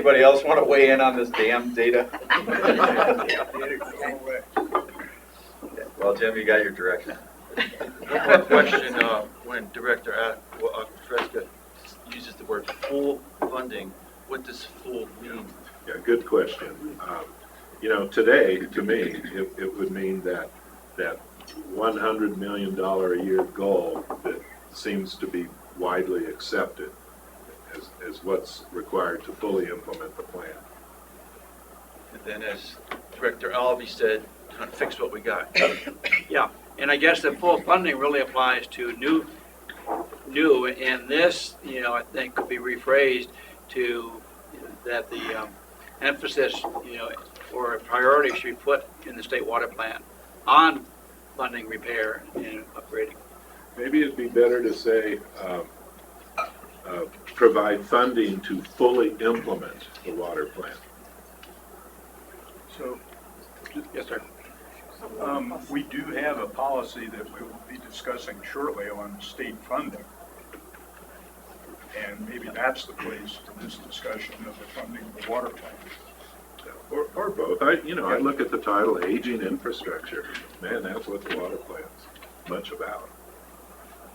Anybody else want to weigh in on this dam data? Well, Jim, you got your direction. One more question, when Director Fresca uses the word full funding, what does full mean? Yeah, good question. You know, today, to me, it would mean that $100 million a year goal that seems to be widely accepted as what's required to fully implement the plan. And then, as Director Alvey said, kind of fix what we got. Yeah, and I guess the full funding really applies to new, and this, I think could be rephrased to that the emphasis, or a priority should be put in the state water plan on funding repair and upgrading. Maybe it'd be better to say provide funding to fully implement the water plan. So, Yes, sir. we do have a policy that we will be discussing shortly on state funding. And maybe that's the place for this discussion of the funding of the water plan. Or both. I look at the title, Aging Infrastructure. Man, that's what the water plan's much about.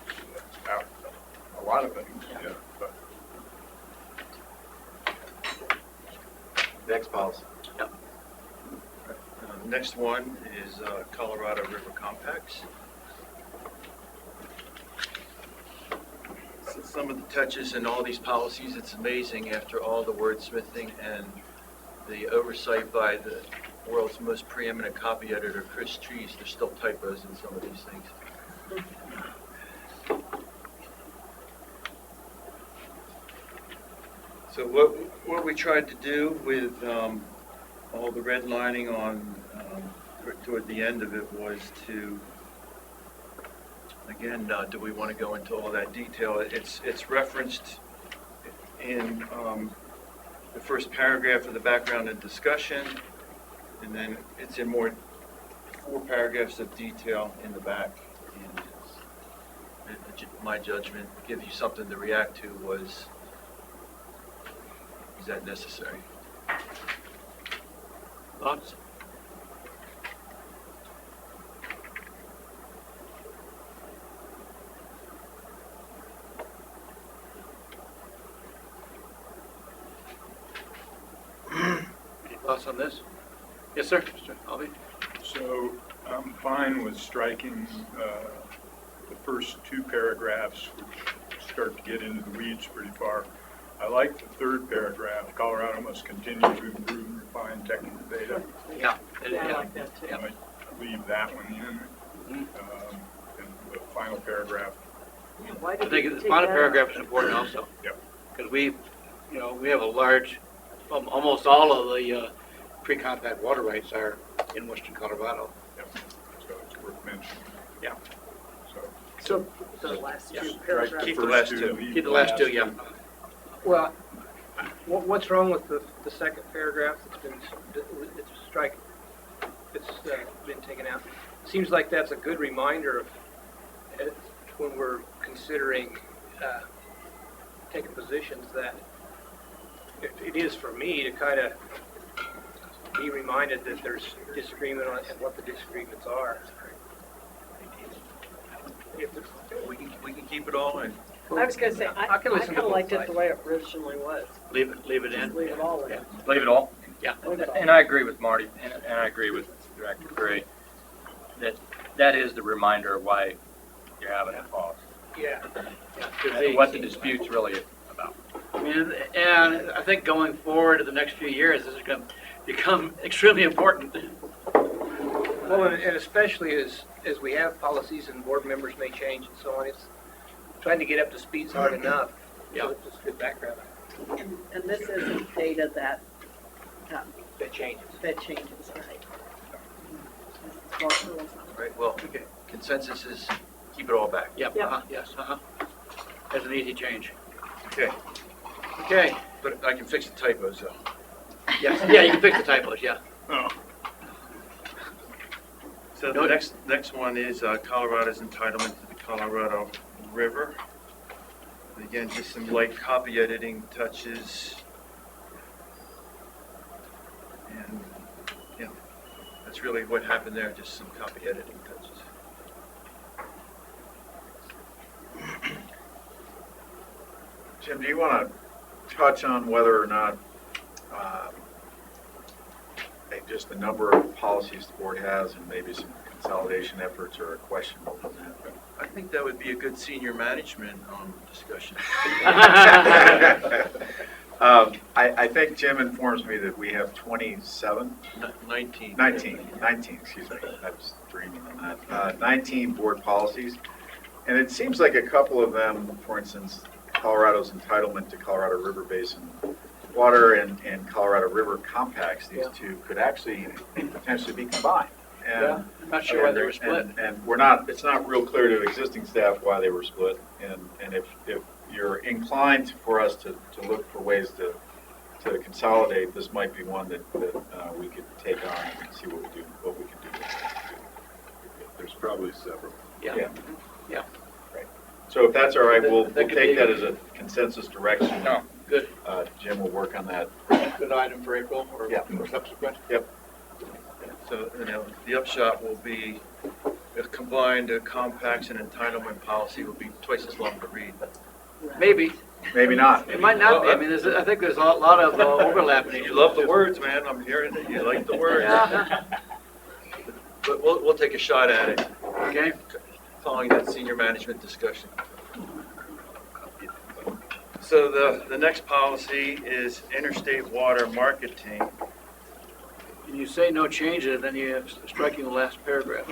It's about a lot of things, Yeah. but Next policy. Yep. Next one is Colorado River Compacts. So some of the touches in all these policies, it's amazing after all the wordsmithing and the oversight by the world's most preeminent copy editor, Chris Trees, there's still typos in some of these things. So what we tried to do with all the redlining on toward the end of it was to, again, do we want to go into all that detail? It's referenced in the first paragraph of the background and discussion, and then it's in 4 paragraphs of detail in the back. And my judgment, give you something to react to, was that necessary? Thoughts? Any thoughts on this? Yes, sir. Mr. Alvey? so I'm fine with striking the first 2 paragraphs, which start to get into the weeds pretty far. I like the 3rd paragraph, Colorado must continue to improve and refine technical data. Yeah. I like that too. I might leave that one in. And the final paragraph, Why I did think you the take final that paragraph out? is important also. Yep. Because we have a large, almost all of the pre-compact water rights are in western Colorado. yep, so it's worth mentioning. Yeah. So So the last Yeah. 2 strike paragraphs. Keep the first last 2, 2. leave Keep the last 2, yeah. Well, what's wrong with the second paragraph that's been, it's strike, it's been taken out? Seems like that's a good reminder of, when we're considering taking positions, that it is for me to kind of be reminded that there's disagreement on and what the disagreements are. If there's- We can keep it all in. I was going to say, I can listen kind to of both liked it sides. the way it originally was. Leave it in. Just leave it all in. Yeah. Leave it all. Yeah. Leave it all. And I agree with Marty, and I agree with Director Gray, that is the reminder of why you're having a pause. Yeah. And what the dispute's really about. I mean, and I think going forward to the next few years, this is going to become extremely important. Well, and especially as we have policies and board members may change and so on, it's trying to get up to speed's hard enough. Yeah. So it's just good background. And this isn't data that That changes. changes, right? This is what- Right, well, consensus is keep it all back. Yep. Yep. Yes. That's an easy change. Okay, Okay. but I can fix the typos though. Yes. Yeah, you can fix the typos. Yeah. Oh, So the next one is Colorado's entitlement to the Colorado River. Again, just some light copy editing touches. That's really what happened there, just some copy editing touches. Jim, do you want to touch on whether or not just the number of policies the board has and maybe some consolidation efforts or a question on that? I think that would be a good senior management discussion. I think Jim informs me that we have 27, 19. 19, excuse me, I was dreaming on that, 19 board policies. And it seems like a couple of them, for instance, Colorado's entitlement to Colorado River Basin water and Colorado River compacts, these two could actually potentially be combined. And, Yeah, I'm not sure why they were split. And it's not real clear to existing staff why they were split. And if you're inclined for us to look for ways to consolidate, this might be one that we could take on and see what we can do. There's probably several. Yeah. So if that's all right, That we'll could take be- that as a consensus direction. No, good, Jim will work on that. good item for April or Yeah. or subsequent. So, the upshot will be a combined compacts and entitlement policy will be twice as long to read. Maybe, Maybe not. it might not be, I mean, I think there's a lot of overlap in each. You love the words, man, I'm hearing it, you like the words. Yeah. But we'll take a shot at it, Okay, following that senior management discussion. So the next policy is interstate water marketing. and you say no changes, then you have striking the last paragraph.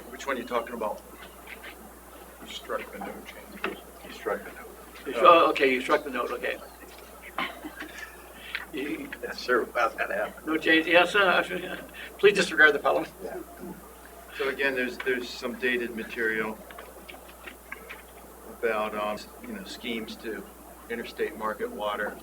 Which one are you talking about? You struck the no changes. You struck the note. Oh, okay, you struck the note, okay. Yes, sir. How's that happen? No change, yes, please disregard the following. So again, there's some dated material about, schemes to interstate market water.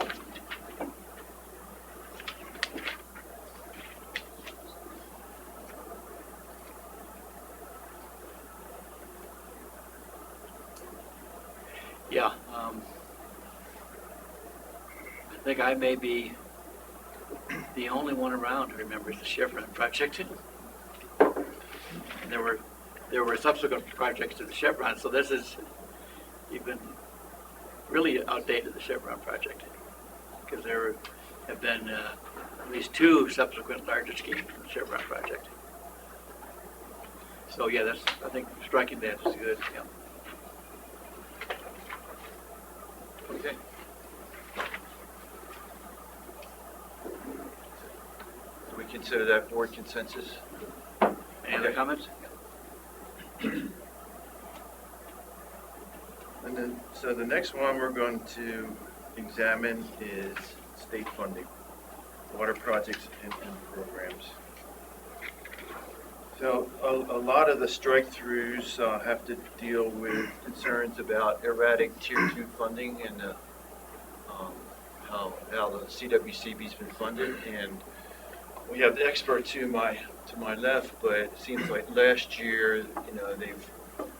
Yeah, I think I may be the only one around who remembers the Chevron project. And there were subsequent projects to the Chevron, so this is even really outdated, the Chevron project. Because there have been at least two subsequent larger schemes to the Chevron project. So yeah, I think striking that is good, yeah. Okay. Do we consider that board consensus? Any other comments? And then, so the next one we're going to examine is state funding, water projects and programs. So a lot of the strike-throughs have to deal with concerns about erratic Tier 2 funding and how the CWCB's been funded. And we have the expert to my left, but it seems like last year, they've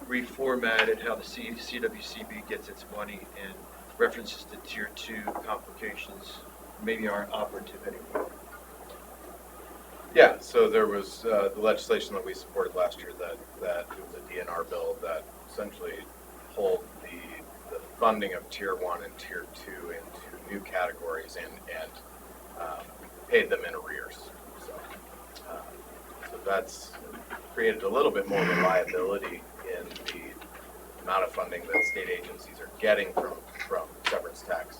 reformatted how the CWCB gets its money, and references to Tier 2 complications maybe aren't operative anymore. Yeah, so there was the legislation that we supported last year that it was a DNR bill that essentially pulled the funding of Tier 1 and Tier 2 into new categories and paid them in arrears. So that's created a little bit more reliability in the amount of funding that state agencies are getting from severance tax.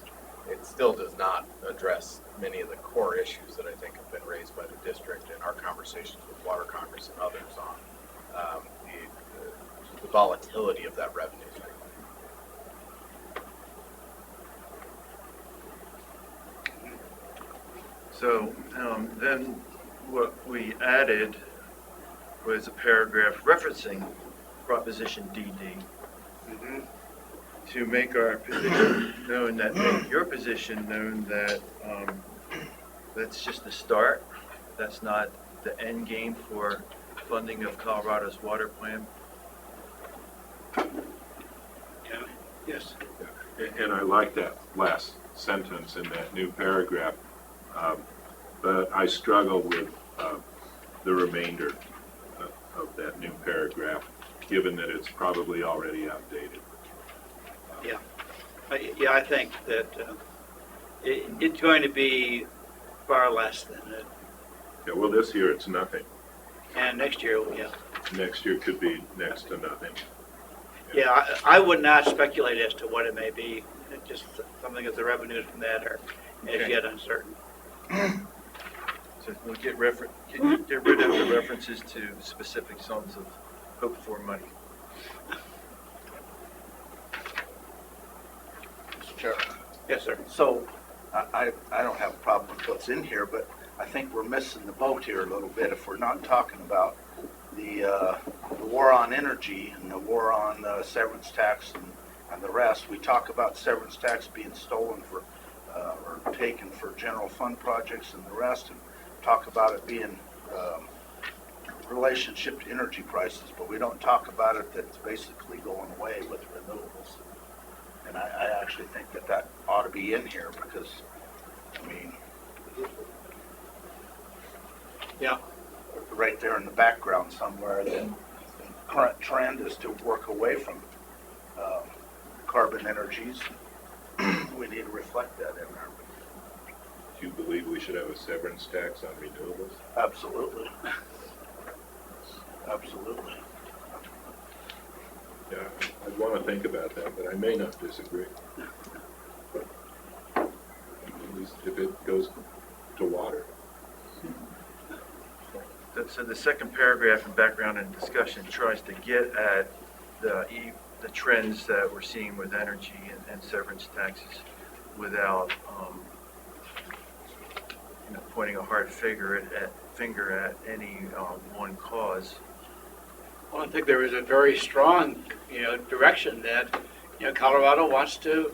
It still does not address many of the core issues that I think have been raised by the district in our conversations with Water Congress and others on the volatility of that revenue stream. So then what we added was a paragraph referencing Proposition DD to make our position known, make your position known that that's just the start. That's not the end game for funding of Colorado's water plan. Yes. And I like that last sentence in that new paragraph, but I struggle the remainder of that new paragraph, given that it's probably already outdated. Yeah, I think that it's going to be far less than it, Yeah, well, this year it's nothing. and next year, yeah. Next year could be next to nothing. Yeah, I would not speculate as to what it may be. It's just something that the revenues from that are as Okay. yet uncertain. So we'll get rid of the references to specific sums of hoped-for money. Mr. Chairman. Yes, sir. So I don't have a problem with what's in here, but I think we're missing the boat here a little bit if we're not talking about the war on energy and the war on severance tax and the rest. We talk about severance tax being stolen for or taken for general fund projects and the rest, and talk about it being relationship to energy prices, but we don't talk about it that it's basically going away with renewables. And I actually think that that ought to be in here because, I mean, Yeah. right there in the background somewhere, the current trend is to work away from carbon energies. We need to reflect that in there. Do you believe we should have a severance tax on renewables? Absolutely. Absolutely. Yeah, I'd want to think about that, but I may not disagree. At least if it goes to water. So the second paragraph in background and discussion tries to get at the trends that we're seeing with energy and severance taxes without, pointing a hard finger at any one cause. Well, I think there is a very strong, direction that, Colorado wants to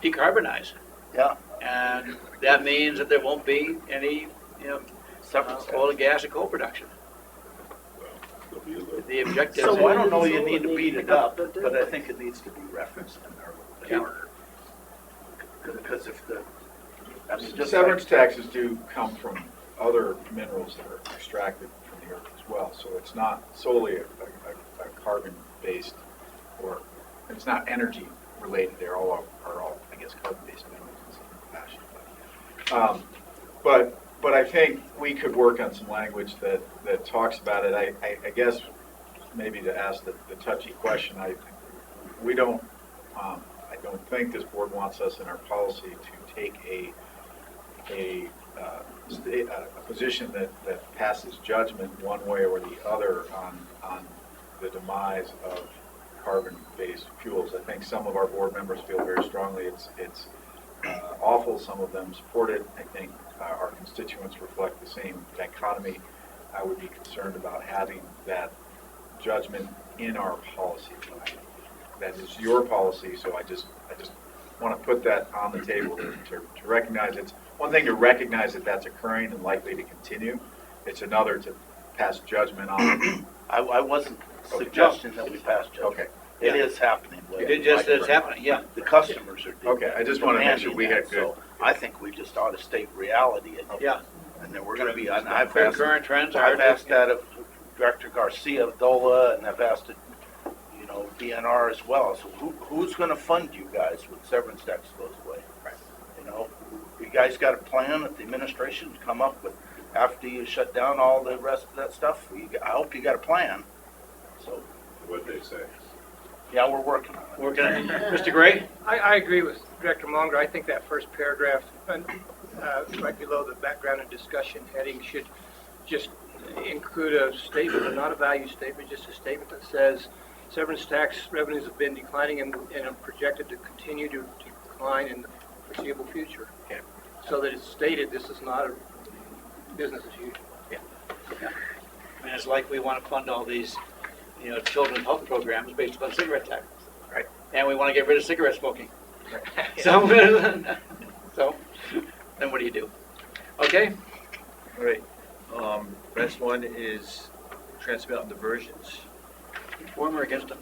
decarbonize. Yeah. And that means that there won't be any, Severance oil and gas and coal production. Well, there'll be a little. The objective. So I don't know you need to beat it up, but I think it needs to be referenced in there a little bit. Because if the, I mean, just Severance like, taxes do come from other minerals that are extracted from the earth as well, so it's not solely a carbon-based, or it's not energy related, they're all, I guess, carbon-based minerals in some fashion. But I think we could work on some language that talks about it. I guess maybe to ask the touchy question, I don't think this board wants us in our policy to take a position that passes judgment one way or the other on the demise of carbon-based fuels. I think some of our board members feel very strongly it's awful. Some of them support it. I think our constituents reflect the same dichotomy. I would be concerned about having that judgment in our policy. That is your policy, so I just want to put that on the table to recognize it's one thing to recognize that that's occurring and likely to continue. It's another to pass judgment on it. I wasn't suggesting that we pass judgment. Okay. It is happening. It just is happening, yeah. The customers are doing. Okay, I just wanted to make sure we had demanding that, so I think we just ought to state reality. Yeah. And then we're gonna be, and I've asked, Current trends are. I've asked that of Director Garcia of DOLA, and I've asked it, DNR as well. So who's gonna fund you guys when severance tax goes away? You guys got a plan at the administration to come up with after you shut down all the rest of that stuff? I hope you got a plan. So, What'd they say? yeah, we're working on it. Working on it. Mr. Gray? I agree with Director Munger. I think that first paragraph, right below the background and discussion heading, should just include a statement, not a value statement, just a statement that says severance tax revenues have been declining and are projected to continue to decline in the foreseeable future. Yeah. So that it's stated this is not a business as usual. And it's like we want to fund all these, children's health programs based upon cigarette tax. Right. And we want to get rid of cigarette smoking. So, then what do you do? Okay? All right. Last one is transmit on diversions. For or against them?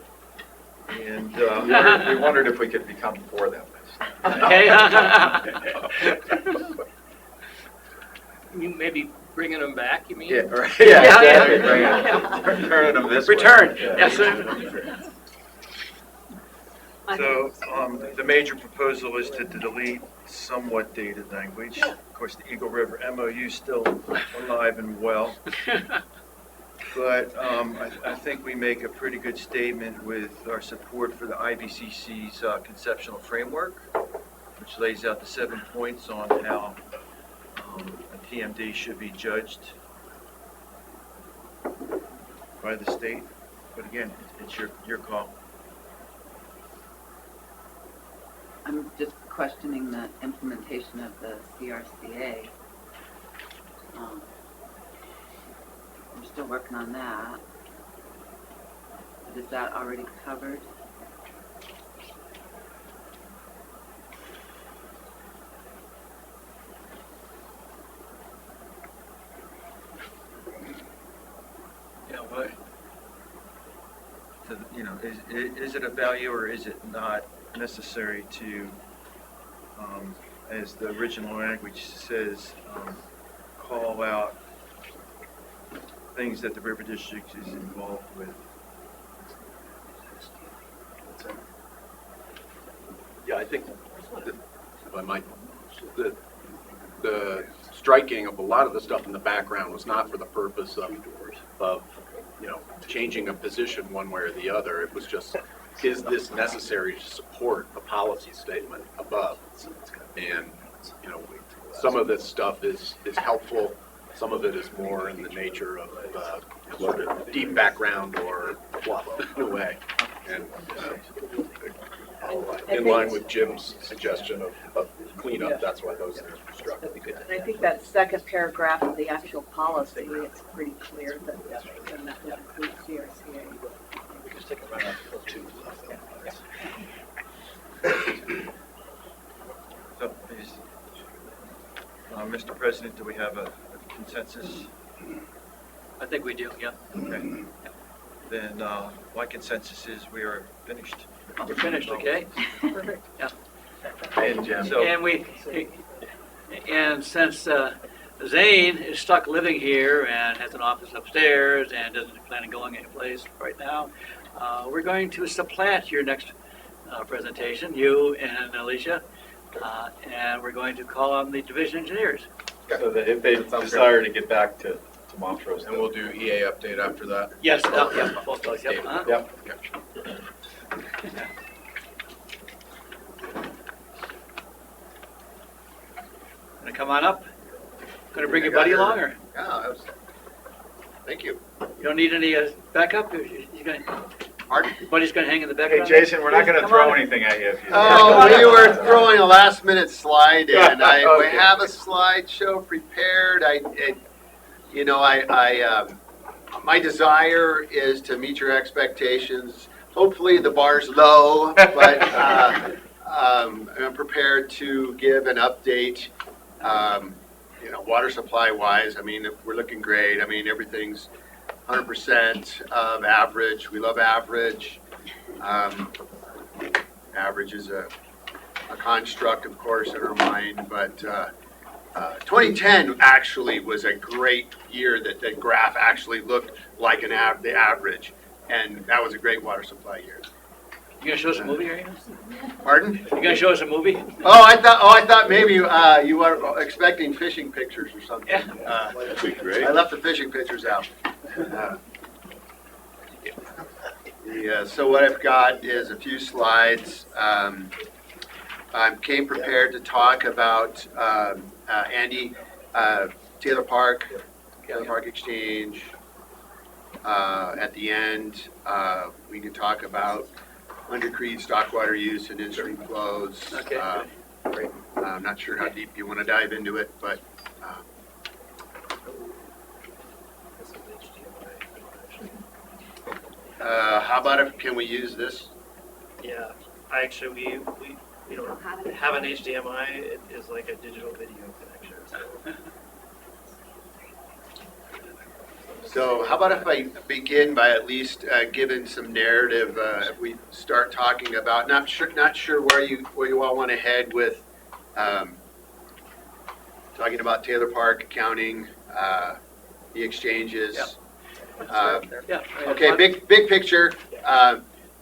And We wondered if we could become for that list. Okay. maybe bringing them back, you mean? Yeah, right. Yeah, yeah. exactly. Bring it- Turning them this way. Return, Yeah. yes, sir. So, the major proposal is to delete somewhat dated language. Of course, the Eagle River MOU is still alive and well. But I think we make a pretty good statement with our support for the IBCC's conceptual framework, which lays out the 7 points on how a TMD should be judged by the state. But again, it's your call. I'm just questioning the implementation of the CRCA. We're still working on that. But is that already covered? Yeah, but So, is it a value or is it not necessary to, as the original language says, call out things that the River District is involved with? Yeah, I think, if I might, the striking of a lot of the stuff in the background was not for the purpose of changing a position one way or the other. It was just, is this necessary to support a policy statement above? And, some of this stuff is helpful. Some of it is more in the nature of sort of deep background or fluff in a way. And in line with Jim's suggestion of cleanup, that's why those are struck. And I think that second paragraph of the actual policy, it's pretty clear that that would include CRCA. we can stick around until 2. So, Mr. President, do we have a consensus? I think we do, yeah. Okay. Then my consensus is we are finished. We're finished, okay? Perfect. And Jim. So, And since Zane is stuck living here and has an office upstairs and doesn't plan on going anyplace right now, we're going to supplant your next presentation, you and Alicia, and we're going to call on the division engineers. So that if they desire to get back to Montrose. And we'll do EA update after that. Yes, yeah, both those, yep. uh-huh. Yep. Gonna come on up? Gonna bring your buddy along, or Yeah, thank you. you don't need any backup? You're gonna, Pardon? your buddy's gonna hang in the Hey, background? Jason, we're not gonna Come throw on. anything at you if you. Oh, we were throwing a last minute slide in. We Okay. have a slideshow prepared. My desire is to meet your expectations. Hopefully the bar's low, but I'm prepared to give an update. Water supply wise, we're looking great. Everything's 100% of average. We love average. Average is a construct, of course, in our mind, but 2010 actually was a great year that the graph actually looked like the average, and that was a great water supply year. You gonna show us a movie, are you? Pardon? You gonna show us a movie? I thought maybe you were expecting fishing pictures or something. Yeah. That'd be great. I left the fishing pictures out. So what I've got is a few slides. I came prepared to talk about Andy, Taylor Park Exchange. At the end, we can talk about undercrete stockwater use and in-stream flows. Okay, great. I'm not sure how deep you want to dive into it, but how about can we use this? Yeah, actually, we don't have an HDMI. It is like a digital video connection. So how about if I begin by at least giving some narrative? If we start talking about not sure where you all want to head with talking about Taylor Park accounting, the exchanges. Yeah. Okay, big picture.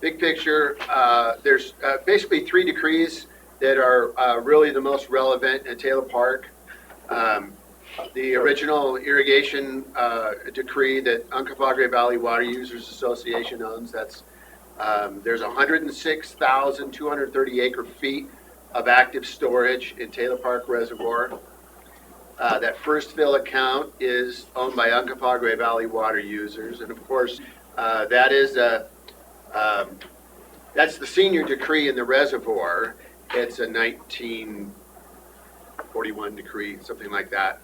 Big picture. There's basically 3 decrees that are really the most relevant in Taylor Park. The original irrigation decree that Uncompahgre Valley Water Users Association owns. There's 106,230 acre feet of active storage in Taylor Park Reservoir. That first fill account is owned by Uncompahgre Valley Water Users, and of course, that's the senior decree in the reservoir. It's a 1941 decree, something like that.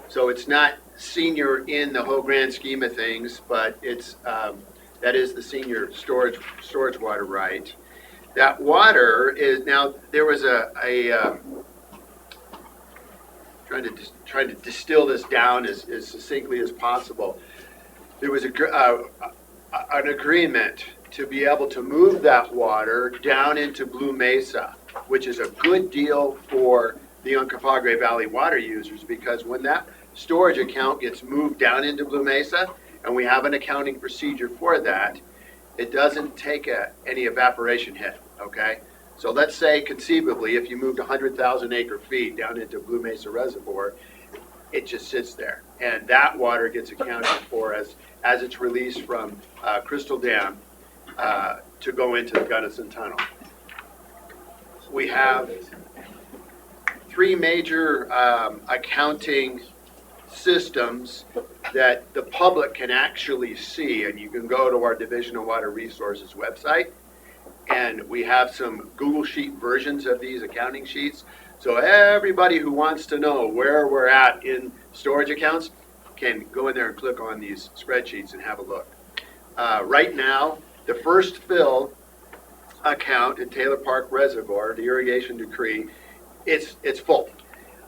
So it's not senior in the whole grand scheme of things, but that is the senior storage water right. That water is now, there was trying to distill this down as succinctly as possible. There was an agreement to be able to move that water down into Blue Mesa, which is a good deal for the Uncompahgre Valley water users, because when that storage account gets moved down into Blue Mesa, and we have an accounting procedure for that, it doesn't take any evaporation hit, okay? So let's say conceivably, if you moved 100,000 acre feet down into Blue Mesa Reservoir, it just sits there. And that water gets accounted for as it's released from Crystal Dam to go into the Gunnison Tunnel. We have 3 major accounting systems that the public can actually see, and you can go to our Division of Water Resources website, and we have some Google Sheet versions of these accounting sheets. So everybody who wants to know where we're at in storage accounts can go in there and click on these spreadsheets and have a look. Right now, the first fill account in Taylor Park Reservoir, the irrigation decree, it's full.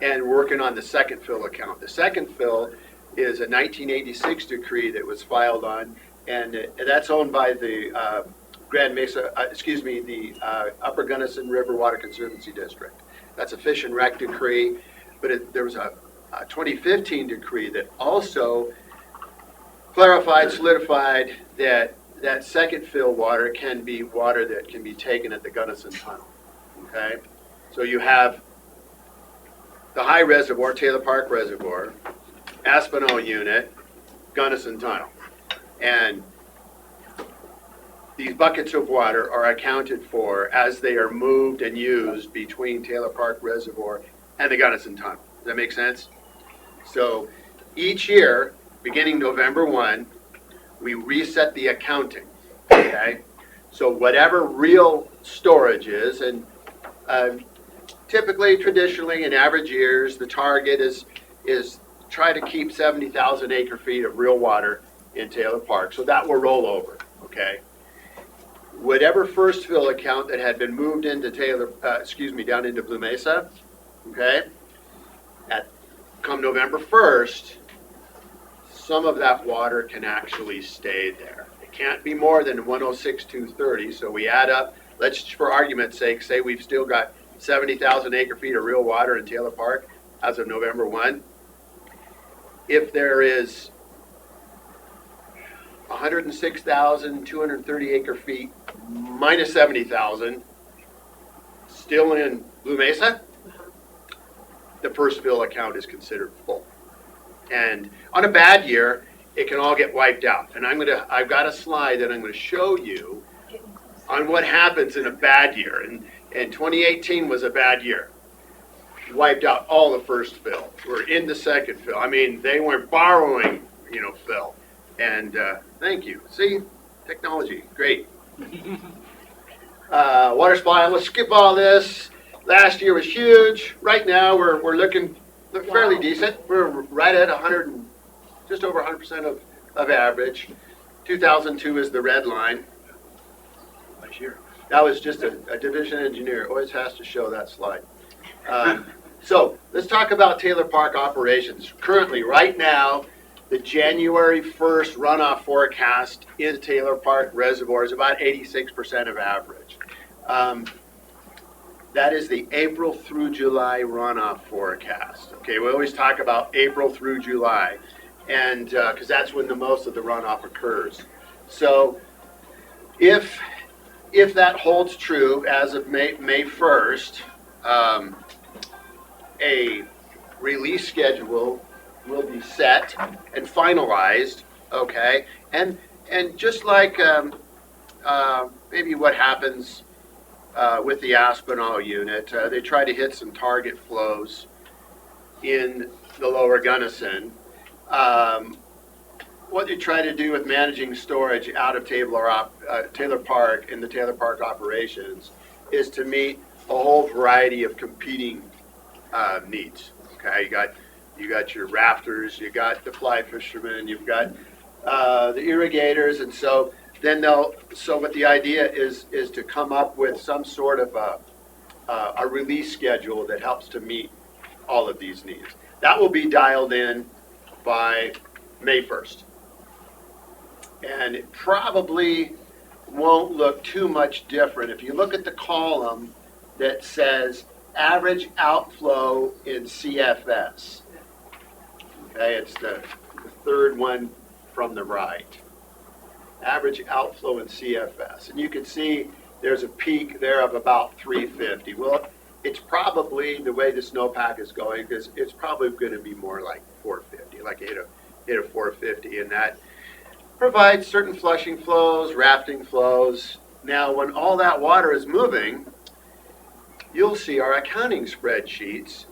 And we're working on the second fill account. The second fill is a 1986 decree that was filed on, and that's owned by the Grand Mesa, the Upper Gunnison River Water Conservancy District. That's a fish and rec decree, but there was a 2015 decree that also clarified, solidified that second fill water can be water that can be taken at the Gunnison Tunnel, okay? So you have the high reservoir, Taylor Park Reservoir, Aspinall Unit, Gunnison Tunnel. And these buckets of water are accounted for as they are moved and used between Taylor Park Reservoir and the Gunnison Tunnel. Does that make sense? So each year, beginning November 1, we reset the accounting, okay? So whatever real storage is, and typically, traditionally, in average years, the target is try to keep 70,000 acre feet of real water in Taylor Park. So that will roll over, okay? Whatever first fill account that had been moved into down into Blue Mesa, okay? Come November 1st, some of that water can actually stay there. It can't be more than 106,230. So we add up. Let's, for argument's sake, say we've still got 70,000 acre feet of real water in Taylor Park as of November 1. If there is 106,230 acre feet minus 70,000 still in Blue Mesa, the first fill account is considered full. And on a bad year, it can all get wiped out. And I've got a slide that I'm going to show you on what happens in a bad year. And 2018 was a bad year. Wiped out all the first fill. We're in the second fill. I mean, they weren't borrowing, fill. And thank you. See, technology, great. Water supply, let's skip all this. Last year was huge. Right now, we're looking fairly decent. We're right at just over 100% of average. 2002 is the red line. Last year. That was just a division engineer. Always has to show that slide. So let's talk about Taylor Park operations. Currently, right now, the January 1st runoff forecast in Taylor Park Reservoir is about 86% of average. That is the April through July runoff forecast. Okay, we always talk about April through July, and because that's when the most of the runoff occurs. So if that holds true as of May 1st, a release schedule will be set and finalized, okay? And just like maybe what happens with the Aspinall unit, they try to hit some target flows in the lower Gunnison. What they try to do with managing storage out of Taylor Park in the Taylor Park operations is to meet a whole variety of competing needs. Okay, you got your rafters, you got the fly fishermen, you've got the irrigators, and so what the idea is to come up with some sort of a release schedule that helps to meet all of these needs. That will be dialed in by May 1st. And it probably won't look too much different. If you look at the column that says average outflow in CFS, okay, it's the third one from the right. Average outflow in CFS. And you can see there's a peak there of about 350. Well, it's probably, the way the snowpack is going, because it's probably going to be more like 450, like hit a 450, and that provides certain flushing flows, rafting flows. Now, when all that water is moving, you'll see our accounting spreadsheets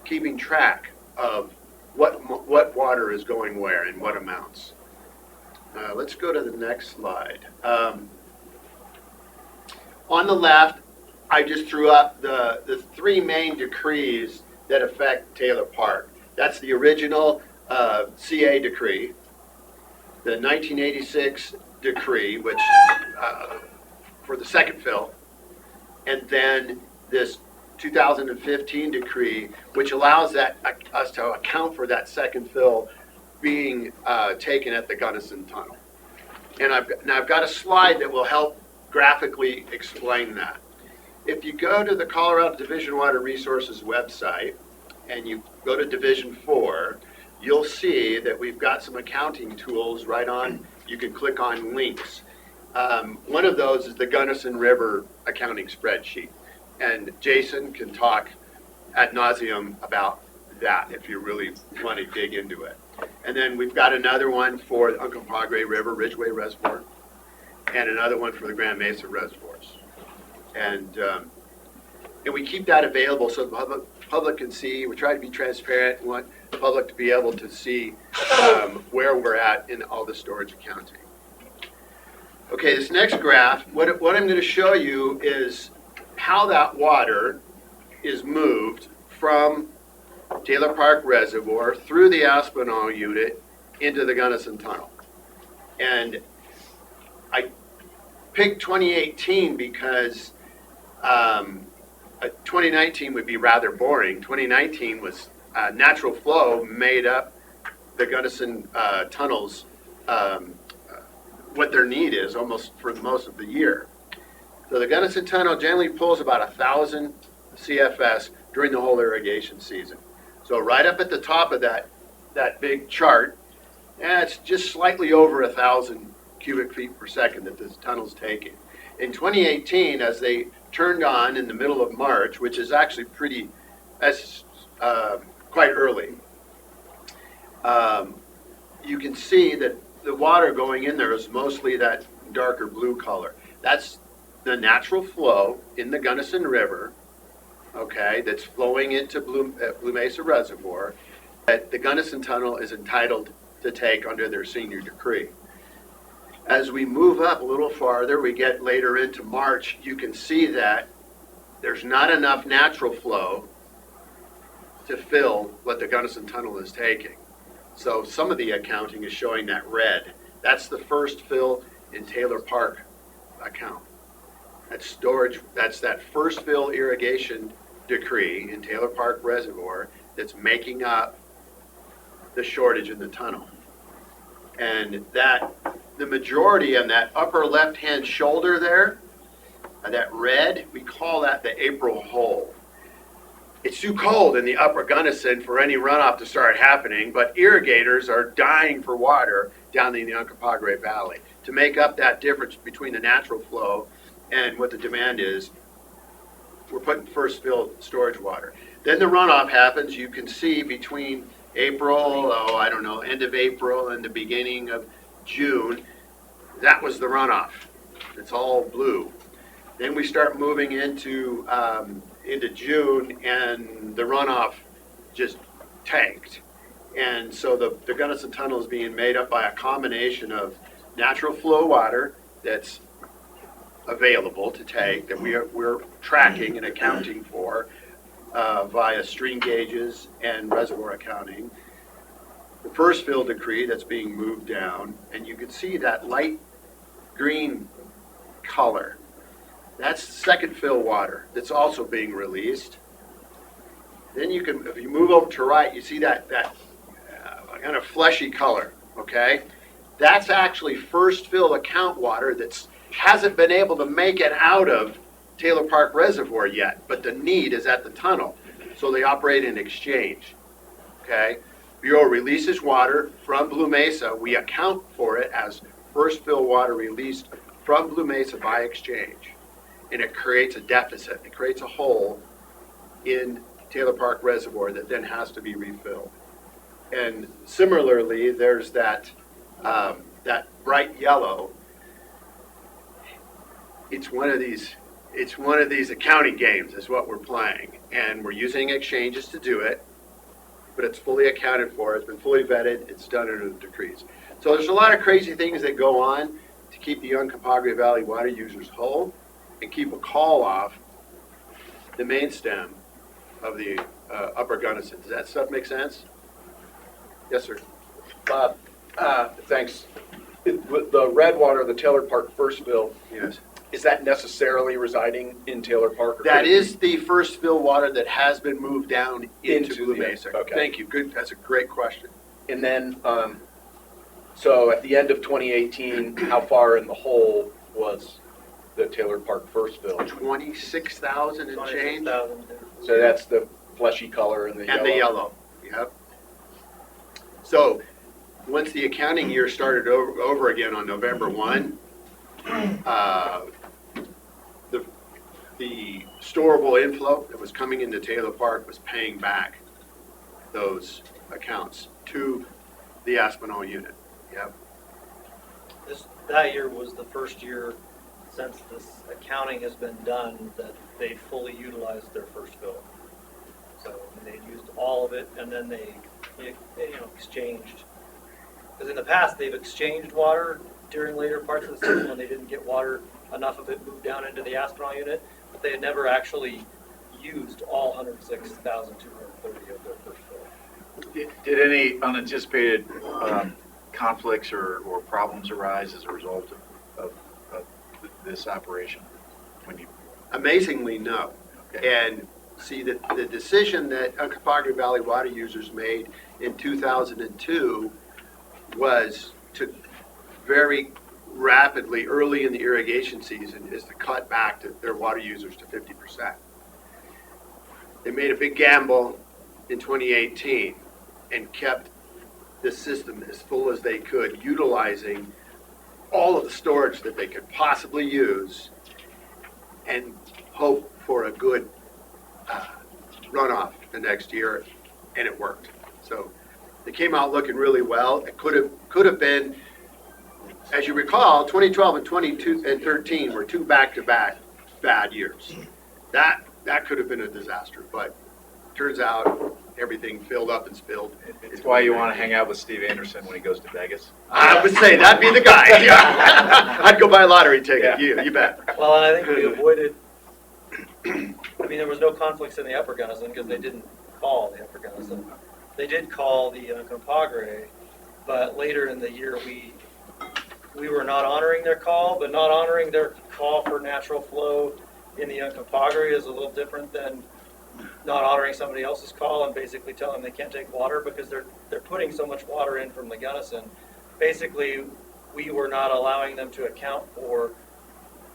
keeping track of what water is going where and what amounts. Let's go to the next slide. On the left, I just threw up the three main decrees that affect Taylor Park. That's the original CA decree, the 1986 decree, which for the second fill, and then this 2015 decree, which allows us to account for that second fill being taken at the Gunnison Tunnel. And I've got a slide that will help graphically explain that. If you go to the Colorado Division Water Resources website and you go to Division 4, you'll see that we've got some accounting tools right on. You can click on links. One of those is the Gunnison River accounting spreadsheet. And Jason can talk ad nauseum about that if you really want to dig into it. And then we've got another one for the Uncompahgre River, Ridgeway Reservoir, and another one for the Grand Mesa Reservoirs. And we keep that available so the public can see. We try to be transparent. We want the public to be able to see where we're at in all the storage accounting. Okay, this next graph, what I'm going to show you is how that water is moved from Taylor Park Reservoir through the Aspinall unit into the Gunnison Tunnel. And I picked 2018 because 2019 would be rather boring. 2019 was natural flow made up the Gunnison tunnels, what their need is almost for most of the year. So the Gunnison Tunnel generally pulls about 1,000 CFS during the whole irrigation season. So right up at the top of that big chart, it's just slightly over 1,000 cubic feet per second that this tunnel's taking. In 2018, as they turned on in the middle of March, which is actually quite early, you can see that the water going in there is mostly that darker blue color. That's the natural flow in the Gunnison River, okay, that's flowing into Blue Mesa Reservoir that the Gunnison Tunnel is entitled to take under their senior decree. As we move up a little farther, we get later into March, you can see that there's not enough natural flow to fill what the Gunnison Tunnel is taking. So some of the accounting is showing that red. That's the first fill in Taylor Park account. That's storage, that's that first fill irrigation decree in Taylor Park Reservoir that's making up the shortage in the tunnel. And that the majority on that upper left-hand shoulder there, That red, we call that the April hole. It's too cold in the upper Gunnison for any runoff to start happening, but irrigators are dying for water down in the Uncompahgre Valley. To make up that difference between the natural flow and what the demand is, we're putting first fill storage water. Then the runoff happens. You can see between April, end of April and the beginning of June, that was the runoff. It's all blue. Then we start moving into June, and the runoff just tanked. And so the Gunnison Tunnel is being made up by a combination of natural flow water that's available to take, that we're tracking and accounting for via stream gauges and reservoir accounting. The first fill decree that's being moved down, and you can see that light green color. That's second fill water that's also being released. Then you can, if you move over to right, you see that kind of fleshy color, okay? That's actually first fill account water that hasn't been able to make it out of Taylor Park Reservoir yet, but the need is at the tunnel. So they operate in exchange, okay? Bureau releases water from Blue Mesa. We account for it as first fill water released from Blue Mesa by exchange. And it creates a deficit. It creates a hole in Taylor Park Reservoir that then has to be refilled. And similarly, there's that bright yellow. It's one of these accounting games is what we're playing. And we're using exchanges to do it, but it's fully accounted for. It's been fully vetted. It's done under the decrees. So there's a lot of crazy things that go on to keep the Uncompahgre Valley water users whole and keep a call off the main stem of the upper Gunnison. Does that stuff make sense? Yes, sir. Bob, thanks. With the red water, the Taylor Park first fill, Yes. is that necessarily residing in Taylor Park? That is the first fill water that has been moved down into Blue the- Mesa. okay. Thank you. Good. That's a great question. And then, so at the end of 2018, how far in the hole was the Taylor Park first fill? 26,000 and change. 26,000. So that's the fleshy color and the yellow? And the yellow, yep. So, once the accounting year started over again on November 1, the storable inflow that was coming into Taylor Park was paying back those accounts to the Aspinall unit, yep. That year was the first year since this accounting has been done that they fully utilized their first fill. So they used all of it, and then they exchanged. Because in the past, they've exchanged water during later parts of the season when they didn't get water, enough of it moved down into the Aspinall unit, but they had never actually used all 106,230 of their first fill. Did any unanticipated conflicts or problems arise as a result of this operation? Amazingly, no. Okay. And see, the decision that Uncompahgre Valley water users made in 2002 was to very rapidly, early in the irrigation season, is to cut back their water users to 50%. They made a big gamble in 2018 and kept the system as full as they could, utilizing all of the storage that they could possibly use and hope for a good runoff the next year, and it worked. So they came out looking really well. It could have been, as you recall, 2012 and 2013 were two back-to-back bad years. That could have been a disaster, but turns out everything filled up and spilled. It's why you want to hang out with Steve Anderson when he goes to Vegas. I would say that'd be the guy. Yeah. I'd go buy a lottery ticket. Yeah. You bet. Well, and I think we avoided, there was no conflicts in the Upper Gunnison because they didn't call the Upper Gunnison. They did call the Uncompahgre, but later in the year we were not honoring their call, but not honoring their call for natural flow in the Uncompahgre is a little different than not honoring somebody else's call and basically telling them they can't take water because they're putting so much water in from the Gunnison. Basically, we were not allowing them to account for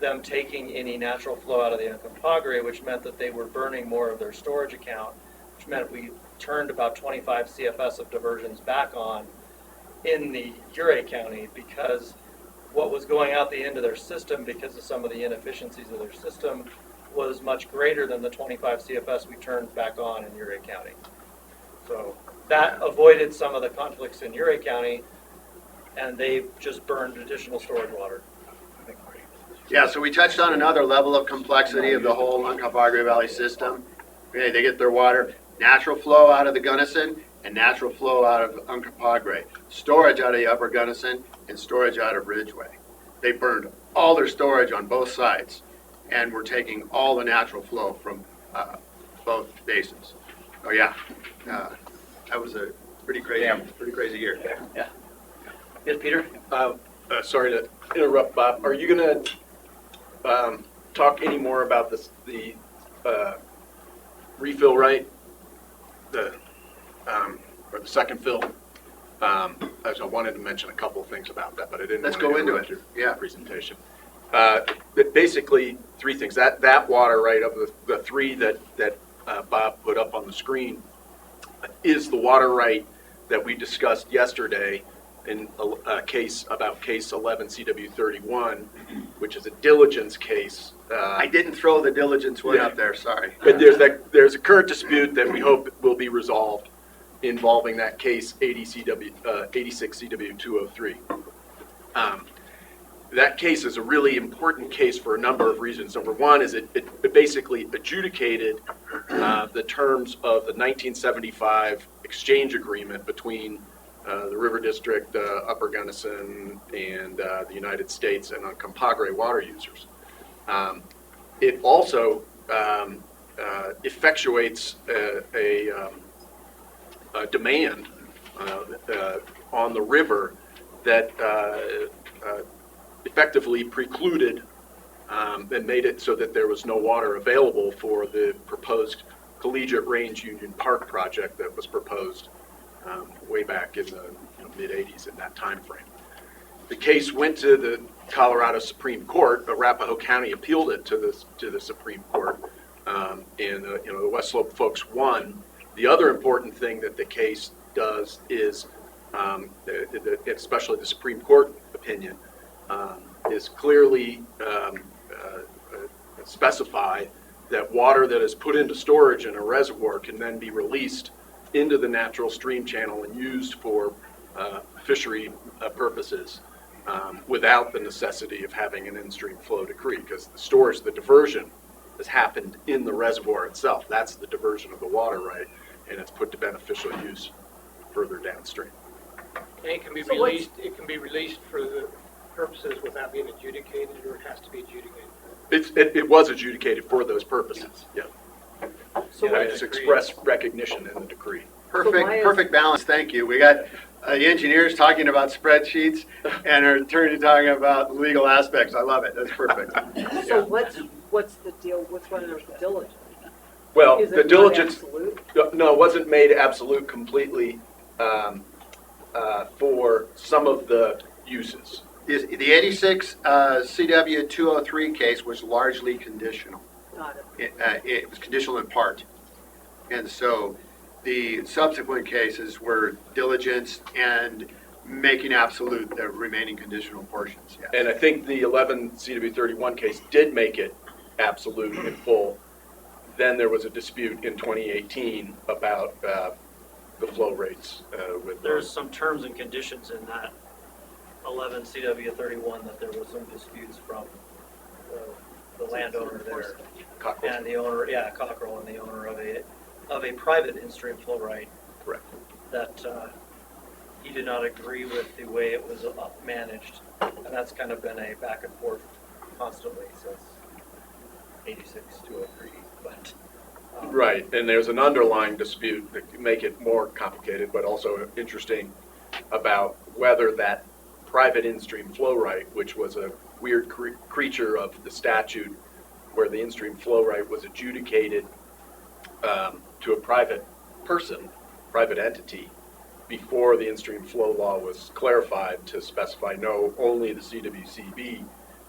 them taking any natural flow out of the Uncompahgre, which meant that they were burning more of their storage account, which meant we turned about 25 CFS of diversions back on in the Uray County, because what was going out the end of their system because of some of the inefficiencies of their system was much greater than the 25 CFS we turned back on in Uray County. So that avoided some of the conflicts in Uray County, and they just burned additional storage water. Yeah, so we touched on another level of complexity of the whole Uncompahgre Valley system. Okay, they get their water, natural flow out of the Gunnison and natural flow out of Uncompahgre, storage out of the Upper Gunnison and storage out of Ridgeway. They burned all their storage on both sides, and we're taking all the natural flow from both basins. Oh yeah, that was a pretty crazy year. Yeah. Yes, Peter? Sorry to interrupt, Bob. Are you going to talk any more about the refill right, or the second fill? As I wanted to mention a couple of things about that, but I didn't. Let's want to go into interrupt it. your Yeah. presentation. But basically, three things. That water right of the three that Bob put up on the screen is the water right that we discussed yesterday in a case about case 11 CW31, which is a diligence case. I didn't throw the diligence one up there, sorry. But there's a current dispute that we hope will be resolved involving that case 86 CW 203. That case is a really important case for a number of reasons. Number one is it basically adjudicated the terms of the 1975 exchange agreement between the River District, Upper Gunnison, and the United States and Uncompahgre water users. It also effectuates a demand on the river that effectively precluded and made it so that there was no water available for the proposed Collegiate Range Union Park project that was proposed way back in the mid-'80s in that time frame. The case went to the Colorado Supreme Court. Arapahoe County appealed it to the Supreme Court, and the West Slope folks won. The other important thing that the case does is, especially the Supreme Court opinion, is clearly specify that water that is put into storage in a reservoir can then be released into the natural stream channel and used for fishery purposes without the necessity of having an in-stream flow decree, because the storage, the diversion has happened in the reservoir itself. That's the diversion of the water right, and it's put to beneficial use further downstream. And it can be So released, it can be released for the purposes without being adjudicated, or it has to be adjudicated? It was adjudicated for those purposes, yeah. So And what- it's expressed recognition in the decree. Perfect balance, thank you. We got the engineers talking about spreadsheets and our attorney talking about legal aspects. I love it, that's perfect. So what's the deal, what's wrong with the diligence? Well, Is it the not diligence, absolute? no, it wasn't made absolute completely for some of the uses. The 86 CW 203 case was largely conditional. Got it. It was conditional in part. And so the subsequent cases were diligence and making absolute the remaining conditional portions, yes. And I think the 11 CW31 case did make it absolute in full. Then there was a dispute in 2018 about the flow rates with There's some terms and conditions in that 11 CW 31 that there was some disputes from the landowner there. Cockrell. And the owner, Cockrell, and the owner of a private in-stream flow right. Correct. That he did not agree with the way it was managed, and that's kind of been a back and forth constantly since 86 203. But Right, and there's an underlying dispute that can make it more complicated, but also interesting about whether that private in-stream flow right, which was a weird creature of the statute where the in-stream flow right was adjudicated to a private person, private entity, before the in-stream flow law was clarified to specify no, only the CWCB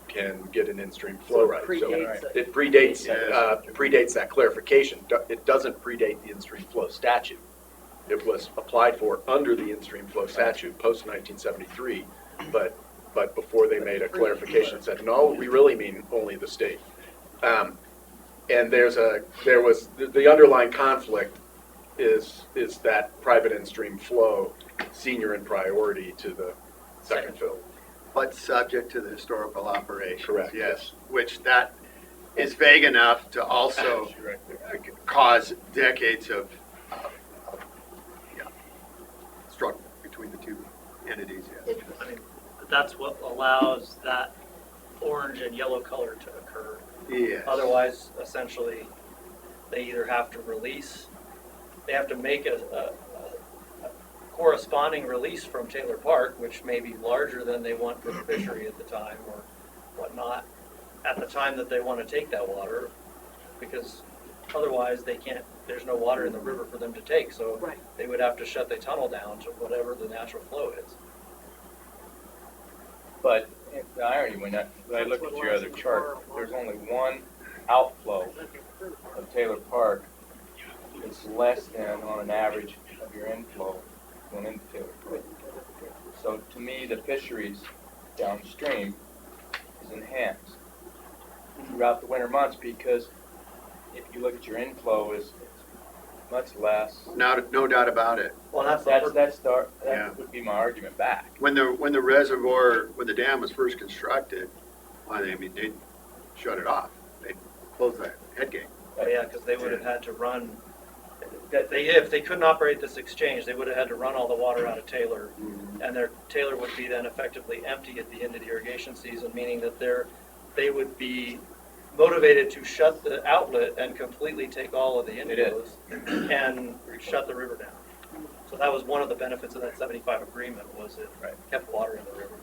can get an in-stream flow right. So Predates it. it predates that clarification. It doesn't predate the in-stream flow statute. It was applied for under the in-stream flow statute post 1973, but before they made a clarification that said, no, we really mean only the state. And there was the underlying conflict is that private in-stream flow senior in priority to the second fill. But subject to the historical operation. Correct. Yes, which that is vague enough to also cause decades of struggle between the two entities, yes. I mean, that's what allows that orange and yellow color to occur. Yes. Otherwise, essentially, they either have to release, they have to make a corresponding release from Taylor Park, which may be larger than they want for the fishery at the time or whatnot, at the time that they want to take that water, because otherwise they can't, there's no water in the river for them to take, so Right. they would have to shut the tunnel down to whatever the natural flow is. But the irony, when I look at your other chart, there's only one outflow of Taylor Park that's less than, on an average, of your inflow going into Taylor Park. So to me, the fisheries downstream is enhanced throughout the winter months, because if you look at your inflow, it's much less. No doubt about it. Well, that Yeah. would be my argument back. When the reservoir, when the dam was first constructed, well, I mean, they shut it off. They closed the head gate. Oh, yeah, because they would have had to run, if they couldn't operate this exchange, they would have had to run all the water out of Taylor. And their Taylor would be then effectively empty at the end of the irrigation season, meaning that they would be motivated to shut the outlet and completely take all of the inflows and shut the river down. So that was one of the benefits of that 75 agreement, was it kept water in the river.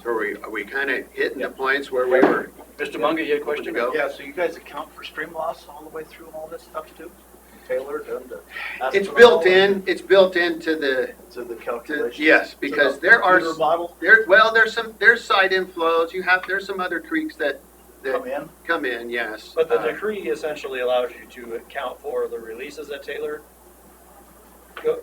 So are we kind of hitting the points where we were? Mr. Munger, you had a question? To go? Yeah, so you guys account for stream loss all the way through all this stuff too? Taylor, done to. It's built in, it's built into the, To the calculation? yes, because there are, Computer model there's side inflows, there's some other creeks that come in? yes. But the decree essentially allows you to account for the releases at Taylor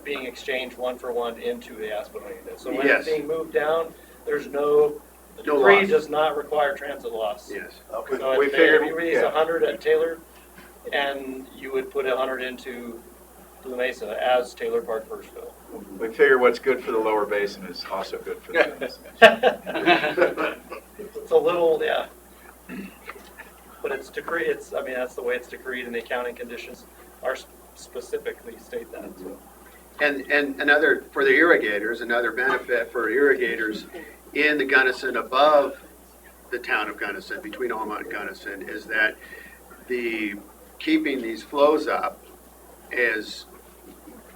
being exchanged one for one into the Aspinall unit. So when Yes. it's being moved down, the No decree loss. does not require transit loss. Yes. Okay. So if you release 100 at Taylor, and you would put 100 into Blue Mesa as Taylor Park first fill. We figure what's good for the lower basin is also good for the basin. It's a little, yeah. But it's decreed, I mean, that's the way it's decreed, and the accounting conditions are specifically state that, so. And another, for the irrigators, another benefit for irrigators in the Gunnison above the town of Gunnison, between Almont and Gunnison, is that keeping these flows up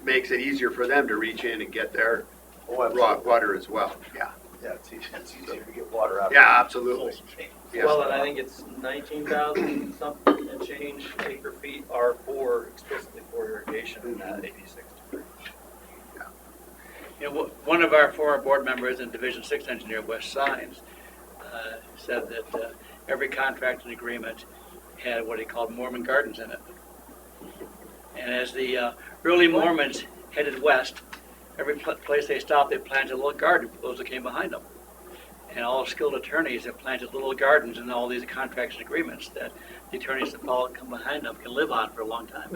makes it easier for them to reach in and get their raw water as well. Yeah. Yeah, it's easier to get water out. Yeah, absolutely. Yes. Well, and I think it's 19,000 something and change acre feet are explicitly for irrigation in that 86 degree. You know, one of our former board members and Division 6 engineer, Wes Sines, said that every contract and agreement had what he called Mormon gardens in it. And as the early Mormons headed west, every place they stopped, they planted a little garden for those that came behind them. And all skilled attorneys have planted little gardens in all these contracts and agreements that the attorneys that follow and come behind them can live on for a long time.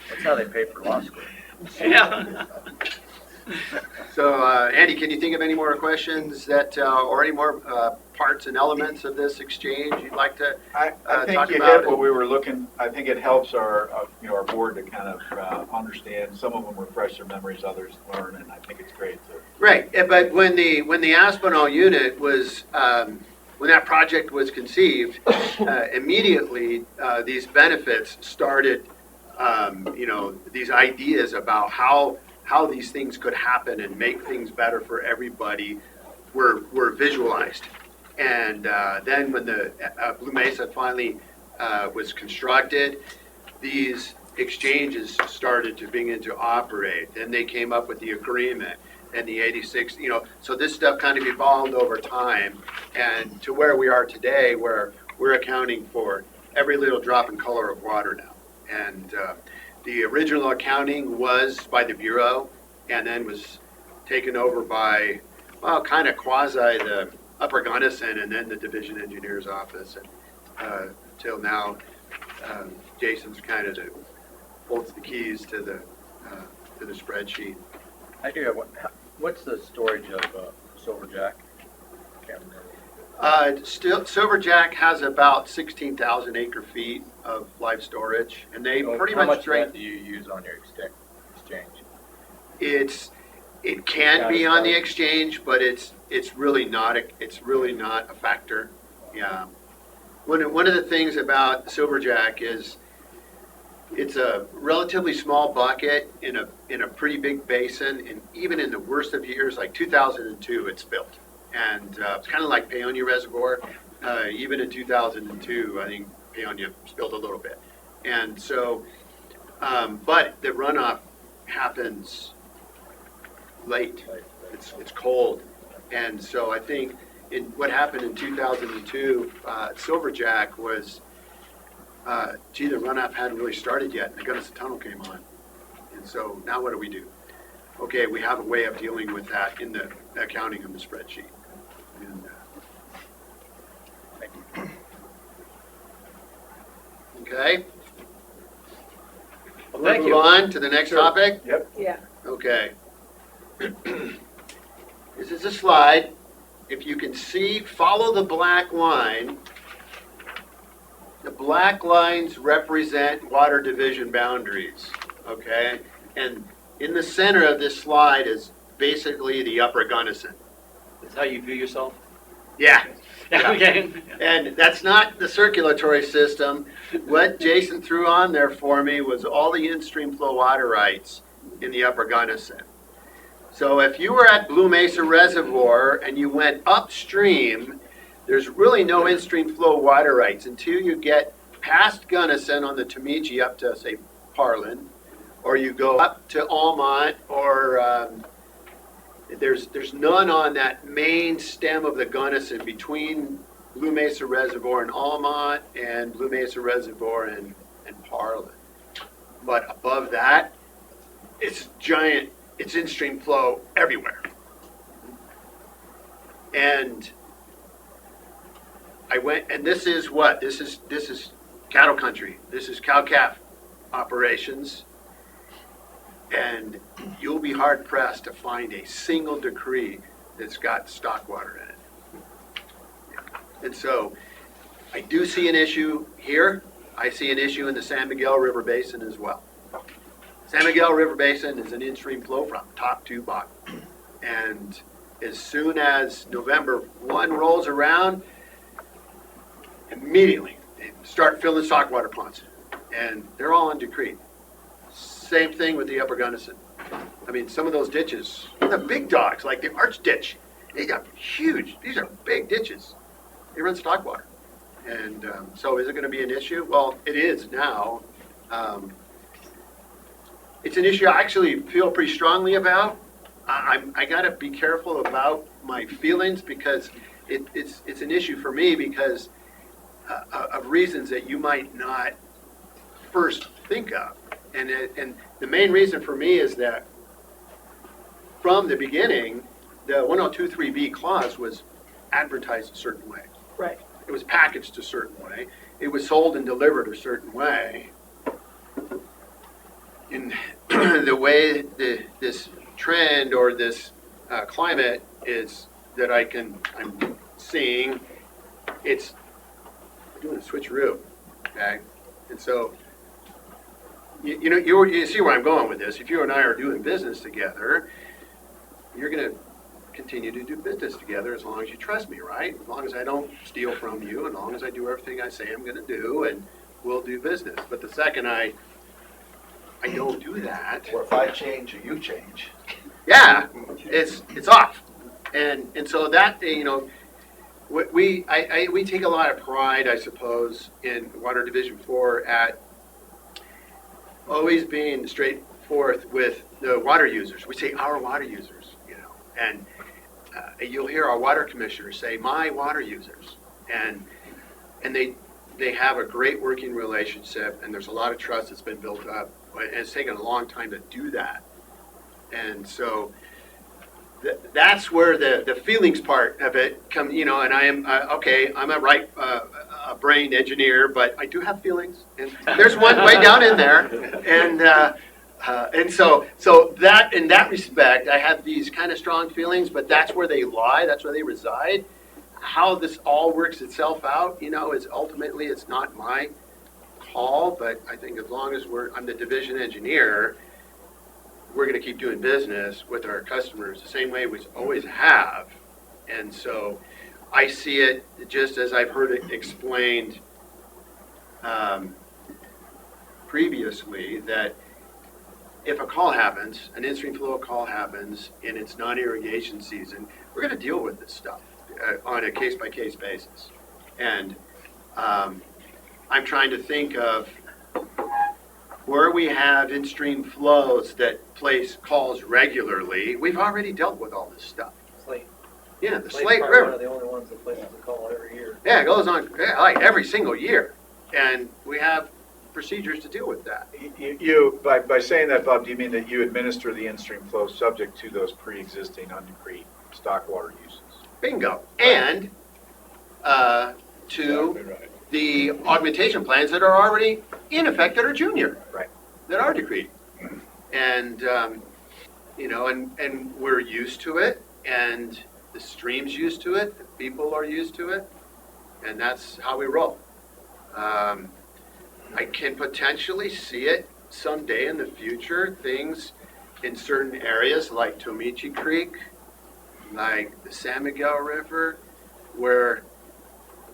That's how they pay for law school. Yeah. So, Andy, can you think of any more questions or any more parts and elements of this exchange you'd like to I think talk you about hit what we were looking. I think it helps our board to kind of understand. Some of them refresh their memories, others learn, and I think it's great to. Right, but when the Aspinall unit was when that project was conceived, immediately these benefits started. These ideas about how these things could happen and make things better for everybody were visualized. And then when the Blue Mesa finally was constructed, these exchanges started to begin to operate. Then they came up with the agreement and the 86, so this stuff kind of evolved over time, and to where we are today, where we're accounting for every little drop and color of water now. And the original accounting was by the Bureau, and then was taken over by, well, kind of quasi the Upper Gunnison, and then the Division Engineer's Office, and till now, Jason's kind of holds the keys to the spreadsheet. I do have one. What's the storage of Silverjack? Can't remember. Silverjack has about 16,000 acre feet of live storage, and they pretty How much much drain. of that do you use on your exchange? It can be on the exchange, but it's really not a factor. Yeah. One of the things about Silverjack is it's a relatively small bucket in a pretty big basin, and even in the worst of years, like 2002, it spilled. And it's kind of like Paonia Reservoir. Even in 2002, I think Paonia spilled a little bit. And so, but the runoff happens late. It's cold. And so I think what happened in 2002, Silverjack was, the runoff hadn't really started yet, and the Gunnison Tunnel came on. And so now what do? Okay, we have a way of dealing with that in the accounting on the spreadsheet. And, Thank you. okay, Well, we'll thank move you. on to the next topic. Yep. Yeah. Okay. This is a slide. If you can see, follow the black line. The black lines represent water division boundaries, okay? And in the center of this slide is basically the Upper Gunnison. That's how you view yourself? Yeah. Okay. And that's not the circulatory system. What Jason threw on there for me was all the in-stream flow water rights in the Upper Gunnison. So if you were at Blue Mesa Reservoir and you went upstream, there's really no in-stream flow water rights until you get past Gunnison on the Tomiji up to, say, Parlin, or you go up to Almont, or there's none on that main stem of the Gunnison between Blue Mesa Reservoir and Almont, and Blue Mesa Reservoir and Parlin. But above that, it's giant. It's in-stream flow everywhere. And I went, and this is what? This is cattle country. This is cow-calf operations. And you'll be hard pressed to find a single decree that's got stock water in it. And so I do see an issue here. I see an issue in the San Miguel River Basin as well. San Miguel River Basin is an in-stream flow from top to bottom. And as soon as November 1 rolls around, immediately they start filling stock water ponds. And they're all on decree. Same thing with the Upper Gunnison. I mean, some of those ditches, the big dogs, like the Arch Ditch, they got huge, these are big ditches. They run stock water. And so is it going to be an issue? Well, it is now. It's an issue I actually feel pretty strongly about. I got to be careful about my feelings, because it's an issue for me because of reasons that you might not first think of. And the main reason for me is that from the beginning, the 1023B clause was advertised a certain way. Right. It was packaged a certain way. It was sold and delivered a certain way. In the way this trend or this climate is that I'm seeing, it's doing a switcheroo, okay? And so, you see where I'm going with this. If you and I are doing business together, you're going to continue to do business together as long as you trust me, right? As long as I don't steal from you, and as long as I do everything I say I'm going to do, and we'll do business. But the second I don't do that, Or if I change or you change. yeah, it's off. And so that, we take a lot of pride, I suppose, in Water Division 4 at always being straightforth with the water users. We say our water users, and you'll hear our water commissioners say my water users, and they have a great working relationship, and there's a lot of trust that's been built up, and it's taken a long time to do that. And so that's where the feelings part of it come, and I am, I'm a right-brained engineer, but I do have feelings, and there's one way down in there, and so that, in that respect, I have these kind of strong feelings, but that's where they lie, that's where they reside. How this all works itself out, is ultimately, it's not my call, but I think as long as I'm the division engineer, we're going to keep doing business with our customers the same way we always have. And so I see it just as I've heard it explained previously, that if a call happens, an in-stream flow call happens, and it's non-irrigation season, we're going to deal with this stuff on a case-by-case basis. And I'm trying to think of where we have in-stream flows that place calls regularly. We've already dealt with all this stuff. Slate. Yeah, the Slate's Slate probably River. one of the only ones that places a call every year. Yeah, it goes on like every single year. And we have procedures to deal with that. By saying that, Bob, do you mean that you administer the in-stream flow subject to those pre-existing undecreed stock water uses? Bingo. And to the augmentation plans that are already in effect that are junior. Right. That are decreed. And, and we're used to it, and the stream's used to it, the people are used to it, and that's how we roll. I can potentially see it someday in the future, things in certain areas like Tomichi Creek, like the San Miguel River, where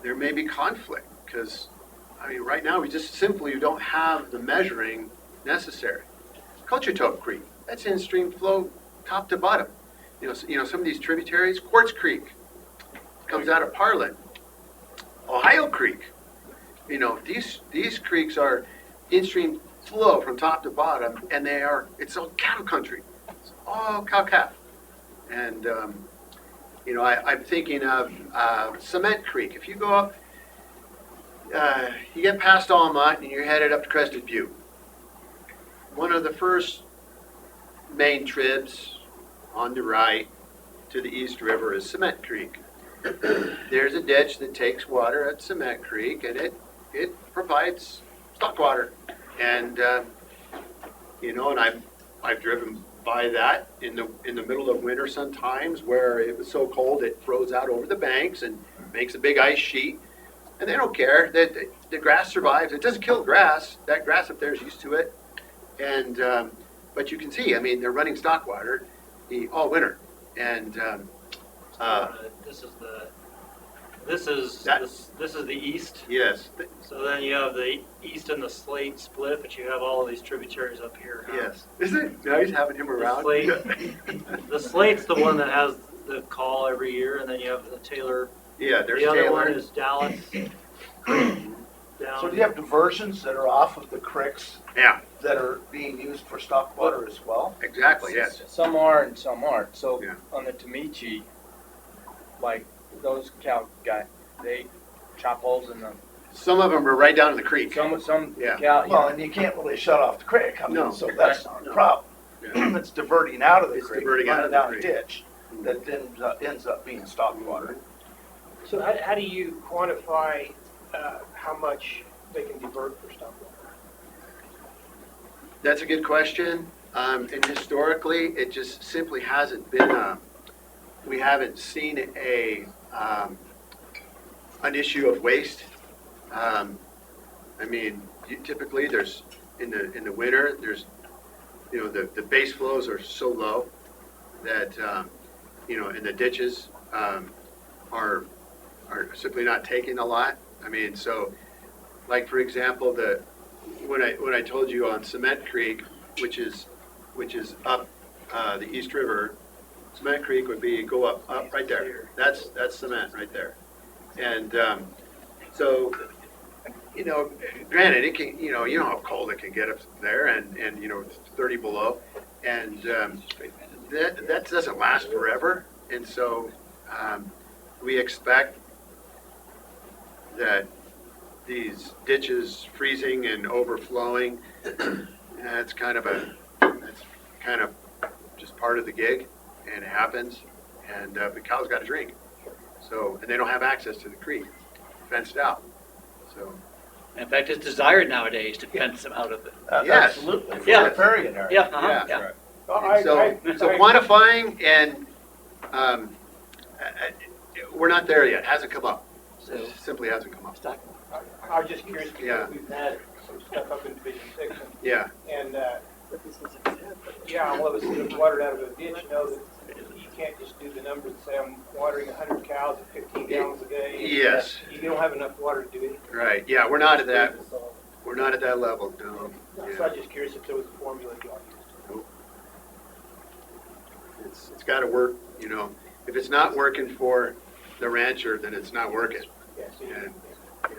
there may be conflict, because, right now we just simply don't have the measuring necessary. Cochetope Creek, that's in-stream flow top to bottom. Some of these tributaries, Quartz Creek comes out of Parlin. Ohio Creek, these creeks are in-stream flow from top to bottom, and it's all cattle country. It's all cow-calf. And, I'm thinking of Cement Creek. If you go up, you get past Almont and you're headed up to Crested Butte. One of the first main tribs on the right to the East River is Cement Creek. There's a ditch that takes water at Cement Creek, and it provides stock water. And and I've driven by that in the middle of winter sometimes, where it was so cold it froze out over the banks and makes a big ice sheet. And they don't care that the grass survives. It doesn't kill grass. That grass up there is used to it. And but you can see, they're running stock water all winter. And this is the east. Yes. So then you have the east and the Slate split, but you have all of these tributaries up here. Yes. Isn't it nice having him around? The Slate's the one that has the call every year, and then you have the Taylor. Yeah, there's the other Taylor. one is Dallas. So do you have diversions that are off of the creeks Yeah, that are being used for stock water as well? exactly, yes. Some are and some aren't. So Yeah. on the Tomichi, like those cow guys, they chop holes in them. Some of them are right down in the creek. Some Yeah. cow. Well, and you can't really shut off the creek, No. so that's not a problem. Yeah. It's diverting out of the It's creek, diverting out of running the down a creek. ditch that then ends up being stock water. So how do you quantify how much they can divert for stock water? That's a good question. And historically, it just simply hasn't been we haven't seen an issue of waste. Typically there's in the winter, there's the base flows are so low that and the ditches are simply not taking a lot. So like for example, when I told you on Cement Creek, which is up the East River, Cement Creek would go up right there. That's cement right there. And so you know, granted, it can, you know how cold it can get up there and, you know, it's 30 below. And that doesn't last forever. And so we expect that these ditches freezing and overflowing, that's kind of just part of the gig, and it happens. And the cows got to drink. So, and they don't have access to the creek, fenced out. So, In fact, it's desired nowadays to fence them out of it. yes. Absolutely. Yeah. Riparian area. Yeah, uh-huh, Yeah. yeah. So quantifying and we're not there yet. Hasn't come up. It simply hasn't come up. I was just curious Yeah. because we've had some stuff up in Division 6 Yeah. and, yeah, well, it was watered out of a ditch, you know, that you can't just do the numbers and say I'm watering 100 cows at 15 gallons a day. Yes. You don't have enough water to do anything. Right. Yeah. We're not at that. We're not at that level. No. So I Yeah. was just curious if there was a formula you all used. It's got to work. You know, if it's not working for the rancher, then it's not working. Yeah, so And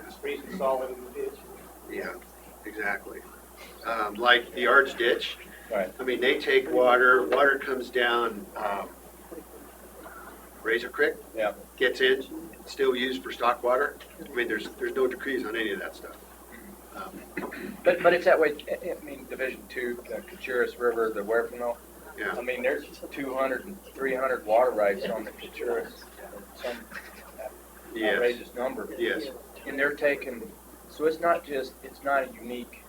it's freezing solid in the ditch. yeah, exactly. Like the Arch Ditch. Right. I mean, they take water. Water comes down Razor Creek. Yeah. Gets in. Still used for stock water. I mean, there's no decrees on any of that stuff. But it's that way, I mean, Division 2, the Kachuras River, the Huerfano, Yeah. I mean, there's 200 and 300 water rights on the Kachuras. Some Yes. outrageous number. Yes. And they're taking, so it's not a unique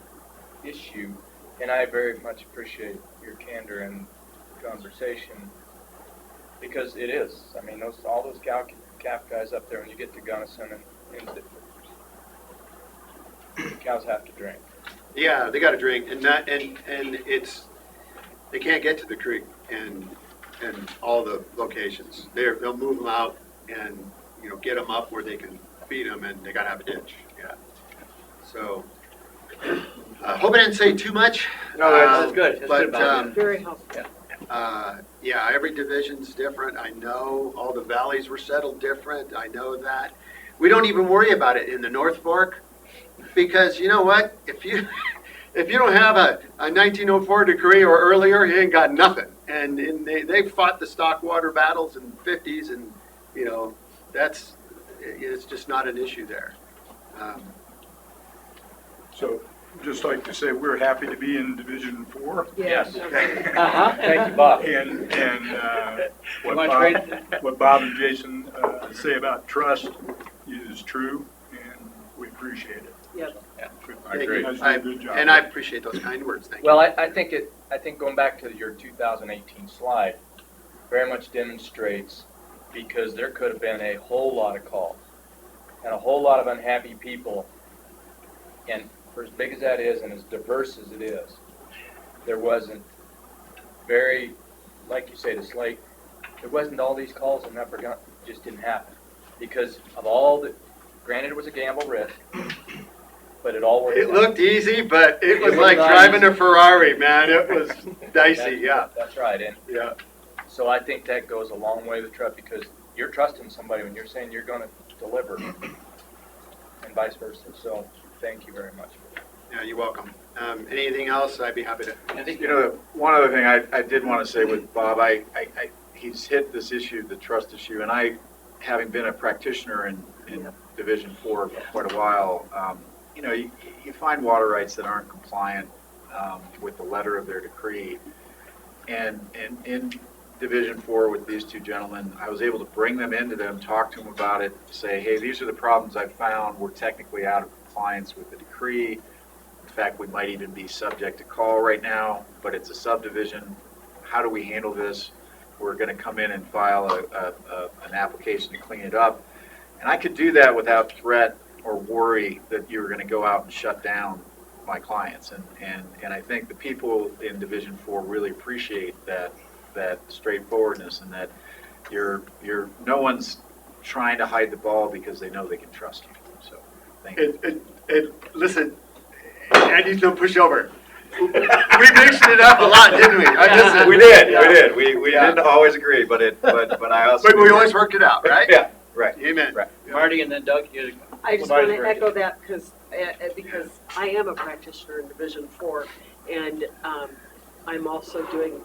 issue, and I very much appreciate your candor and conversation, because it is. I mean, all those calf guys up there, when you get to Gunnison, and the cows have to drink. Yeah, they got to drink, and it's they can't get to the creek and all the locations. They'll move them out and get them up where they can feed them, and they got to have a ditch. Yeah. So, hope I didn't say too much. No, that's good. That's but good about it. Very helpful. yeah, every division's different. I know all the valleys were settled different. I know that. We don't even worry about it in the North Fork, because you know what? If you don't have a 1904 decree or earlier, you ain't got nothing. And they fought the stock water battles in the 50s, and it's just not an issue there. So, just like to say, we're happy to be in Division 4. Yes. Uh-huh. Thank you, Bob. And You want to trade? what Bob and Jason say about trust is true, and we appreciate it. Yep. I agree. You guys do a good job. And I appreciate those kind words. Thank you. Well, I think going back to your 2018 slide very much demonstrates, because there could have been a whole lot of calls and a whole lot of unhappy people, and for as big as that is and as diverse as it is, there wasn't very, like you say, this lake, there wasn't all these calls and never got, just didn't happen because of all the, granted it was a gamble risk, but it all worked It out. looked easy, but it was was like not driving easy. a Ferrari, man. It was dicey, yeah. That's right, and Yeah. so I think that goes a long way with trust, because you're trusting somebody when you're saying you're going to deliver, and vice versa. So thank you very much. Yeah, you're welcome. Anything else? I'd be happy to. I think One other thing I did want to say with Bob, he's hit this issue, the trust issue, and I, having been a practitioner in Division 4 for quite a while, you find water rights that aren't compliant with the letter of their decree. And in Division 4 with these two gentlemen, I was able to bring them into them, talk to them about it, say, hey, these are the problems I've found. We're technically out of compliance with the decree. In fact, we might even be subject to call right now, but it's a subdivision. How do we handle this? We're going to come in and file an application to clean it up. And I could do that without threat or worry that you were going to go out and shut down my clients. And I think the people in Division 4 really appreciate that straightforwardness, and that no one's trying to hide the ball because they know they can trust you. So thank you. Listen, Andy's no pushover. We mixed it up a lot, didn't we? We did. We didn't always agree, but I also. But we always worked it out, right? Yeah, right. Amen. Right. Marty and then Doug, you. I just want to echo that because because I am a practitioner in Division 4, and I'm also doing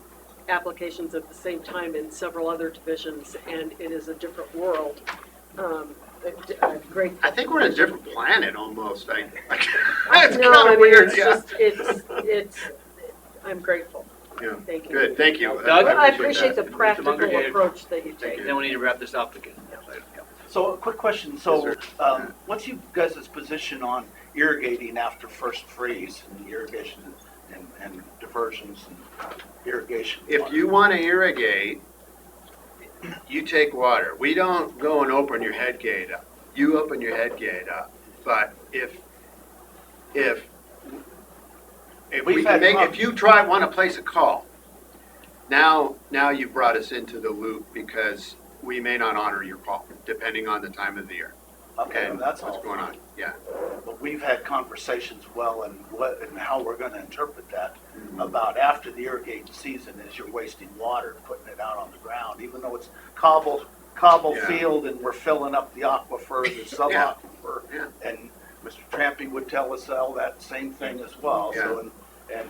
applications at the same time in several other divisions, and it is a different world. Great. I think we're in a different planet almost. It's No, kind I of mean, weird, it's yeah. just, it's, I'm grateful. Yeah. Thank you. Good, thank you. Doug? I appreciate the Mr. practical Munger, approach that you take. Then we need to wrap this up again. So a quick question, so what's you guys' position on irrigating after first freeze and irrigation and diversions and irrigation? If you want to irrigate, you take water. We don't go and open your head gate up. You open your head gate up. But if you want to place a call, now you brought us into the loop because we may not honor your call, depending on the time of the year. Okay, And that's what's all. going on. Yeah. But we've had conversations and how we're gonna interpret that about after the irrigating season is you're wasting water, putting it out on the ground, even though it's cobble Yeah. field and we're filling up the aquifer, the sub-aquifer. Yeah. And Mr. Trampy would tell us all that same thing as well. Yeah. So, and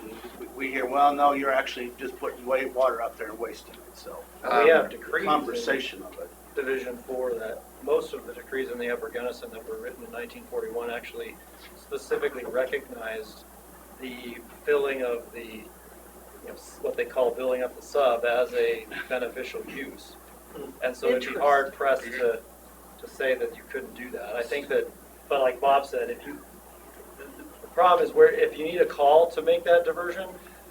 we hear, well, no, you're actually just putting water out there and wasting it, so. We have decrees Conversation of it. in Division 4 that most of the decrees in the Upper Gunnison that were written in 1941 actually specifically recognized the filling of the, what they call building up the sub as a beneficial use. And so it'd be hard pressed to say that you couldn't do that. I think that, but like Bob said, the problem is where if you need a call to make that diversion,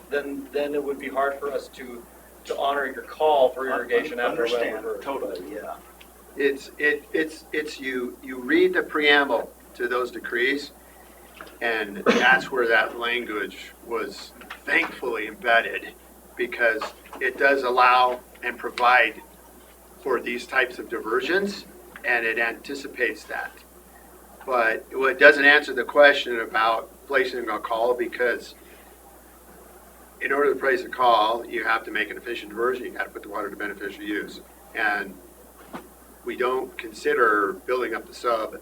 then it would be hard for us to honor your call for irrigation after a wet Understand, diversion. totally, yeah. It's you read the preamble to those decrees, and that's where that language was thankfully embedded, because it does allow and provide for these types of diversions, and it anticipates that. But it doesn't answer the question about placing a call, because in order to place a call, you have to make an efficient diversion, you gotta put the water to beneficial use. And we don't consider building up the sub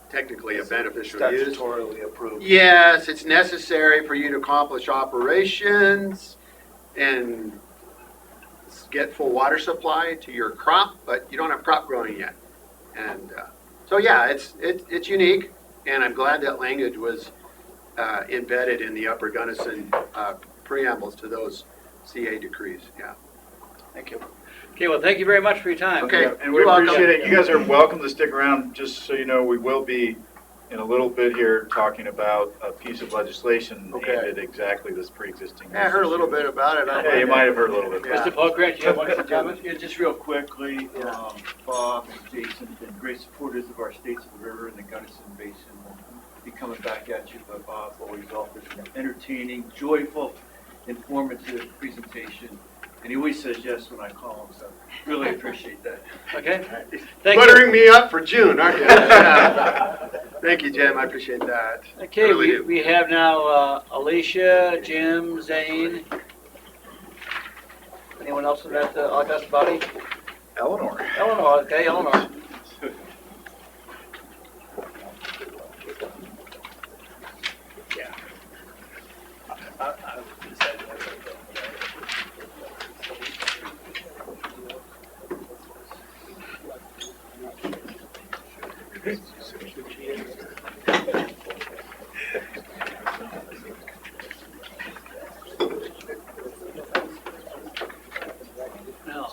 technically a beneficial use. Statutorily approved. Yes, it's necessary for you to accomplish operations and get full water supply to your crop, but you don't have crop growing yet. And so yeah, it's unique, and I'm glad that language was embedded in the Upper Gunnison preambles to those CA decrees. Yeah. Thank you. Okay, well, thank you very much for your time. Okay. And we You're welcome. appreciate it. You guys are welcome to stick around. Just so you know, we will be in a little bit here talking about a piece of legislation aimed at exactly this pre-existing. Yeah, I heard a little bit about it. Yeah, you might have heard a little bit. Yeah. Mr. Paul Grant, you have one comment? Yeah, just real quickly, Bob and Jason have been great supporters of our States of the River and the Gunnison Basin. We'll be coming back at you, but Bob always offers an entertaining, joyful, informative presentation. And he always says yes when I call him, so really appreciate that. Okay. Thank Buttering me up for June, aren't you? Yeah. Thank you, Jim. I appreciate that. Okay, Really do. we have now Alicia, Jim, Zane. Anyone else in that august body? Eleanor. Eleanor, okay, Eleanor. Now,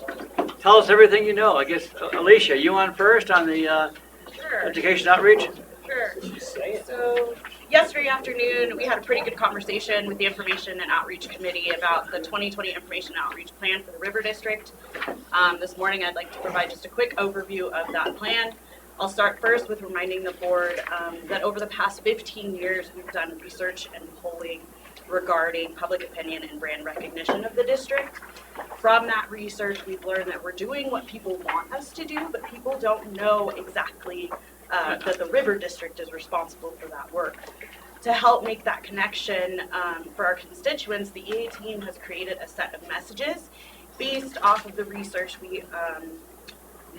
tell us everything you know. I guess, Alicia, you on first on the Sure. education outreach? Sure. So yesterday afternoon, we had a pretty good conversation with the Information and Outreach Committee about the 2020 Information and Outreach Plan for the River District. This morning, I'd like to provide just a quick overview of that plan. I'll start first with reminding the board that over the past 15 years, we've done research and polling regarding public opinion and brand recognition of the district. From that research, we've learned that we're doing what people want us to do, but people don't know exactly that the River District is responsible for that work. To help make that connection for our constituents, the EA team has created a set of messages based off of the research we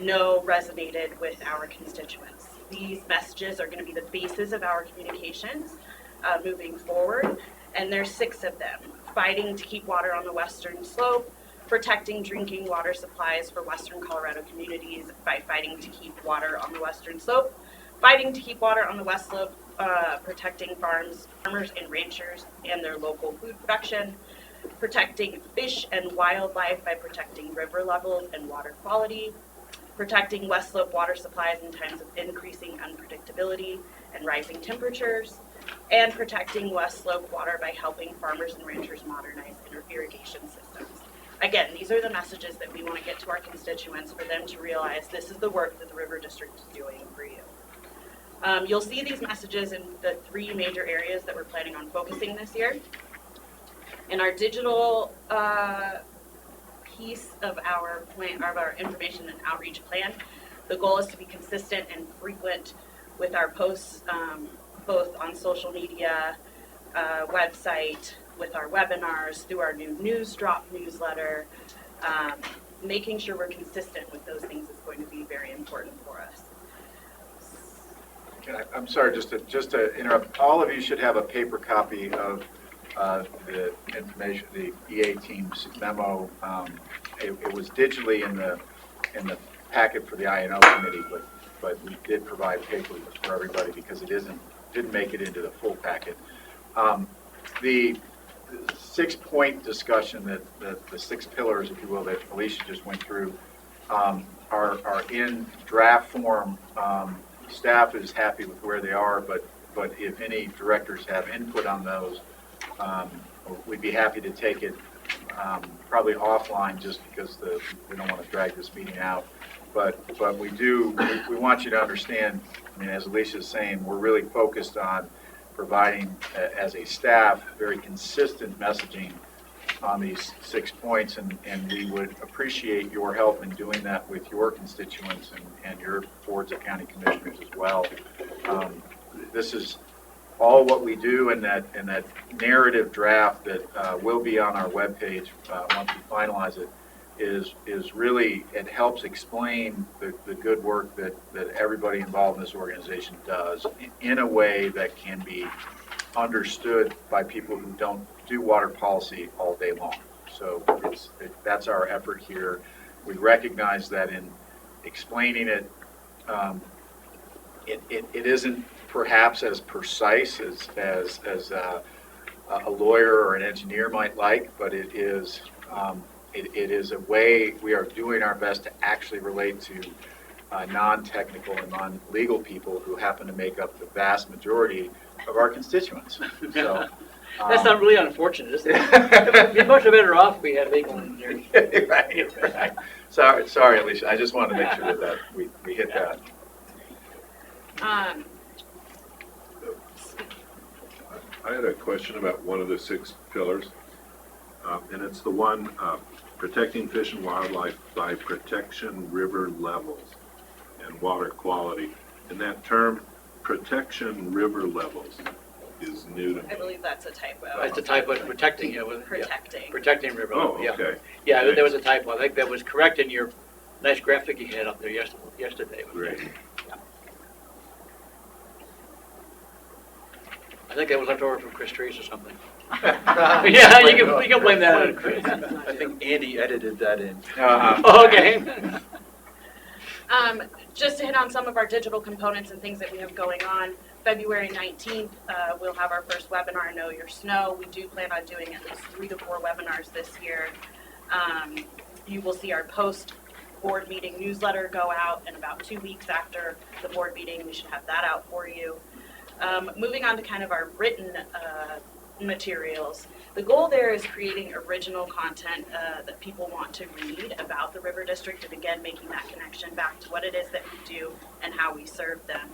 know resonated with our constituents. These messages are going to be the basis of our communications moving forward, and there's 6 of them. Fighting to keep water on the western slope, protecting drinking water supplies for western Colorado communities by fighting to keep water on the western slope, fighting to keep water on the west slope, protecting farmers and ranchers and their local food production, protecting fish and wildlife by protecting river levels and water quality, protecting west slope water supplies in times of increasing unpredictability and rising temperatures, and protecting west slope water by helping farmers and ranchers modernize irrigation systems. Again, these are the messages that we want to get to our constituents for them to realize this is the work that the River District is doing for you. You'll see these messages in the 3 major areas that we're planning on focusing this year. In our digital piece of our plan, of our information and outreach plan, the goal is to be consistent and frequent with our posts, both on social media, website, with our webinars, through our new news drop newsletter. Making sure we're consistent with those things is going to be very important for us. I'm sorry, just to interrupt. All of you should have a paper copy of the information, the EA team's memo. It was digitally in the packet for the INO committee, but we did provide paper for everybody because it didn't make it into the full packet. The 6-point discussion that the 6 pillars, if you will, that Alicia just went through, are in draft form. Staff is happy with where they are, but if any directors have input on those, we'd be happy to take it probably offline, just because we don't want to drag this meeting out. But we want you to understand, I mean, as Alicia is saying, we're really focused on providing, as a staff, very consistent messaging on these 6 points, and we would appreciate your help in doing that with your constituents and your boards of county commissioners as well. This is all what we do, and that narrative draft that will be on our webpage once we finalize it is really, it helps explain the good work that everybody involved in this organization does in a way that can be understood by people who don't do water policy all day long. So that's our effort here. We recognize that in explaining it, it isn't perhaps as precise as a lawyer or an engineer might like, but it is a way we are doing our best to actually relate to non-technical and non-legal people who happen to make up the vast majority of our constituents. So, that's not really unfortunate, is it? It'd be much better off if we had legal engineers. right. Sorry, Alicia. I just wanted to make sure that we hit that. I had a question about one of the 6 pillars, and it's the one protecting fish and wildlife by protection river levels and water quality. And that term, protection river levels, is new to me. I believe that's a typo. It's a typo. It's protecting it. Protecting. Protecting river. Oh, yeah. okay. Yeah, there was a typo. I think that was correct in your nice graphic you had up there yesterday. Great. Yeah. I think that was left over from Chris Trees or something. Yeah, you can blame that on Chris. I think Andy edited that in. Okay. Just to hit on some of our digital components and things that we have going on, February 19th, we'll have our first webinar, Know Your Snow. We do plan on doing at least 3 to 4 webinars this year. You will see our post-board meeting newsletter go out, and about 2 weeks after the board meeting, we should have that out for you. Moving on to kind of our written materials. The goal there is creating original content that people want to read about the River District, and again, making that connection back to what it is that we do and how we serve them.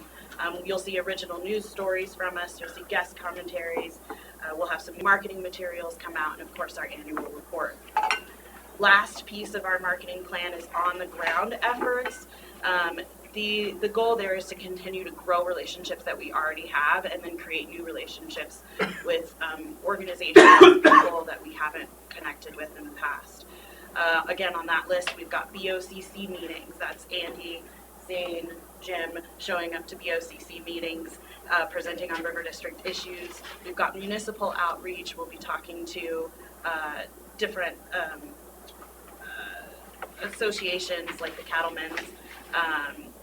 You'll see original news stories from us. You'll see guest commentaries. We'll have some marketing materials come out, and of course, our annual report. Last piece of our marketing plan is on-the-ground efforts. The goal there is to continue to grow relationships that we already have, and then create new relationships with organizations and people that we haven't connected with in the past. Again, on that list, we've got BOCC meetings. That's Andy, Zane, Jim showing up to BOCC meetings, presenting on River District issues. We've got municipal outreach. We'll be talking to different associations like the Cattlemen's.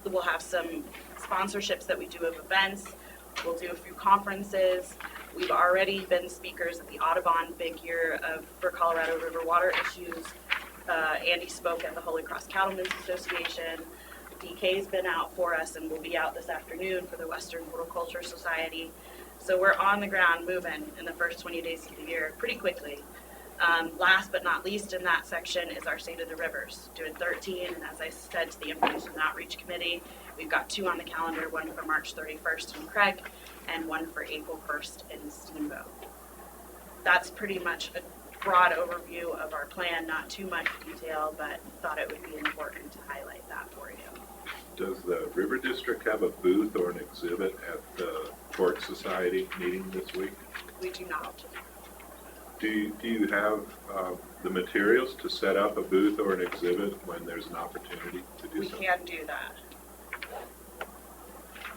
We'll have some sponsorships that we do of events. We'll do a few conferences. We've already been speakers at the Audubon big year for Colorado River water issues. Andy spoke at the Holy Cross Cattlemen's Association. DK's been out for us and will be out this afternoon for the Western Horticulture Society. So we're on the ground moving in the first 20 days of the year pretty quickly. Last but not least in that section is our State of the Rivers, doing 13, and as I said to the Information and Outreach Committee, we've got 2 on the calendar, one for March 31st in Craig, and one for April 1st in Steamboat. That's pretty much a broad overview of our plan, not too much detail, but thought it would be important to highlight that for you. Does the River District have a booth or an exhibit at the Torque Society meeting this week? We do not. Do you have the materials to set up a booth or an exhibit when there's an opportunity to do We so? can do that.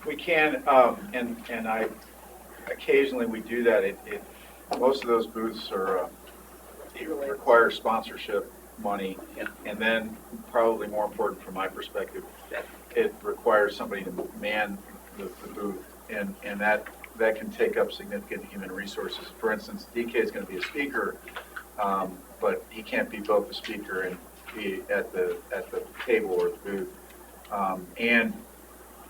We can, and I, occasionally we do that. Most of those booths are, require sponsorship money. Yeah. And then, probably more important from my perspective, it requires somebody to man the booth. And that can take up significant human resources. For instance, DK is going to be a speaker, but he can't be both a speaker and be at the table or the booth. And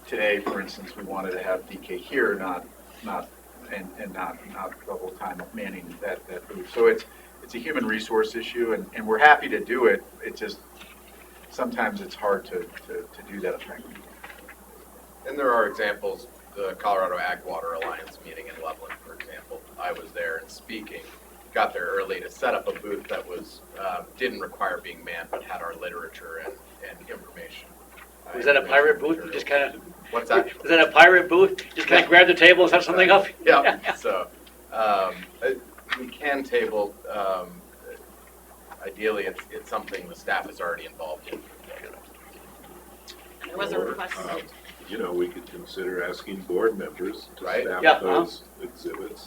today, for instance, we wanted to have DK here, not the whole time manning that booth. So it's a human resource issue, and we're happy to do it. It just sometimes it's hard to do that effectively. And there are examples. The Colorado Ag Water Alliance meeting in Loveland, for example. I was there and speaking. Got there early to set up a booth that was didn't require being manned, but had our literature and information. Was that a pirate booth? You just kind of. What's that? Was that a pirate booth? Just kind of grab the table and set something up? Yeah. So we can table. Ideally, it's something the staff is already involved in. There was a request. We could consider asking board members to Right. staff those exhibits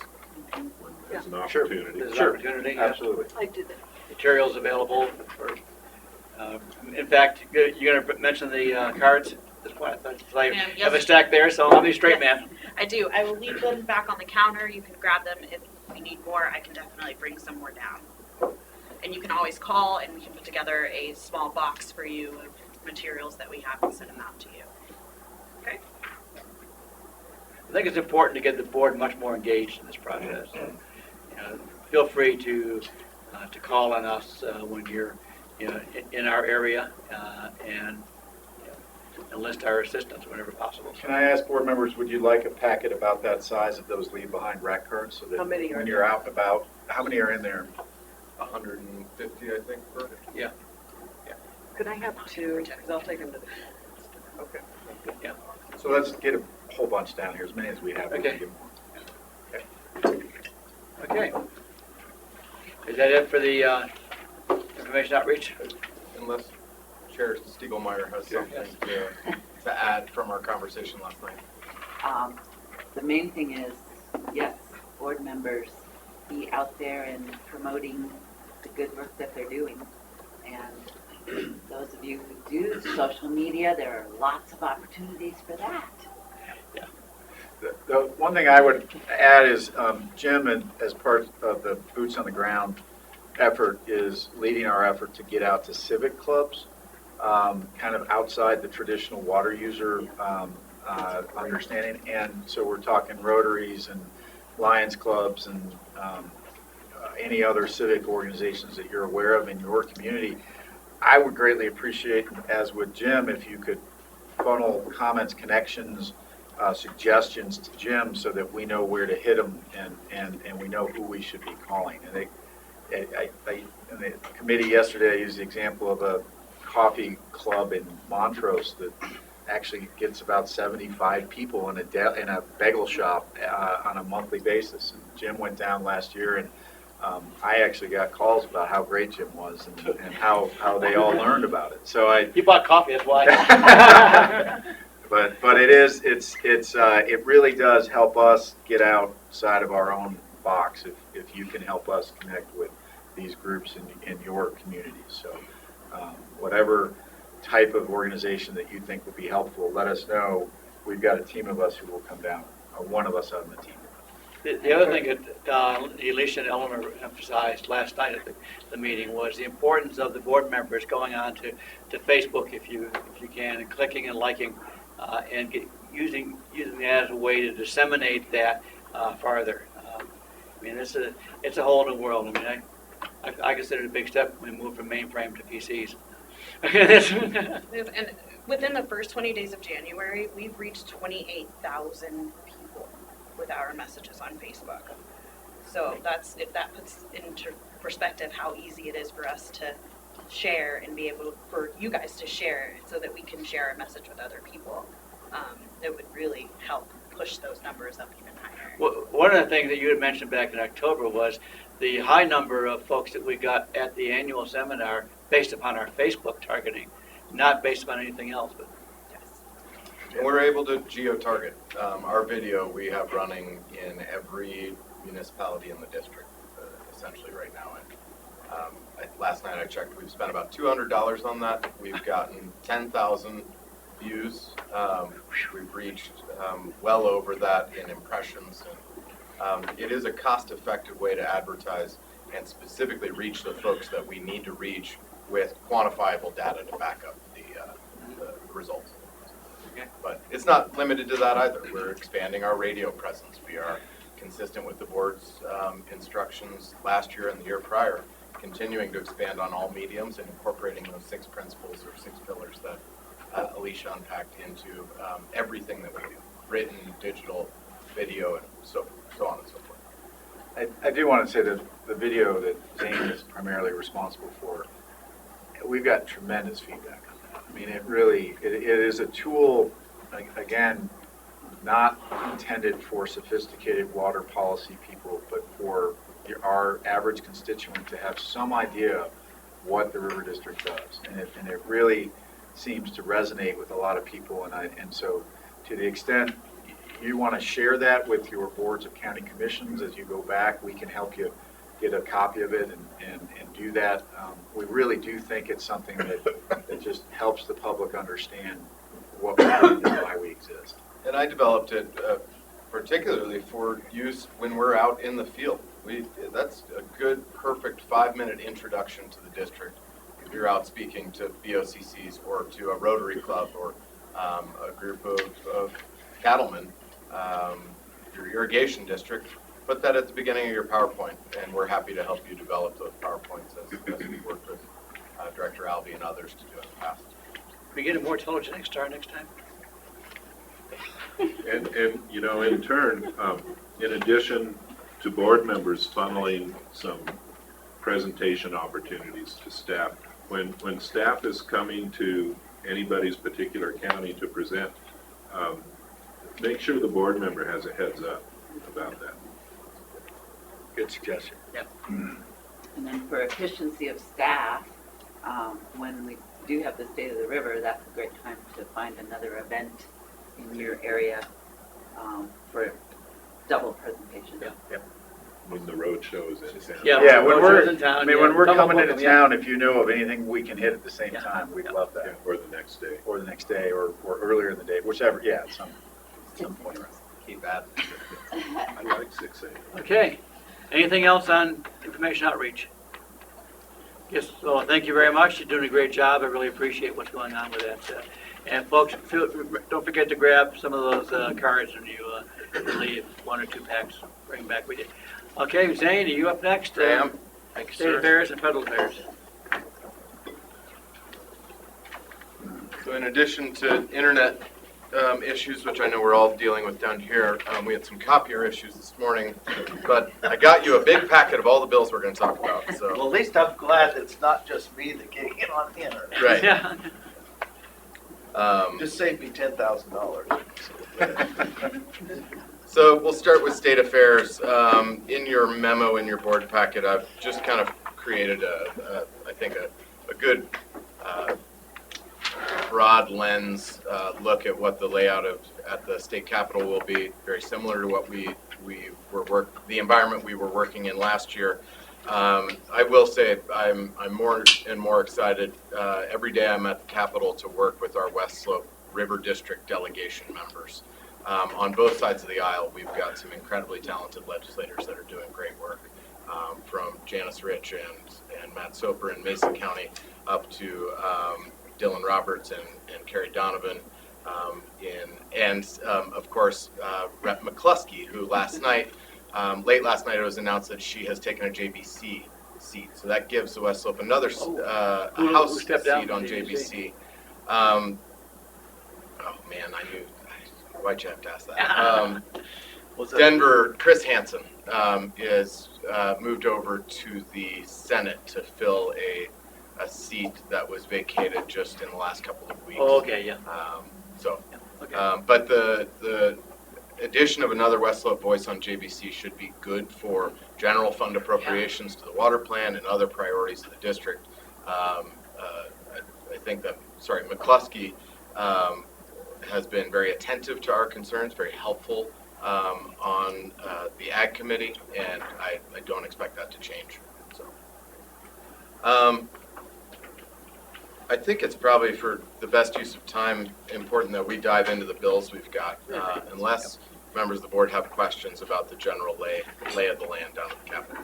when there's an Sure. opportunity. There's an opportunity. Yeah. Absolutely. I did that. Materials available for, in fact, you're going to mention the cards at this point. I Ma'am, have a yes. stack there, so I'll be straight, Yes, ma'am. I do. I will leave them back on the counter. You can grab them if we need more. I can definitely bring some more down. And you can always call and we can put together a small box for you of materials that we have and send them out to you. Okay? I think it's important to get the board much more engaged in this process. Feel free to call on us when you're in our area and enlist our assistance whenever possible. Can I ask board members, would you like a packet about that size of those leave behind rack cards so that How many are when there? you're out and about, how many are in there? 150, I think. Yeah. Could I have 2? Because I'll take them to the. Okay. Yeah. So let's get a whole bunch down here, as many as we have. We can Okay. give more. Okay. Is that it for the information outreach? Unless Chair Stiegelmeyer has something to add from our conversation last night. The main thing is, yes, board members be out there and promoting the good work that they're doing. And those of you who do social media, there are lots of opportunities for that. The one thing I would add is Jim, and as part of the Boots on the Ground effort, is leading our effort to get out to civic clubs, kind of outside the traditional water user understanding. And so we're talking Rotaries and Lions clubs and any other civic organizations that you're aware of in your community. I would greatly appreciate, as would Jim, if you could funnel comments, connections, suggestions to Jim so that we know where to hit them and we know who we should be calling. And in the committee yesterday, I used the example of a coffee club in Montrose that actually gets about 75 people in a bagel shop on a monthly basis. And Jim went down last year, and I actually got calls about how great Jim was and how they all learned about it. So You bought coffee, that's why. but it really does help us get outside of our own box if you can help us connect with these groups in your communities. So whatever type of organization that you think would be helpful, let us know. We've got a team of us who will come down, or one of us on the team. The other thing that Alicia and Eleanor emphasized last night at the meeting was the importance of the board members going on to Facebook if you can, and clicking and liking, and using that as a way to disseminate that farther. I mean, it's a whole new world. I mean, I consider it a big step when we moved from mainframe to PCs. And within the first 20 days of January, we've reached 28,000 people with our messages on Facebook. So if that puts into perspective how easy it is for us to share and be able for you guys to share so that we can share a message with other people, it would really help push those numbers up even higher. Well, one of the things that you had mentioned back in October was the high number of folks that we got at the annual seminar based upon our Facebook targeting, not based upon anything else. But And we're able to geo-target. Our video we have running in every municipality in the district, essentially right now. And last night I checked, we've spent about $200 on that. We've gotten 10,000 views. We've reached well over that in impressions. And, it is a cost-effective way to advertise and specifically reach the folks that we need to reach with quantifiable data to back up the results. Okay. But it's not limited to that either. We're expanding our radio presence. We are consistent with the board's instructions last year and the year prior, continuing to expand on all mediums and incorporating those 6 principles or 6 pillars that Alicia unpacked into everything that we do, written, digital, video, and so on and so forth. I do want to say that the video that Zane is primarily responsible for, we've got tremendous feedback on that. I mean, it is a tool, again, not intended for sophisticated water policy people, but for our average constituent to have some idea what the River District does. And it really seems to resonate with a lot of people. And so to the extent you want to share that with your boards of county commissions as you go back, we can help you get a copy of it and do that. We really do think it's something that just helps the public understand what we do and why we exist. And I developed it particularly for use when we're out in the field. That's a good, perfect 5-minute introduction to the district. If you're out speaking to BOCCs or to a Rotary Club or a group of cattlemen, your irrigation district, put that at the beginning of your PowerPoint, and we're happy to help you develop those PowerPoints as we work with Director Albee and others to do in the past. we get a more telegenic star next time. And you know, in turn, in addition to board members funneling some presentation opportunities to staff, when staff is coming to anybody's particular county to present, make sure the board member has a heads up about that. Good suggestion. Yep. And then for efficiency of staff, when we do have the State of the River, that's a great time to find another event in your area for double presentation. Yep. When the road show is in town. Yeah, when we're in town, I mean, when we're come up coming with into them, town, if you know of anything we can hit at the same time, we'd love that. Or the next day. Or the next day, or earlier in the day, whichever, at some point. Keep at it. I like 6 a.m. Okay. Anything else on information outreach? Yes, well, thank you very much. You're doing a great job. I really appreciate what's going on with that. And folks, don't forget to grab some of those cards when you leave, 1 or 2 packs, bring them back with you. Okay, Zane, are you up next? Sam, thank you, State sir. Affairs and Federal Affairs. So in addition to internet issues, which I know we're all dealing with down here, we had some copier issues this morning, but I got you a big packet of all the bills we're going to talk about. So Well, at least I'm glad it's not just me that getting in on the internet. right. Yeah. Just saved me $10,000. So we'll start with state affairs. In your memo, in your board packet, I've just kind of created I think a good broad lens look at what the layout at the state capitol will be, very similar to what the environment we were working in last year. I will say I'm more and more excited every day I'm at the Capitol to work with our West Slope River District delegation members. On both sides of the aisle, we've got some incredibly talented legislators that are doing great work, from Janice Rich and Matt Soper in Mason County up to Dylan Roberts and Kerry Donovan, of course, Rep. McCluskey, who late last night it was announced that she has taken a JBC seat. So that gives the West Slope another a House seat on JBC. Oh man, I knew. Why'd you have to ask that? Denver, Chris Hansen is moved over to the Senate to fill a seat that was vacated just in the last couple of weeks. Oh, okay, yeah. But the addition of another West Slope voice on JBC should be good for general fund appropriations to the water plan and other priorities of the district. I think that, McCluskey has been very attentive to our concerns, very helpful on the Ag Committee, and I don't expect that to change. So, I think it's probably for the best use of time important that we dive into the bills we've got, unless members of the board have questions about the general lay of the land down at the Capitol.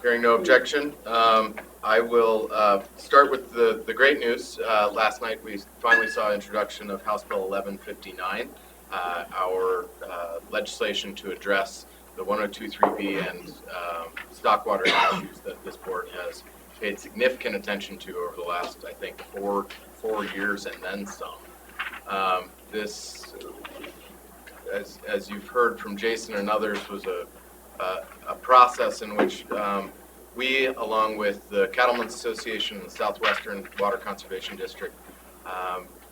Hearing no objection, I will start with the great news. Last night we finally saw introduction of House Bill 1159, our legislation to address the 102.3b and stockwater issues that this board has paid significant attention to over the last, I think, four years and then some. This, as you've heard from Jason and others, was a process in which we, along with the Cattlemen's Association and the Southwestern Water Conservation District,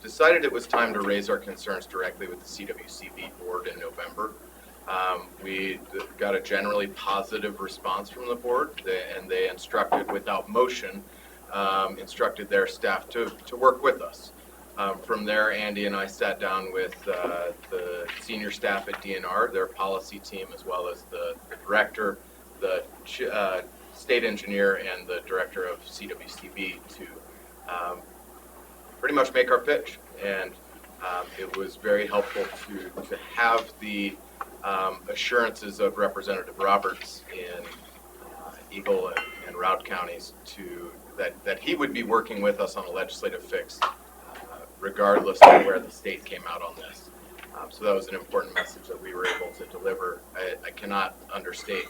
decided it was time to raise our concerns directly with the CRWCD board in November. We got a generally positive response from the board, and they instructed, without motion, instructed their staff to work with us. From there, Andy and I sat down with the senior staff at DNR, their policy team, as well as the director, the state engineer, and the director of CWCB to pretty much make our pitch. And it was very helpful to have the assurances of Representative Roberts in Eagle and Routt counties that he would be working with us on a legislative fix, regardless of where the state came out on this. So that was an important message that we were able to deliver. I cannot understate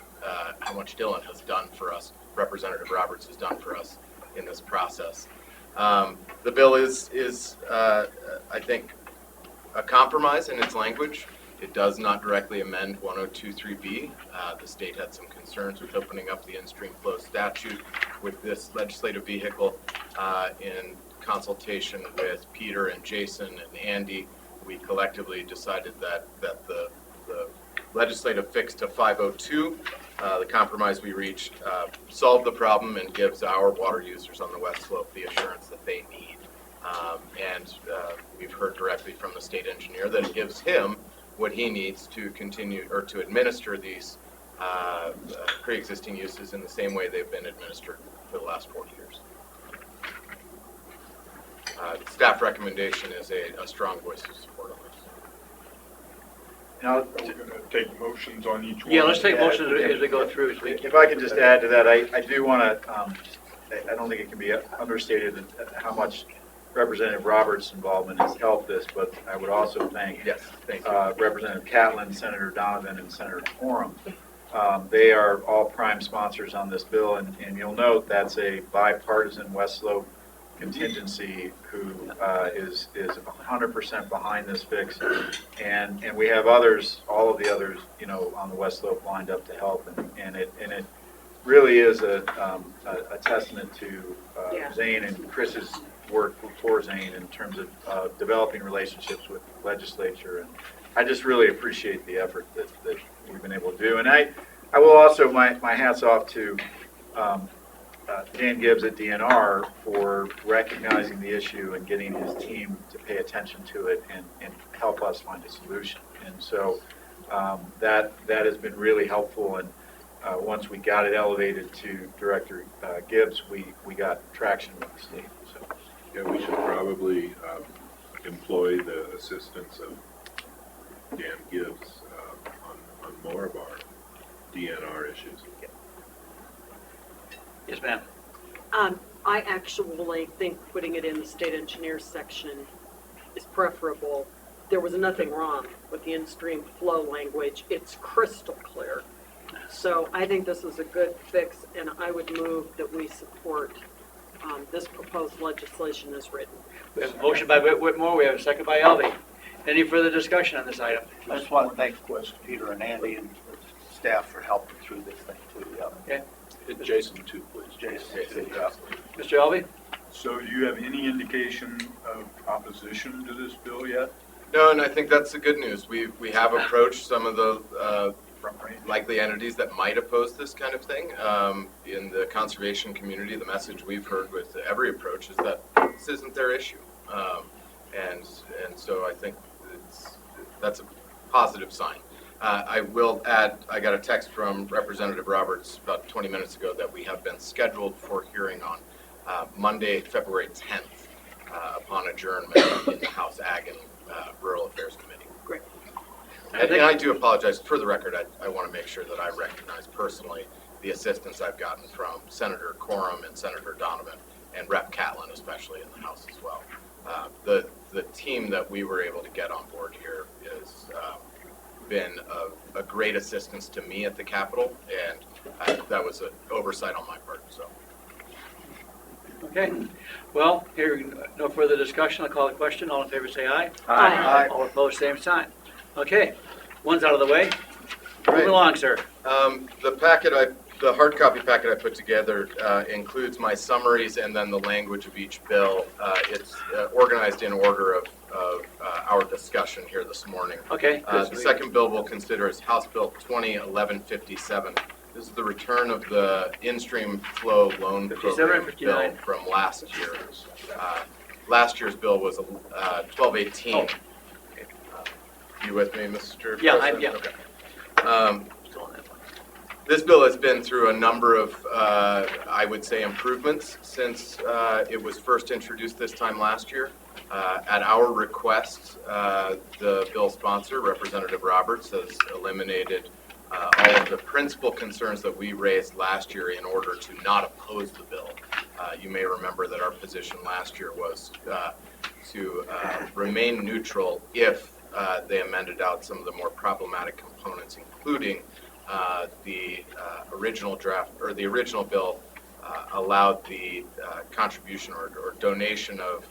how much Dylan has done for us, Representative Roberts has done for us in this process. The bill is I think, a compromise in its language. It does not directly amend 102.3b. The state had some concerns with opening up the in-stream flow statute with this legislative vehicle. In consultation with Peter and Jason and Andy, we collectively decided that the legislative fix to 502, the compromise we reached, solved the problem and gives our water users on the West Slope the assurance that they need. And we've heard directly from the state engineer that it gives him what he needs to continue or to administer these pre-existing uses in the same way they've been administered for the last 40 years. Staff recommendation is a strong voice of support on this. Now, we're going to take motions on each one. Yeah, let's take motions as we go through. If I could just add to that, I do want to, I don't think it can be understated how much Representative Roberts' involvement has helped this, but I would also thank Representative Catlin, Senator Donovan, and Senator Quorum. They are all prime sponsors on this bill, and you'll note that's a bipartisan West Slope contingency who is 100% behind this fix, and we have others, all of the others, on the West Slope lined up to help, and it really is a testament to Zane and Chris's work for Zane in terms of developing relationships with the legislature, and I just really appreciate the effort that we've been able to do. And I will also, my hat's off to Dan Gibbs at DNR for recognizing the issue and getting his team to pay attention to it and help us find a solution. And so that has been really helpful. And once we got it elevated to Director Gibbs, we got traction with the state. So Yeah, we should probably employ the assistance of Dan Gibbs on more of our DNR issues. Yes, ma'am. I actually think putting it in the state engineer section is preferable. There was nothing wrong with the in-stream flow language. It's crystal clear. So I think this is a good fix, and I would move that we support this proposed legislation as written. We have a motion by Whitmore, we have a second by Elvey. Any further discussion on this item? I just want to thank Peter and Andy and staff for helping through this thing too. Yeah. Okay. Jason too, please. Jason, yeah. Mr. Elvey? So do you have any indication of opposition to this bill yet? No, and I think that's the good news. We have approached some of the likely entities that might oppose this kind of thing. In the conservation community, the message we've heard with every approach is that this isn't their issue. And so I think that's a positive sign. I will add, I got a text from Representative Roberts about 20 minutes ago that we have been scheduled for hearing on Monday, February 10th, upon adjournment in the House Ag and Rural Affairs Committee. Great. And I do apologize. For the record, I want to make sure that I recognize personally the assistance I've gotten from Senator Coram and Senator Donovan and Rep. Catlin, especially in the House as well. The team that we were able to get on board here has been a great assistance to me at the Capitol, and that was an oversight on my part. So. Okay. Well, hearing no further discussion, I'll call the question. All in favor say aye. Aye. All opposed, same sign. Okay. One's out of the way. Move along, sir. The hard copy packet I put together includes my summaries and then the language of each bill. It's organized in order of our discussion here this morning. Okay. The second bill we'll consider is House Bill 2011-57. This is the return of the in-stream flow loan program bill from last year. Last year's bill was 1218. You with me, Mr. Yeah, President? Okay. This bill has been through a number of, I would say, improvements since it was first introduced this time last year. At our request, the bill sponsor, Representative Roberts, has eliminated all of the principal concerns that we raised last year in order to not oppose the bill. You may remember that our position last year was to remain neutral if they amended out some of the more problematic components, including the original draft, or the original bill allowed the contribution or donation of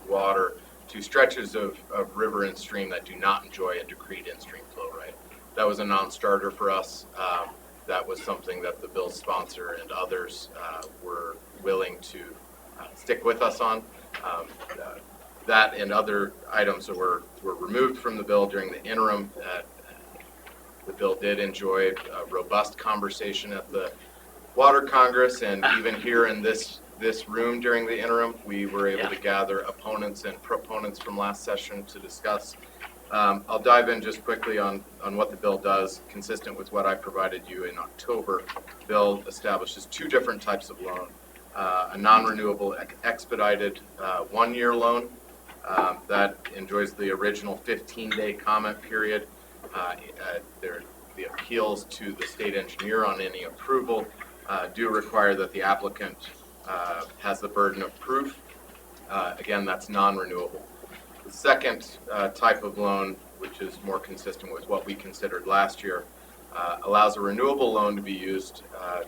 water to stretches of river and stream that do not enjoy a decreed in-stream flow right. That was a non-starter for us. That was something that the bill's sponsor and others were willing to stick with us on. That and other items that were removed from the bill during the interim. The bill did enjoy a robust conversation at the Water Congress, and even here in this room during the interim, we were able to gather opponents and proponents from last session to discuss. I'll dive in just quickly on what the bill does, consistent with what I provided you in October. The bill establishes two different types of loan. A non-renewable expedited one-year loan that enjoys the original 15-day comment period. The appeals to the state engineer on any approval do require that the applicant has the burden of proof. Again, that's non-renewable. The second type of loan, which is more consistent with what we considered last year, allows a renewable loan to be used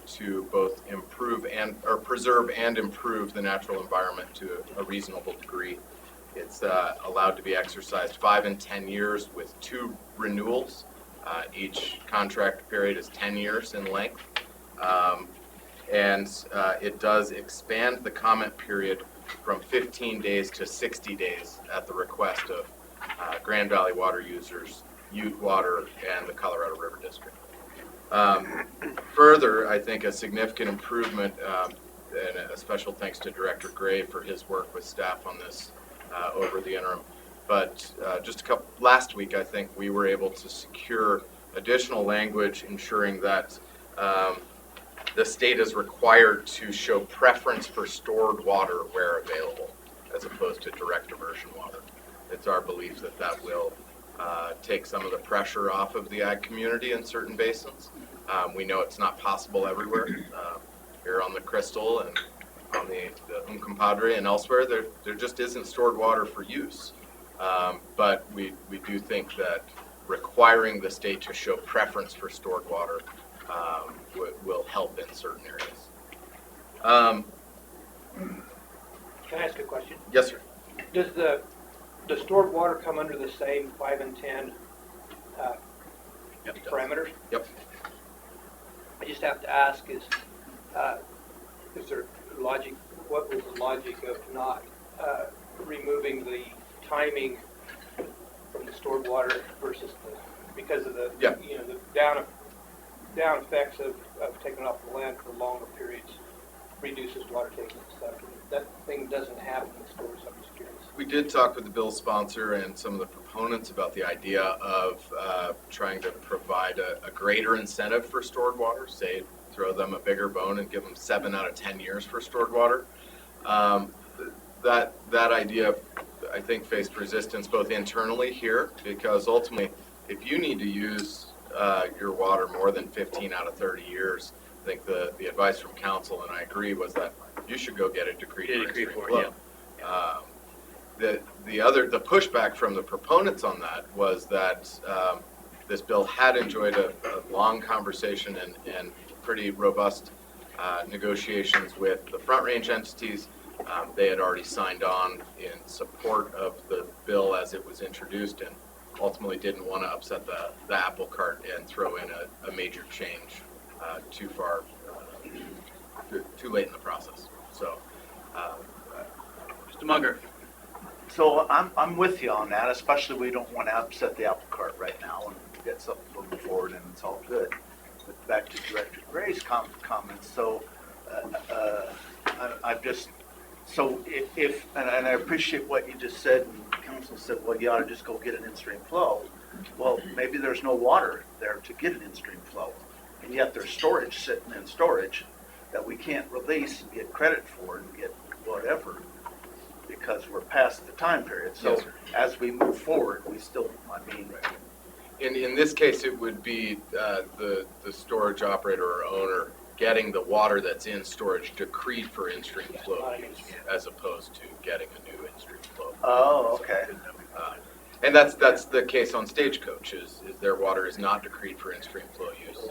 to both preserve and improve the natural environment to a reasonable degree. It's allowed to be exercised 5 and 10 years with 2 renewals. Each contract period is 10 years in length. And it does expand the comment period from 15 days to 60 days at the request of Grand Valley water users, Ute Water, and the Colorado River District. Further, I think a significant improvement and a special thanks to Director Gray for his work with staff on this over the interim. But last week, I think, we were able to secure additional language ensuring that the state is required to show preference for stored water where available, as opposed to direct diversion water. It's our belief that that will take some of the pressure off of the ag community in certain basins. We know it's not possible everywhere. Here on the Crystal and on the Compadre and elsewhere, there just isn't stored water for use. But we do think that requiring the state to show preference for stored water will help in certain areas. Can I ask a question? Yes, sir. Does the stored water come under the same 5 and 10 parameters? Yep. I just have to ask: is there logic? What was the logic of not removing the timing from the stored water versus because of the the down effects of taking it off the land for longer periods reduces water taking and stuff. That thing doesn't happen in storage. I'm just curious. We did talk with the bill sponsor and some of the proponents about the idea of trying to provide a greater incentive for stored water, say throw them a bigger bone and give them 7 out of 10 years for stored water. That idea, I think, faced resistance both internally here, because ultimately, if you need to use your water more than 15 out of 30 years, I think the advice from council, and I agree, was that you should go get a decree for it. The pushback from the proponents on that was that this bill had enjoyed a long conversation and pretty robust negotiations with the Front Range entities. They had already signed on in support of the bill as it was introduced, and ultimately didn't want to upset the apple cart and throw in a major change too far, too late in the process. So, Mr. Munger. So I'm with you on that, especially we don't want to upset the apple cart right now and get something moving forward and it's all good. But back to Director Gray's comments, so I've just, so if and I appreciate what you just said, and council said, well, you ought to just go get an in-stream flow. Well, maybe there's no water there to get an in-stream flow, and yet there's storage sitting in storage that we can't release and get credit for and get whatever, because we're past the time period. So yes, as we move forward, we still, I mean. In this case, it would be the storage operator or owner getting the water that's in storage decreed for in-stream flow use, as opposed to getting a new in-stream flow. Oh, okay. And that's the case on Stagecoach, is their water is not decreed for in-stream flow use.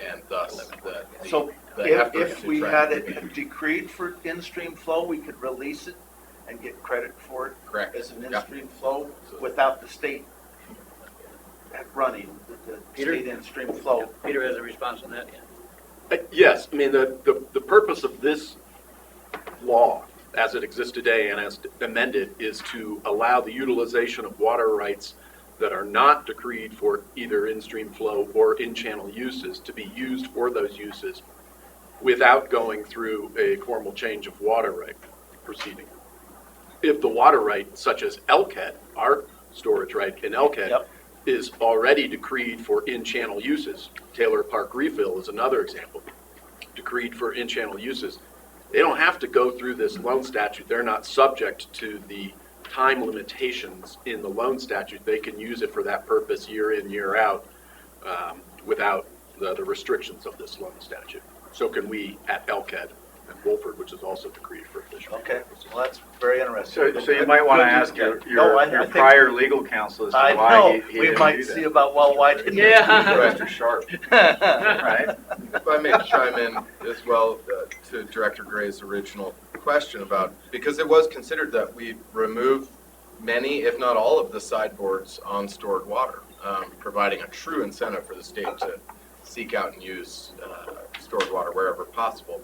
And thus, so if we had it decreed for in-stream flow, we could release it and get credit for it. Correct. As an in-stream flow without the state running the state in-stream flow. Peter has a response on that, yeah. Yes, I mean, the purpose of this law, as it exists today and as amended, is to allow the utilization of water rights that are not decreed for either in-stream flow or in-channel uses to be used for those uses without going through a formal change of water right proceeding. If the water right, such as Elkhead, our storage right in Elkhead, is already decreed for in-channel uses, Taylor Park Refill is another example, decreed for in-channel uses, they don't have to go through this loan statute. They're not subject to the time limitations in the loan statute. They can use it for that purpose year in, year out, without the restrictions of this loan statute. So can we at Elkhead and Wolford, which is also decreed for official. Okay, well, that's very interesting. So you might want to ask your prior legal counsel as to why he didn't might do that. see about, well, why didn't he do Mr. Sharp. Right. If I may chime in as well to Director Gray's original question about, because it was considered that we remove many, if not all, of the sideboards on stored water, providing a true incentive for the state to seek out and use stored water wherever possible.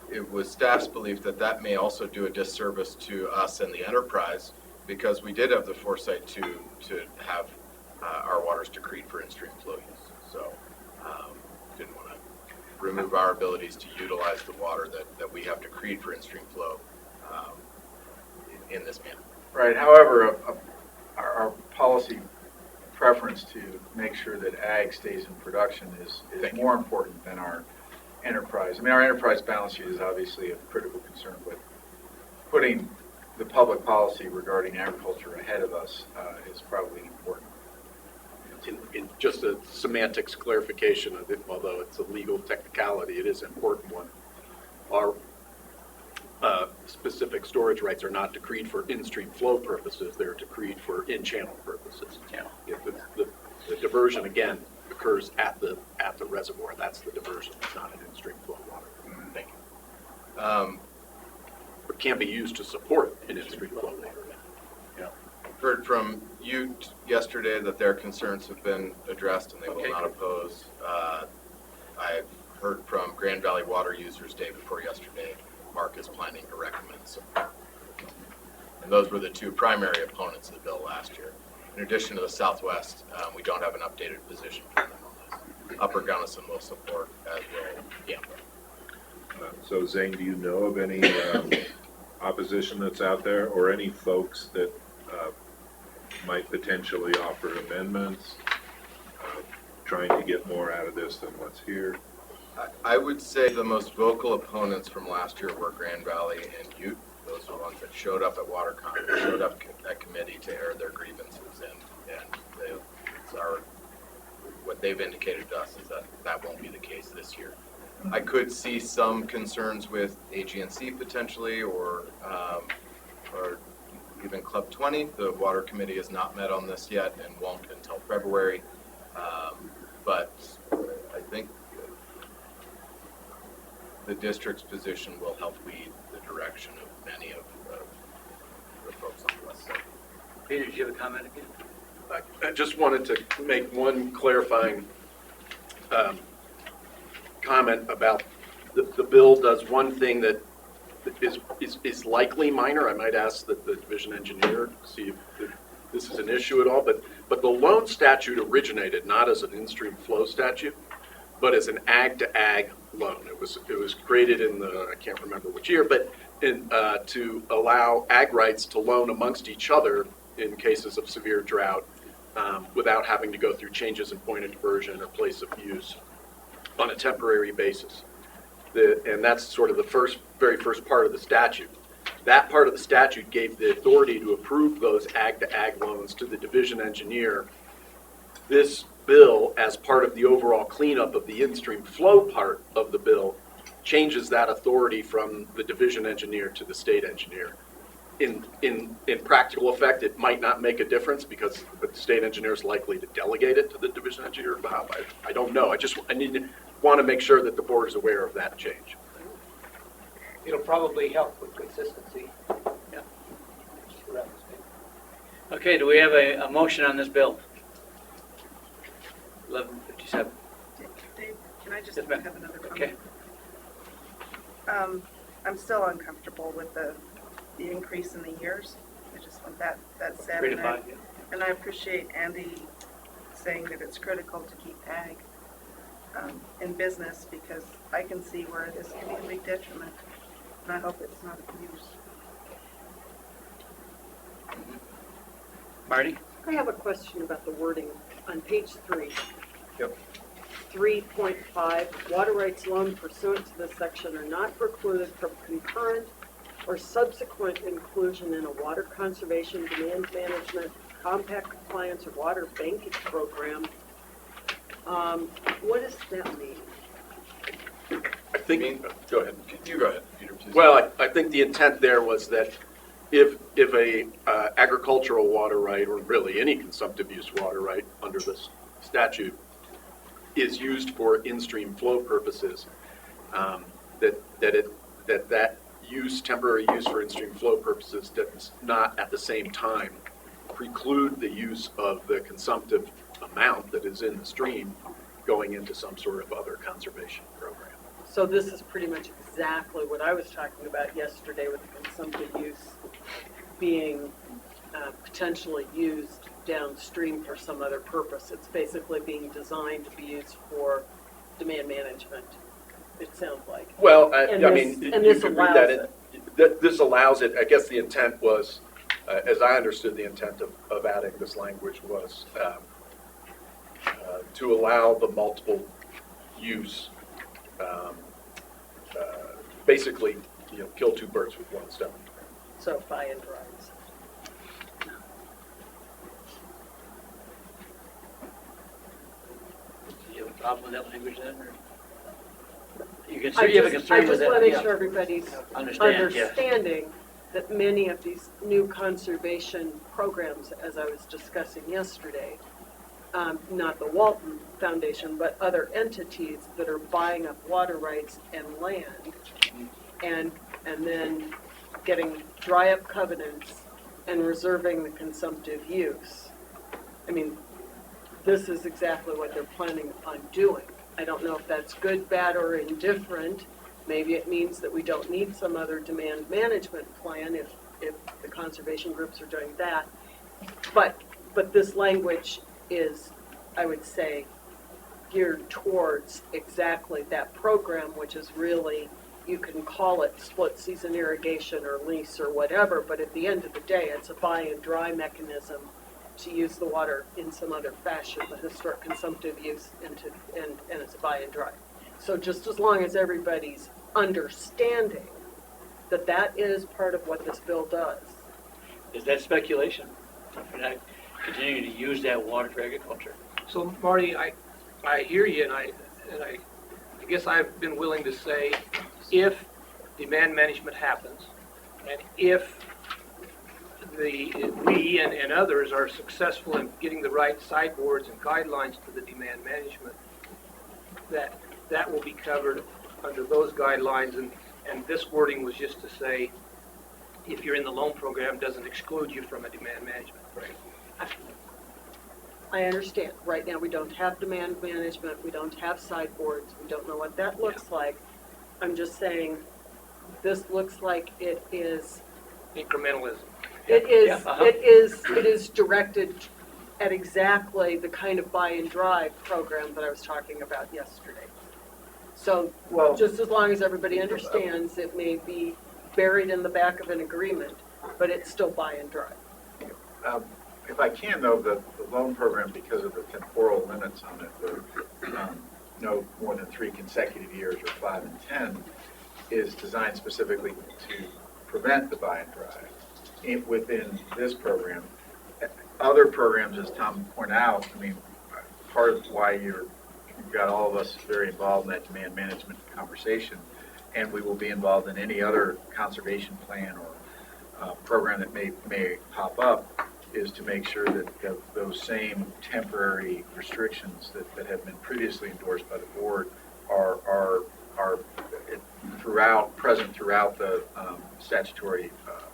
It was staff's belief that that may also do a disservice to us and the enterprise, because we did have the foresight to have our waters decreed for in-stream flow use. So didn't want to remove our abilities to utilize the water that we have decreed for in-stream flow in this manner. Right, however, our policy preference to make sure that ag stays in production is more important than our enterprise. I mean, our enterprise balance sheet is obviously of critical concern, but putting the public policy regarding agriculture ahead of us is probably important. In just a semantics clarification of it, although it's a legal technicality, it is an important one. Our specific storage rights are not decreed for in-stream flow purposes, they're decreed for in-channel purposes. If the diversion, again, occurs at the reservoir, that's the diversion, it's not an in-stream flow water. Thank you. It can be used to support an in-stream flow water. Heard from you yesterday that their concerns have been addressed and they will not oppose. I've heard from Grand Valley water users day before yesterday. Mark is planning to recommend support. And those were the two primary opponents of the bill last year. In addition to the Southwest, we don't have an updated position from them on this. Upper Gunnison will support, as will Gambler. So Zane, do you know of any opposition that's out there, or any folks that might potentially offer amendments, trying to get more out of this than what's here? I would say the most vocal opponents from last year were Grand Valley and Ute. Those are the ones that showed up at WaterCon, showed up at committee to air their grievances, and what they've indicated to us is that won't be the case this year. I could see some concerns with AGNC potentially, or even Club 20. The Water Committee has not met on this yet and won't until February. But I think the district's position will help lead the direction of many of the folks on the west side. Peter, do you have a comment again? I just wanted to make one clarifying comment about the bill does one thing that is likely minor. I might ask that the division engineer see if this is an issue at all, but the loan statute originated not as an in-stream flow statute, but as an ag-to-ag loan. It was created in I can't remember which year, but to allow ag rights to loan amongst each other in cases of severe drought without having to go through changes in point of diversion or place of use on a temporary basis. And that's sort of the very first part of the statute. That part of the statute gave the authority to approve those ag-to-ag loans to the division engineer. This bill, as part of the overall cleanup of the in-stream flow part of the bill, changes that authority from the division engineer to the state engineer. In practical effect, it might not make a difference because the state engineer is likely to delegate it to the division engineer. I don't know. I want to make sure that the board is aware of that change. It'll probably help with consistency. Yeah. Okay, do we have a motion on this bill? 11:57. Dave, can I just Yes, have ma'am. another comment? Okay. I'm still uncomfortable with the increase in the years. I just want that said. 3 to 5, yeah. And I appreciate Andy saying that it's critical to keep ag in business, because I can see where this can be a big detriment, and I hope it's not abused. Marty? I have a question about the wording on page 3. Yep. 3.5, water rights loan pursuant to this section are not precluded from concurrent or subsequent inclusion in a water conservation, demand management, compact compliance, or water banking program. What does that mean? I think, go ahead. You go ahead, Peter, please. Well, I think the intent there was that if a agricultural water right, or really any consumptive use water right under this statute, is used for in-stream flow purposes, that use, temporary use for in-stream flow purposes, does not at the same time preclude the use of the consumptive amount that is in the stream going into some sort of other conservation program. So this is pretty much exactly what I was talking about yesterday with the consumptive use being potentially used downstream for some other purpose. It's basically being designed to be used for demand management it sounds like. Well, And I this- mean, and you this could read that, allows this allows it, I guess the intent was, as I understood the intent of adding this language was to allow the multiple use, basically, kill two birds with one stone. So buy and drives. Do you have a problem with that language then, or? You can, I you have a just concern with that? want to make yeah. sure everybody's Understand, yeah. understanding that many of these new conservation programs, as I was discussing yesterday, not the Walton Foundation, but other entities that are buying up water rights and land and then getting dry up covenants and reserving the consumptive use. I mean, this is exactly what they're planning on doing. I don't know if that's good, bad, or indifferent. Maybe it means that we don't need some other demand management plan if the conservation groups are doing that. But this language is, I would say, geared towards exactly that program, which is really, you can call it split season irrigation or lease or whatever, but at the end of the day, it's a buy and dry mechanism to use the water in some other fashion, the historic consumptive use, and it's a buy and dry. So just as long as everybody's understanding that that is part of what this bill does. Is that speculation? We're not continuing to use that water for agriculture. So Marty, I hear you, and I guess I've been willing to say, if demand management happens, and if we and others are successful in getting the right sideboards and guidelines to the demand management, that will be covered under those guidelines, and this wording was just to say, if you're in the loan program, doesn't exclude you from a demand management. Right. I understand. Right now, we don't have demand management, we don't have sideboards, we don't know what that looks like. I'm just saying, this looks like it is. Incrementalism. It is, Yeah, uh-huh. it is directed at exactly the kind of buy and drive program that I was talking about yesterday. So, Well- just as long as everybody understands, it may be buried in the back of an agreement, but it's still buy and drive. If I can, though, the loan program, because of the temporal limits on it, the no more than 3 consecutive years or 5 and 10, is designed specifically to prevent the buy and drive within this program. Other programs, as Tom pointed out, I mean, part of why you've got all of us very involved in that demand management conversation, and we will be involved in any other conservation plan or program that may pop up, is to make sure that those same temporary restrictions that have been previously endorsed by the board are present throughout the statutory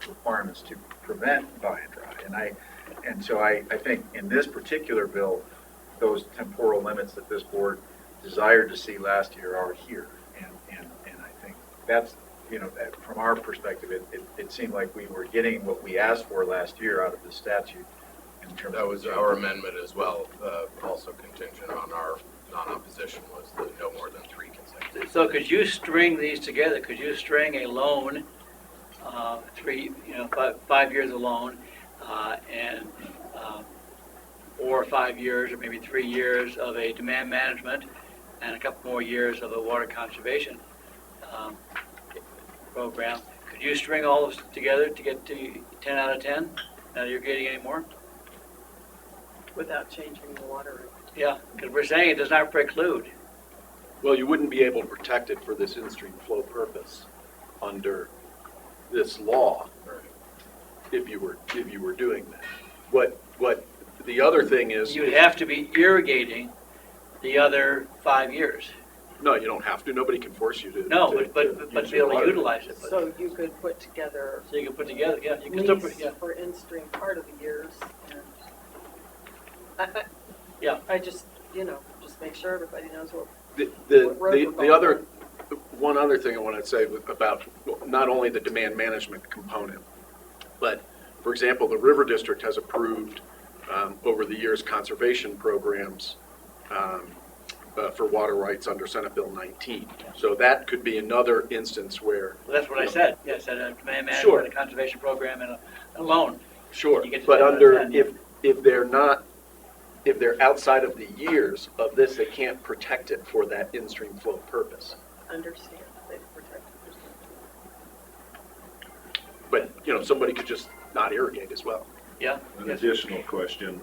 requirements to prevent buy and dry. And so I think in this particular bill, those temporal limits that this board desired to see last year are here. And I think that's, from our perspective, it seemed like we were getting what we asked for last year out of the statute in terms That of. was our amendment as well, also contingent on our non-opposition was the no more than 3 consecutive. So could you string these together? Could you string a loan, 5 years of loan, and 4 or 5 years, or maybe 3 years of a demand management, and a couple more years of a water conservation program? Could you string all those together to get to 10 out of 10? Now you're getting any more? Without changing the water rate. Yeah, because we're saying it does not preclude. Well, you wouldn't be able to protect it for this in-stream flow purpose under this law if you were doing that. What the other thing is. You'd have to be irrigating the other 5 years. No, you don't have to. Nobody can force you to. No, to but use be able your to water. utilize it. So you could put together So you can put together, yeah, you can still put, lease yeah. for in-stream part of the years. And Yeah. I just, just make sure everybody knows what. One other thing I want to say about not only the demand management component, but for example, the River District has approved over the years conservation programs for water rights under Senate Bill 19. So that could be another instance where. Well, that's what I said. Yeah, I said a demand Sure. management, a conservation program, and a loan. Sure, You get to but do under, that. if they're not, if they're outside of the years of this, they can't protect it for that in-stream flow purpose. Understand, they protect. But, you know, somebody could just not irrigate as well. Yeah. An additional question.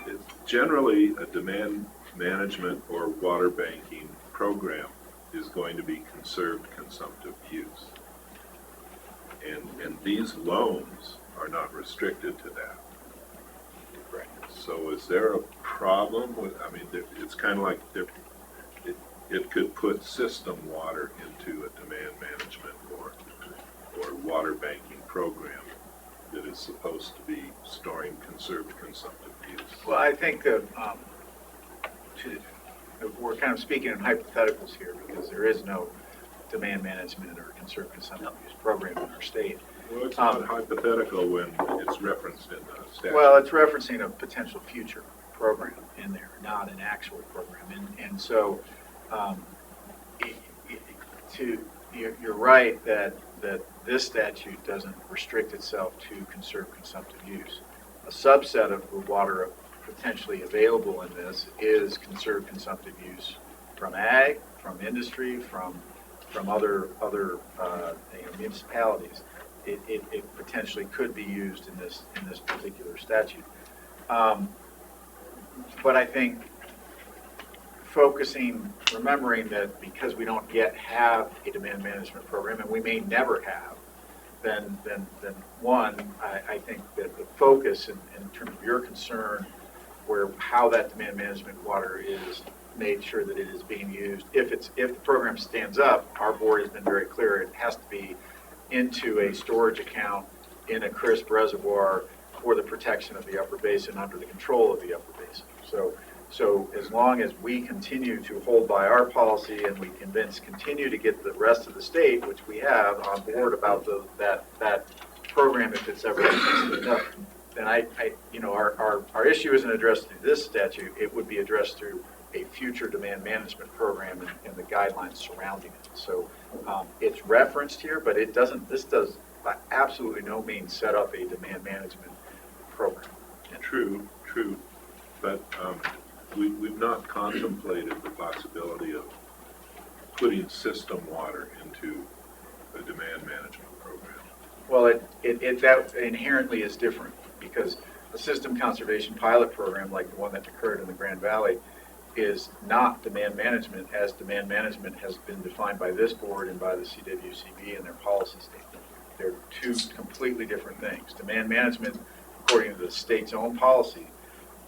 Is generally, a demand management or water banking program is going to be conserved consumptive use. And these loans are not restricted to that. Right. So is there a problem with, I mean, it's kind of like it could put system water into a demand management or water banking program that is supposed to be storing conserved consumptive use. Well, I think that we're kind of speaking in hypotheticals here because there is no demand management or conserved consumptive use program in our state. Well, it's not hypothetical when it's referenced in the statute. Well, it's referencing a potential future program in there, not an actual program. And so you're right that this statute doesn't restrict itself to conserved consumptive use. A subset of the water potentially available in this is conserved consumptive use from ag, from industry, from other municipalities. It potentially could be used in this particular statute. But I think remembering that because we don't yet have a demand management program, and we may never have, then one, I think that the focus in terms of your concern, how that demand management water is made sure that it is being used. If the program stands up, our board has been very clear, it has to be into a storage account in a crisp reservoir for the protection of the upper basin under the control of the upper basin. So as long as we continue to hold by our policy and we continue to get the rest of the state, which we have, on board about that program, if it's ever stood up, then our issue isn't addressed through this statute. It would be addressed through a future demand management program and the guidelines surrounding it. So it's referenced here, but this does by absolutely no means set up a demand management program. True, but we've not contemplated the possibility of putting system water into a demand management program. Well, that inherently is different because a system conservation pilot program like the one that occurred in the Grand Valley is not demand management, as demand management has been defined by this board and by the CRWCD in their policy statement. They're two completely different things. Demand management, according to the state's own policy,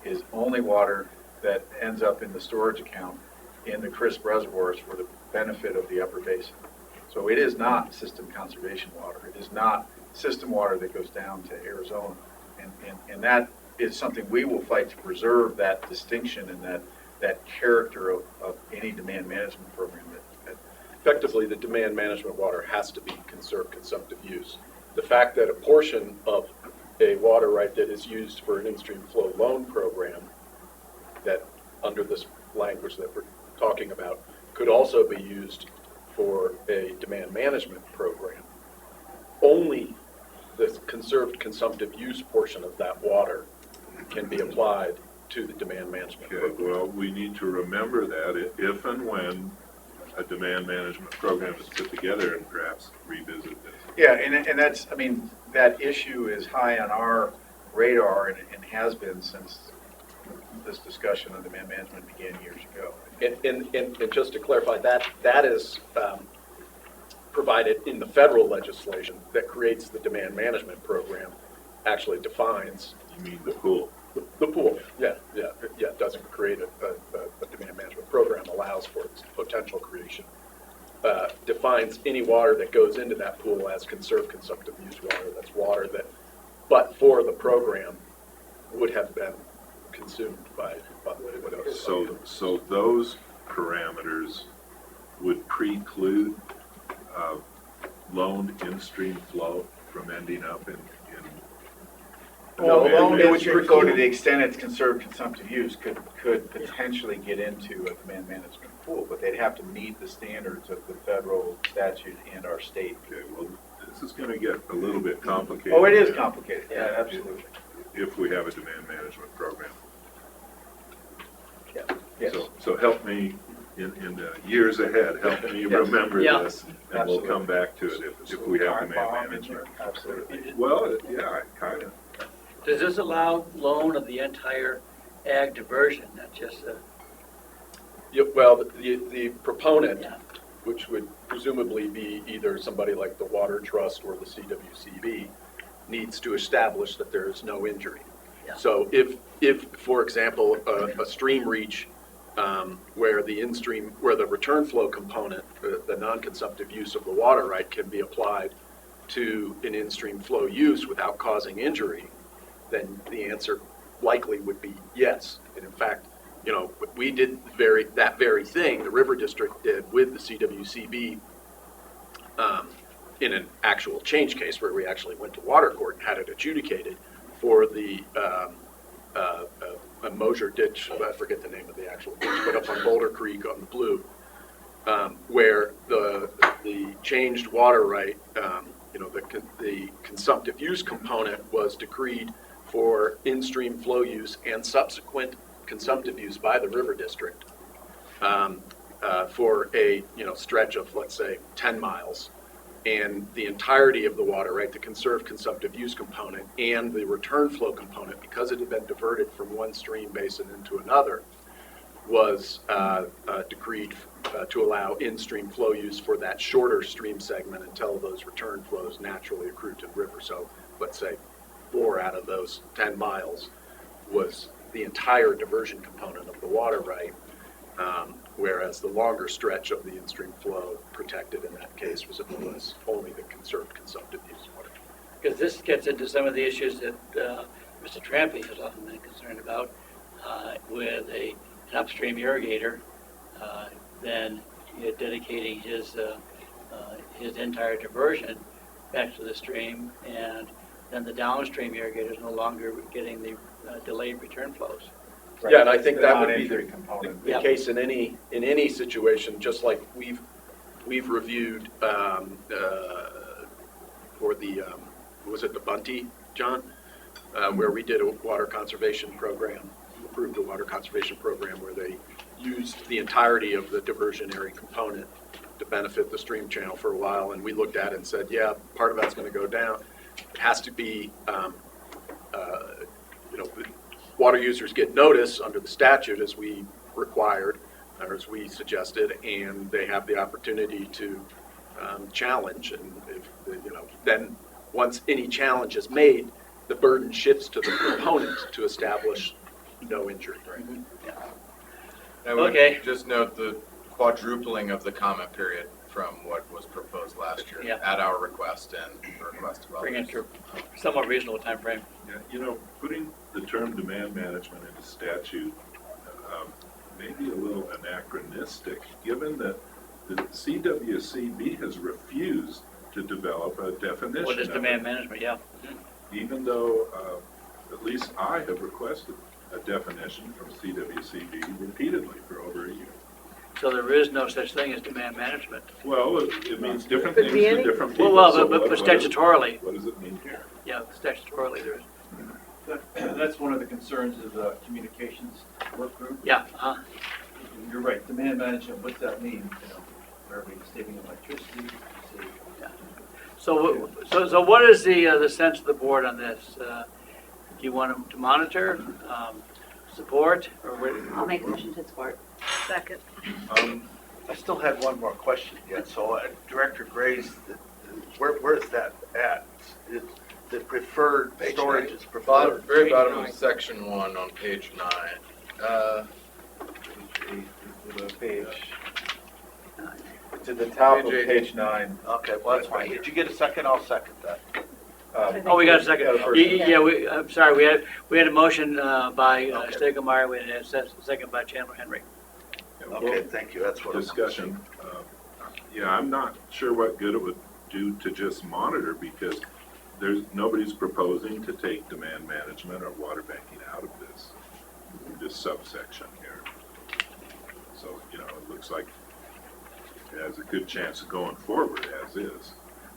is only water that ends up in the storage account in the crisp reservoirs for the benefit of the upper basin. So it is not system conservation water. It is not system water that goes down to Arizona. And that is something we will fight to preserve, that distinction and that character of any demand management program. Effectively, the demand management water has to be conserved consumptive use. The fact that a portion of a water right that is used for an in-stream flow loan program, that under this language that we're talking about, could also be used for a demand management program. Only the conserved consumptive use portion of that water can be applied to the demand management program. Well, we need to remember that if and when a demand management program is put together and perhaps revisit this. Yeah, and that's, I mean, that issue is high on our radar and has been since this discussion on demand management began years ago. And just to clarify, that is provided in the federal legislation that creates the demand management program, actually defines. You mean the pool? The pool, yeah, it doesn't create a demand management program, allows for its potential creation. Defines any water that goes into that pool as conserved consumptive use water. That's water that, but for the program, would have been consumed by whatever. So those parameters would preclude loaned in-stream flow from ending up in No, Well, loan it which would could go to the extent it's conserved consumptive use could potentially get into a demand management pool, but they'd have to meet the standards of the federal statute and our state. Okay, well, this is gonna get a little bit complicated. Oh, it is complicated, yeah, absolutely. If we have a demand management program. Yes. So help me in the years ahead, help me remember Yeah. this, and we'll come back to it if we have demand management. Absolutely. Well, yeah, kind of. Does this allow loan of the entire ag diversion, not just Well, the proponent, Yeah. which would presumably be either somebody like the Water Trust or the CWCB, needs to establish that there is no injury. Yeah. So if, for example, a stream reach where the return flow component, the non-consumptive use of the water right can be applied to an in-stream flow use without causing injury, then the answer likely would be yes. And in fact, we did that very thing, the River District did with the CWCB in an actual change case where we actually went to water court and had it adjudicated for the a Mosier ditch, I forget the name of the actual ditch, but up on Boulder Creek on the Blue, where the changed water right, the consumptive use component was decreed for in-stream flow use and subsequent consumptive use by the River District for a stretch of, let's say, 10 miles. And the entirety of the water right, the conserved consumptive use component and the return flow component, because it had been diverted from one stream basin into another, was decreed to allow in-stream flow use for that shorter stream segment until those return flows naturally accrued to the river. So let's say 4 out of those 10 miles was the entire diversion component of the water right, whereas the longer stretch of the in-stream flow protected in that case was only the conserved consumptive use water. because this gets into some of the issues that Mr. Trampy has often been concerned about with an upstream irrigator, then dedicating his entire diversion back to the stream, and then the downstream irrigator is no longer getting the delayed return flows. Right. Yeah, and I think The that would be non-injury component. the case in any situation, just like we've reviewed for the was it the Bunty, John, where we did a water conservation program, approved a water conservation program where they used the entirety of the diversionary component to benefit the stream channel for a while, and we looked at it and said, yeah, part of that's going to go down. It has to be, water users get notice under the statute as we required, or as we suggested, and they have the opportunity to challenge. And if, then once any challenge is made, the burden shifts to the proponent to establish no injury. Right? I would Okay. just note the quadrupling of the comment period from what was proposed last year at our request and the request of Bring others. it to a somewhat reasonable time frame. Yeah, putting the term demand management into statute may be a little anachronistic, given that the CWCB has refused to develop a definition What is of demand it, management? Yeah. even though at least I have requested a definition from CWCB repeatedly for over a year. So there is no such thing as demand management. Well, it means different Could things be to any- different people. Well, So but what statutorily, what does it mean here? yeah, statutorily there is. That's one of the concerns of the communications work group. Yeah. You're right, demand management, what's that mean? Are we saving electricity? So what is the sense of the board on this? Do you want them to monitor, support, or what? I'll make a motion to support. Second. I still had one more question yet. So Director Gray's, where's that at? The preferred storage is preferred. Very bottom of section 1 on page 9. To the top of Page page 9. Okay, well, that's fine. Did you get a second? I'll second that. Oh, we got a second. Yeah, the first Yeah, I'm sorry, we had a motion by Stegemeyer, we had a second by Chandler Henry. Okay, thank you. That's what I'm Discussion. Yeah, I'm not sure what good it would do to just monitor, because nobody's proposing to take demand management or water banking out of this subsection here. So, it looks like it has a good chance of going forward as is.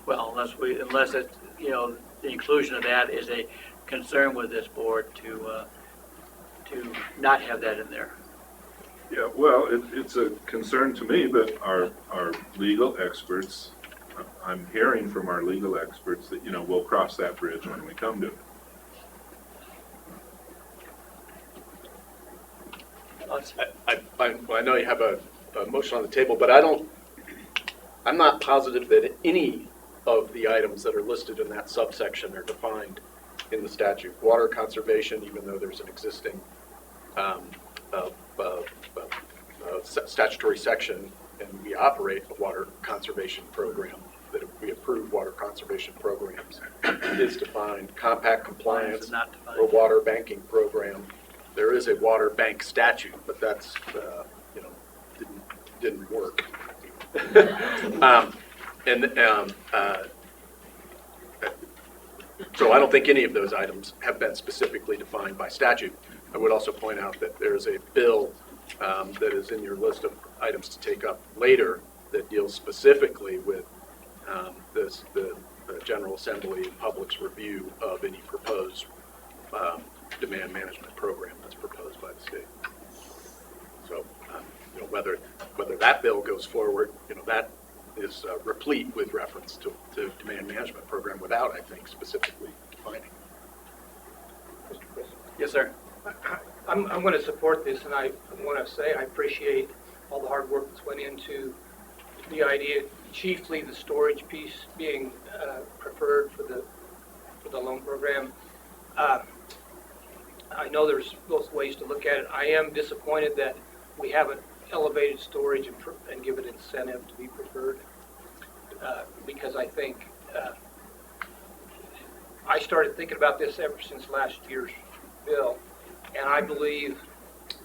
Well, unless it's, the inclusion of that is a concern with this board to not have that in there. Yeah, well, it's a concern to me, but our legal experts, I'm hearing from our legal experts that, we'll cross that bridge when we come to it. I know you have a motion on the table, but I'm not positive that any of the items that are listed in that subsection are defined in the statute. Water conservation, even though there's an existing statutory section, and we operate a water conservation program, that we approve water conservation programs, is defined. Compact compliance Is not defined. or water banking program, there is a water bank statute, but that's, didn't work. So I don't think any of those items have been specifically defined by statute. I would also point out that there's a bill that is in your list of items to take up later that deals specifically with the General Assembly and public's review of any proposed demand management program that's proposed by the state. So, whether that bill goes forward, that is replete with reference to demand management program without, I think, specifically defining. Yes, sir. I'm going to support this, and I want to say I appreciate all the hard work that's went into the idea, chiefly the storage piece being preferred for the loan program. I know there's both ways to look at it. I am disappointed that we haven't elevated storage and give it incentive to be preferred, because I think I started thinking about this ever since last year's bill, and I believe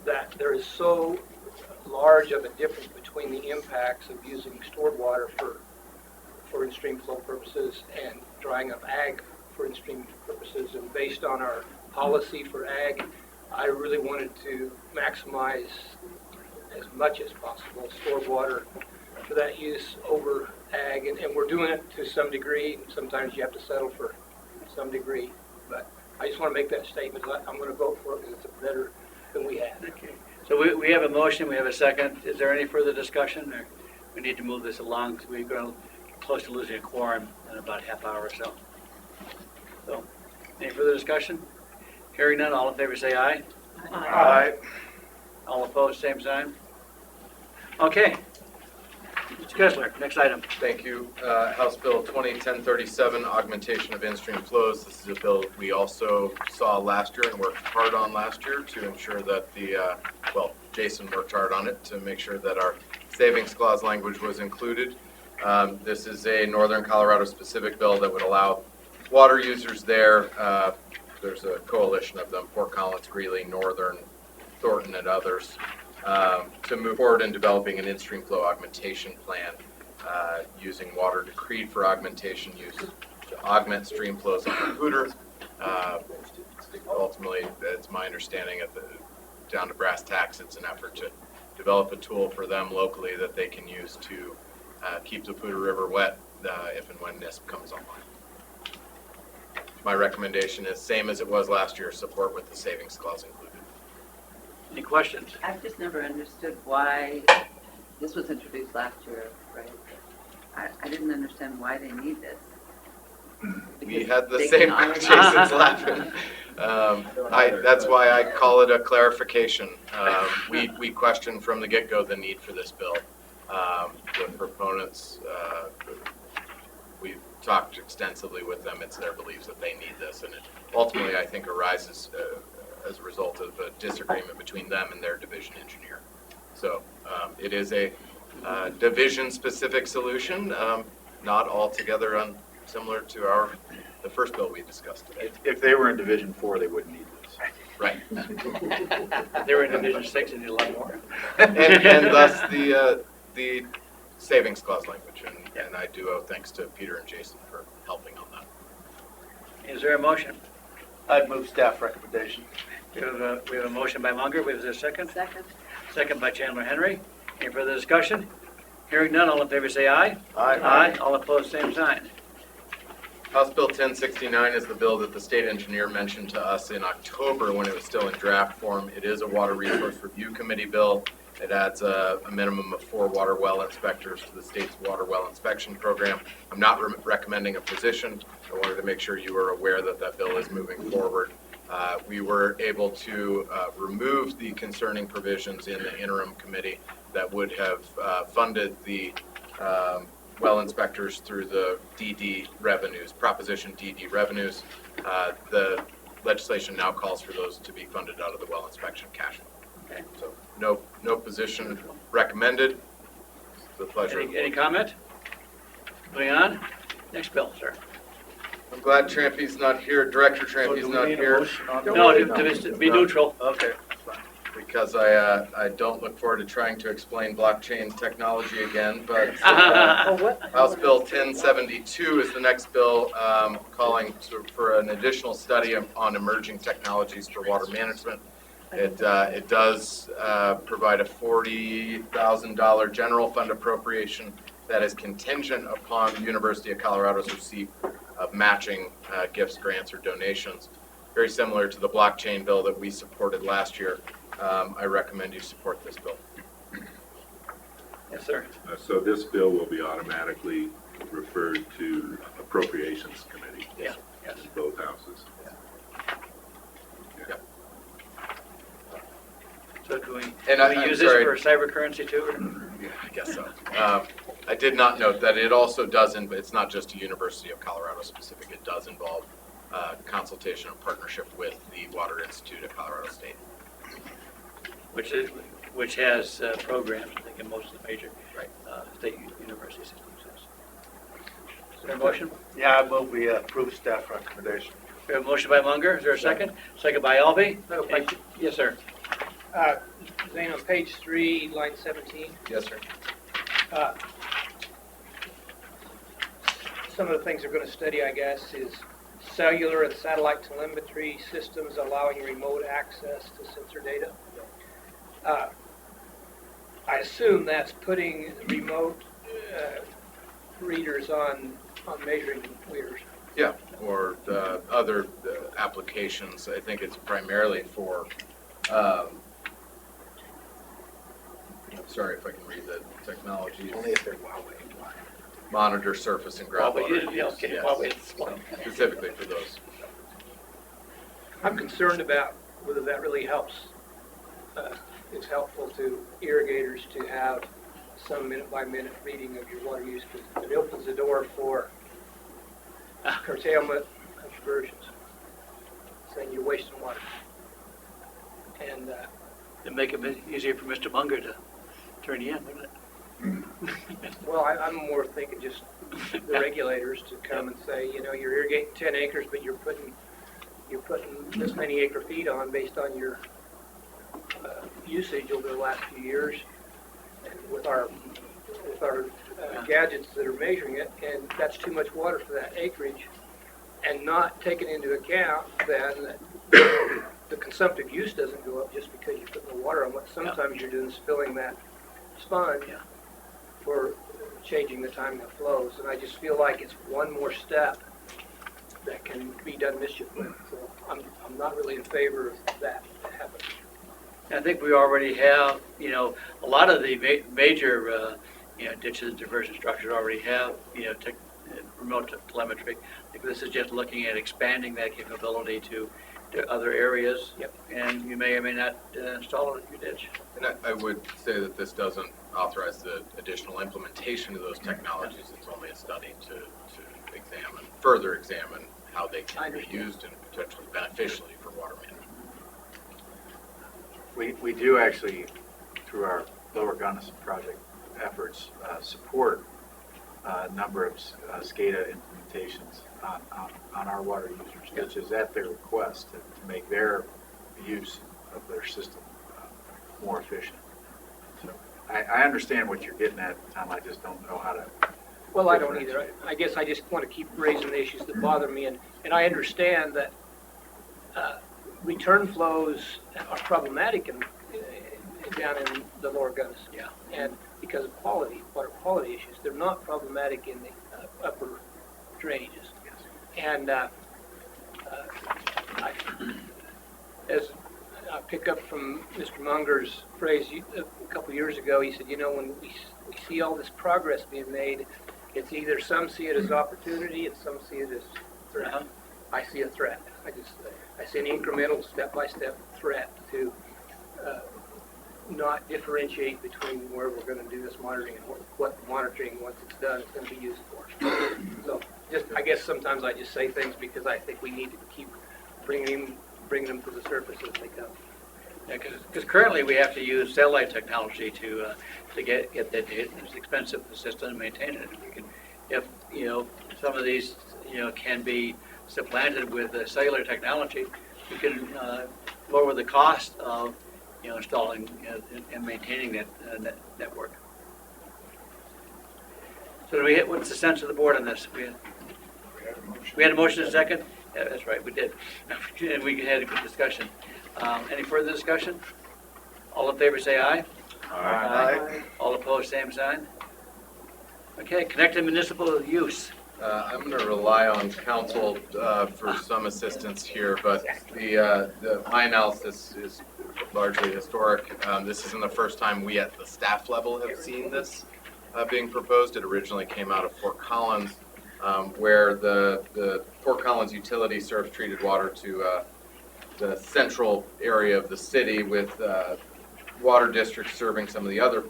that there is so large of a difference between the impacts of using stored water for in-stream flow purposes and drying up ag for in-stream purposes. And based on our policy for ag, I really wanted to maximize as much as possible stored water for that use over ag, and we're doing it to some degree. Sometimes you have to settle for some degree, but I just want to make that statement. I'm going to vote for it because it's better than we had. Okay. So we have a motion, we have a second. Is there any further discussion, or we need to move this along because we're going to get close to losing a quorum in about a half hour or so? So, any further discussion? Hearing none, all in favor say aye. Aye. All opposed, same sign. Okay. Mr. Kessler, next item. Thank you. House Bill 201037, augmentation of in-stream flows. This is a bill we also saw last year and worked hard on last year to ensure that Jason worked hard on it to make sure that our savings clause language was included. This is a Northern Colorado specific bill that would allow water users there. There's a coalition of them, Fort Collins, Greeley, Northern, Thornton, and others, to move forward in developing an in-stream flow augmentation plan using water decreed for augmentation use to augment stream flows on the Hooter. Ultimately, it's my understanding down to brass tacks, it's an effort to develop a tool for them locally that they can use to keep the Hooter River wet if and when NISP comes online. My recommendation is same as it was last year, support with the savings clause included. Any questions? I've just never understood why this was introduced last year, right? I didn't understand why they need this. We had the They same, can already- Jason's laughing. That's why I call it a clarification. We questioned from the get-go the need for this bill. The proponents, we've talked extensively with them. It's their beliefs that they need this, and it ultimately, I think, arises as a result of a disagreement between them and their division engineer. So it is a division-specific solution, not altogether similar to the first bill we discussed today. If they were in Division 4, they wouldn't need this. Right. They were in Division 6 and need a lot more. and thus the savings clause language, and I do owe thanks to Peter and Jason for helping on that. Is there a motion? I'd move staff recommendation. We have a motion by Munger. We have a second. Second. Second by Chandler Henry. Any further discussion? Hearing none, all in favor say aye. Aye. All opposed, same sign. House Bill 1069 is the bill that the state engineer mentioned to us in October when it was still in draft form. It is a Water Resource Review Committee bill. It adds a minimum of 4 water well inspectors to the state's water well inspection program. I'm not recommending a position. I wanted to make sure you were aware that that bill is moving forward. We were able to remove the concerning provisions in the interim committee that would have funded the well inspectors through the DD revenues, Proposition DD revenues. The legislation now calls for those to be funded out of the well inspection cash flow. Okay. So no position recommended. It's a pleasure. Any comment? Moving on. Next bill, sir. I'm glad Trampy's not here, Director Trampy's not here. No, to be neutral. Okay, because I don't look forward to trying to explain blockchain technology again, but House Bill 1072 is the next bill calling for an additional study on emerging technologies for water management. It does provide a $40,000 general fund appropriation that is contingent upon the University of Colorado's receipt of matching gifts, grants, or donations. Very similar to the blockchain bill that we supported last year. I recommend you support this bill. Yes, sir. So this bill will be automatically referred to Appropriations Committee. Yeah. Yes. In both houses. So can we, And can we I'm use sorry. this for cyber currency too? Or? Yeah, I guess so. I did not note that it also doesn't, but it's not just a University of Colorado specific. It does involve consultation and partnership with the Water Institute of Colorado State. Which has programs, I think, in most of the major state university systems. Is there a motion? Yeah, I move we approve staff recommendation. We have a motion by Munger. Is there a second? Second by Alvey. Yes, sir. Zane, on page 3, line 17. Yes, sir. Some of the things they're going to study, I guess, is cellular and satellite telemetry systems allowing remote access to sensor data. I assume that's putting remote readers on measuring meters. Yeah, or other applications. I think it's primarily for, sorry if I can read the technologies. Only if they're Huawei. Monitor surface and groundwater. Yeah, okay, Yes. Huawei. Specifically for those. I'm concerned about whether that really helps. It's helpful to irrigators to have some minute-by-minute reading of your water use, because it opens the door for curtailment of diversions, saying you're wasting water. And It'd make it easier for Mr. Munger to turn you in, wouldn't it? well, I'm more thinking just the regulators to come and say, you know, you're irrigating 10 acres, but you're putting this many acre feet on based on your usage over the last few years, and with our gadgets that are measuring it, and that's too much water for that acreage, and not taking into account then that the consumptive use doesn't go up just because you put more water on. What sometimes you're doing is filling that sponge for changing the timing of flows, and I just feel like it's one more step that can be done mischief with. So I'm not really in favor of that happening. I think we already have, you know, a lot of the major, ditches and diversion structures already have, remote telemetry. I think this is just looking at expanding that capability to other areas. Yep. And you may or may not install it in your ditch. And I would say that this doesn't authorize the additional implementation of those technologies. It's only a study to further examine how they can be used and potentially beneficially for water management. We do actually, through our Lower Gunnison project efforts, support a number of SCADA implementations on our water users, which is at their request to make their use of their system more efficient. So I understand what you're getting at, Tom. I just don't know how to Well, I don't either. I guess I just want to keep raising the issues that bother me, and I understand that return flows are problematic down in the lower Gunnison. Yeah. And because of water quality issues, they're not problematic in the upper drainages. And as I pick up from Mr. Munger's phrase a couple years ago, he said, when we see all this progress being made, it's either some see it as opportunity and some see it as threat. I see a threat. I see an incremental, step-by-step threat to not differentiate between where we're going to do this monitoring and what the monitoring, once it's done, is going to be used for. So, I guess sometimes I just say things because I think we need to keep bringing them to the surface as they come. Yeah, because currently we have to use satellite technology to get that data. It's expensive to system and maintain it. If some of these can be supplanted with cellular technology, we can lower the cost of installing and maintaining that network. So what's the sense of the board on this? We had a motion and a second? Yeah, that's right, we did. And we had a good discussion. Any further discussion? All in favor say aye. Aye. All opposed, same sign. Okay, connected municipal use. I'm going to rely on council for some assistance here, but my analysis is largely historic. This isn't the first time we at the staff level have seen this being proposed. It originally came out of Fort Collins, where the Fort Collins utility serves treated water to the central area of the city, with water districts serving some of the other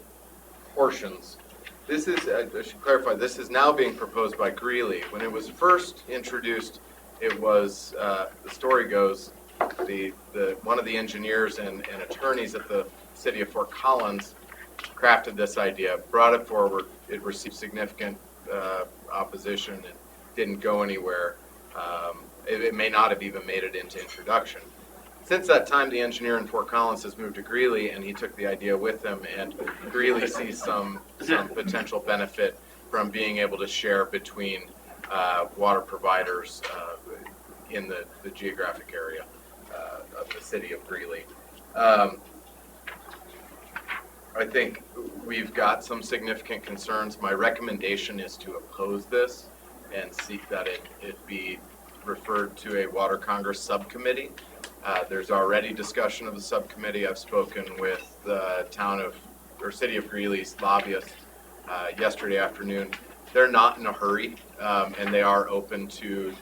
portions. This is, I should clarify, this is now being proposed by Greeley. When it was first introduced, it was, the story goes, one of the engineers and attorneys at the city of Fort Collins crafted this idea, brought it forward. It received significant opposition and didn't go anywhere. It may not have even made it into introduction. Since that time, the engineer in Fort Collins has moved to Greeley, and he took the idea with him, and Greeley sees some potential benefit from being able to share between water providers in the geographic area of the city of Greeley. I think we've got some significant concerns. My recommendation is to oppose this and seek that it be referred to a Water Congress subcommittee. There's already discussion of the subcommittee. I've spoken with the city of Greeley's lobbyists yesterday afternoon. They're not in a hurry, and they are open to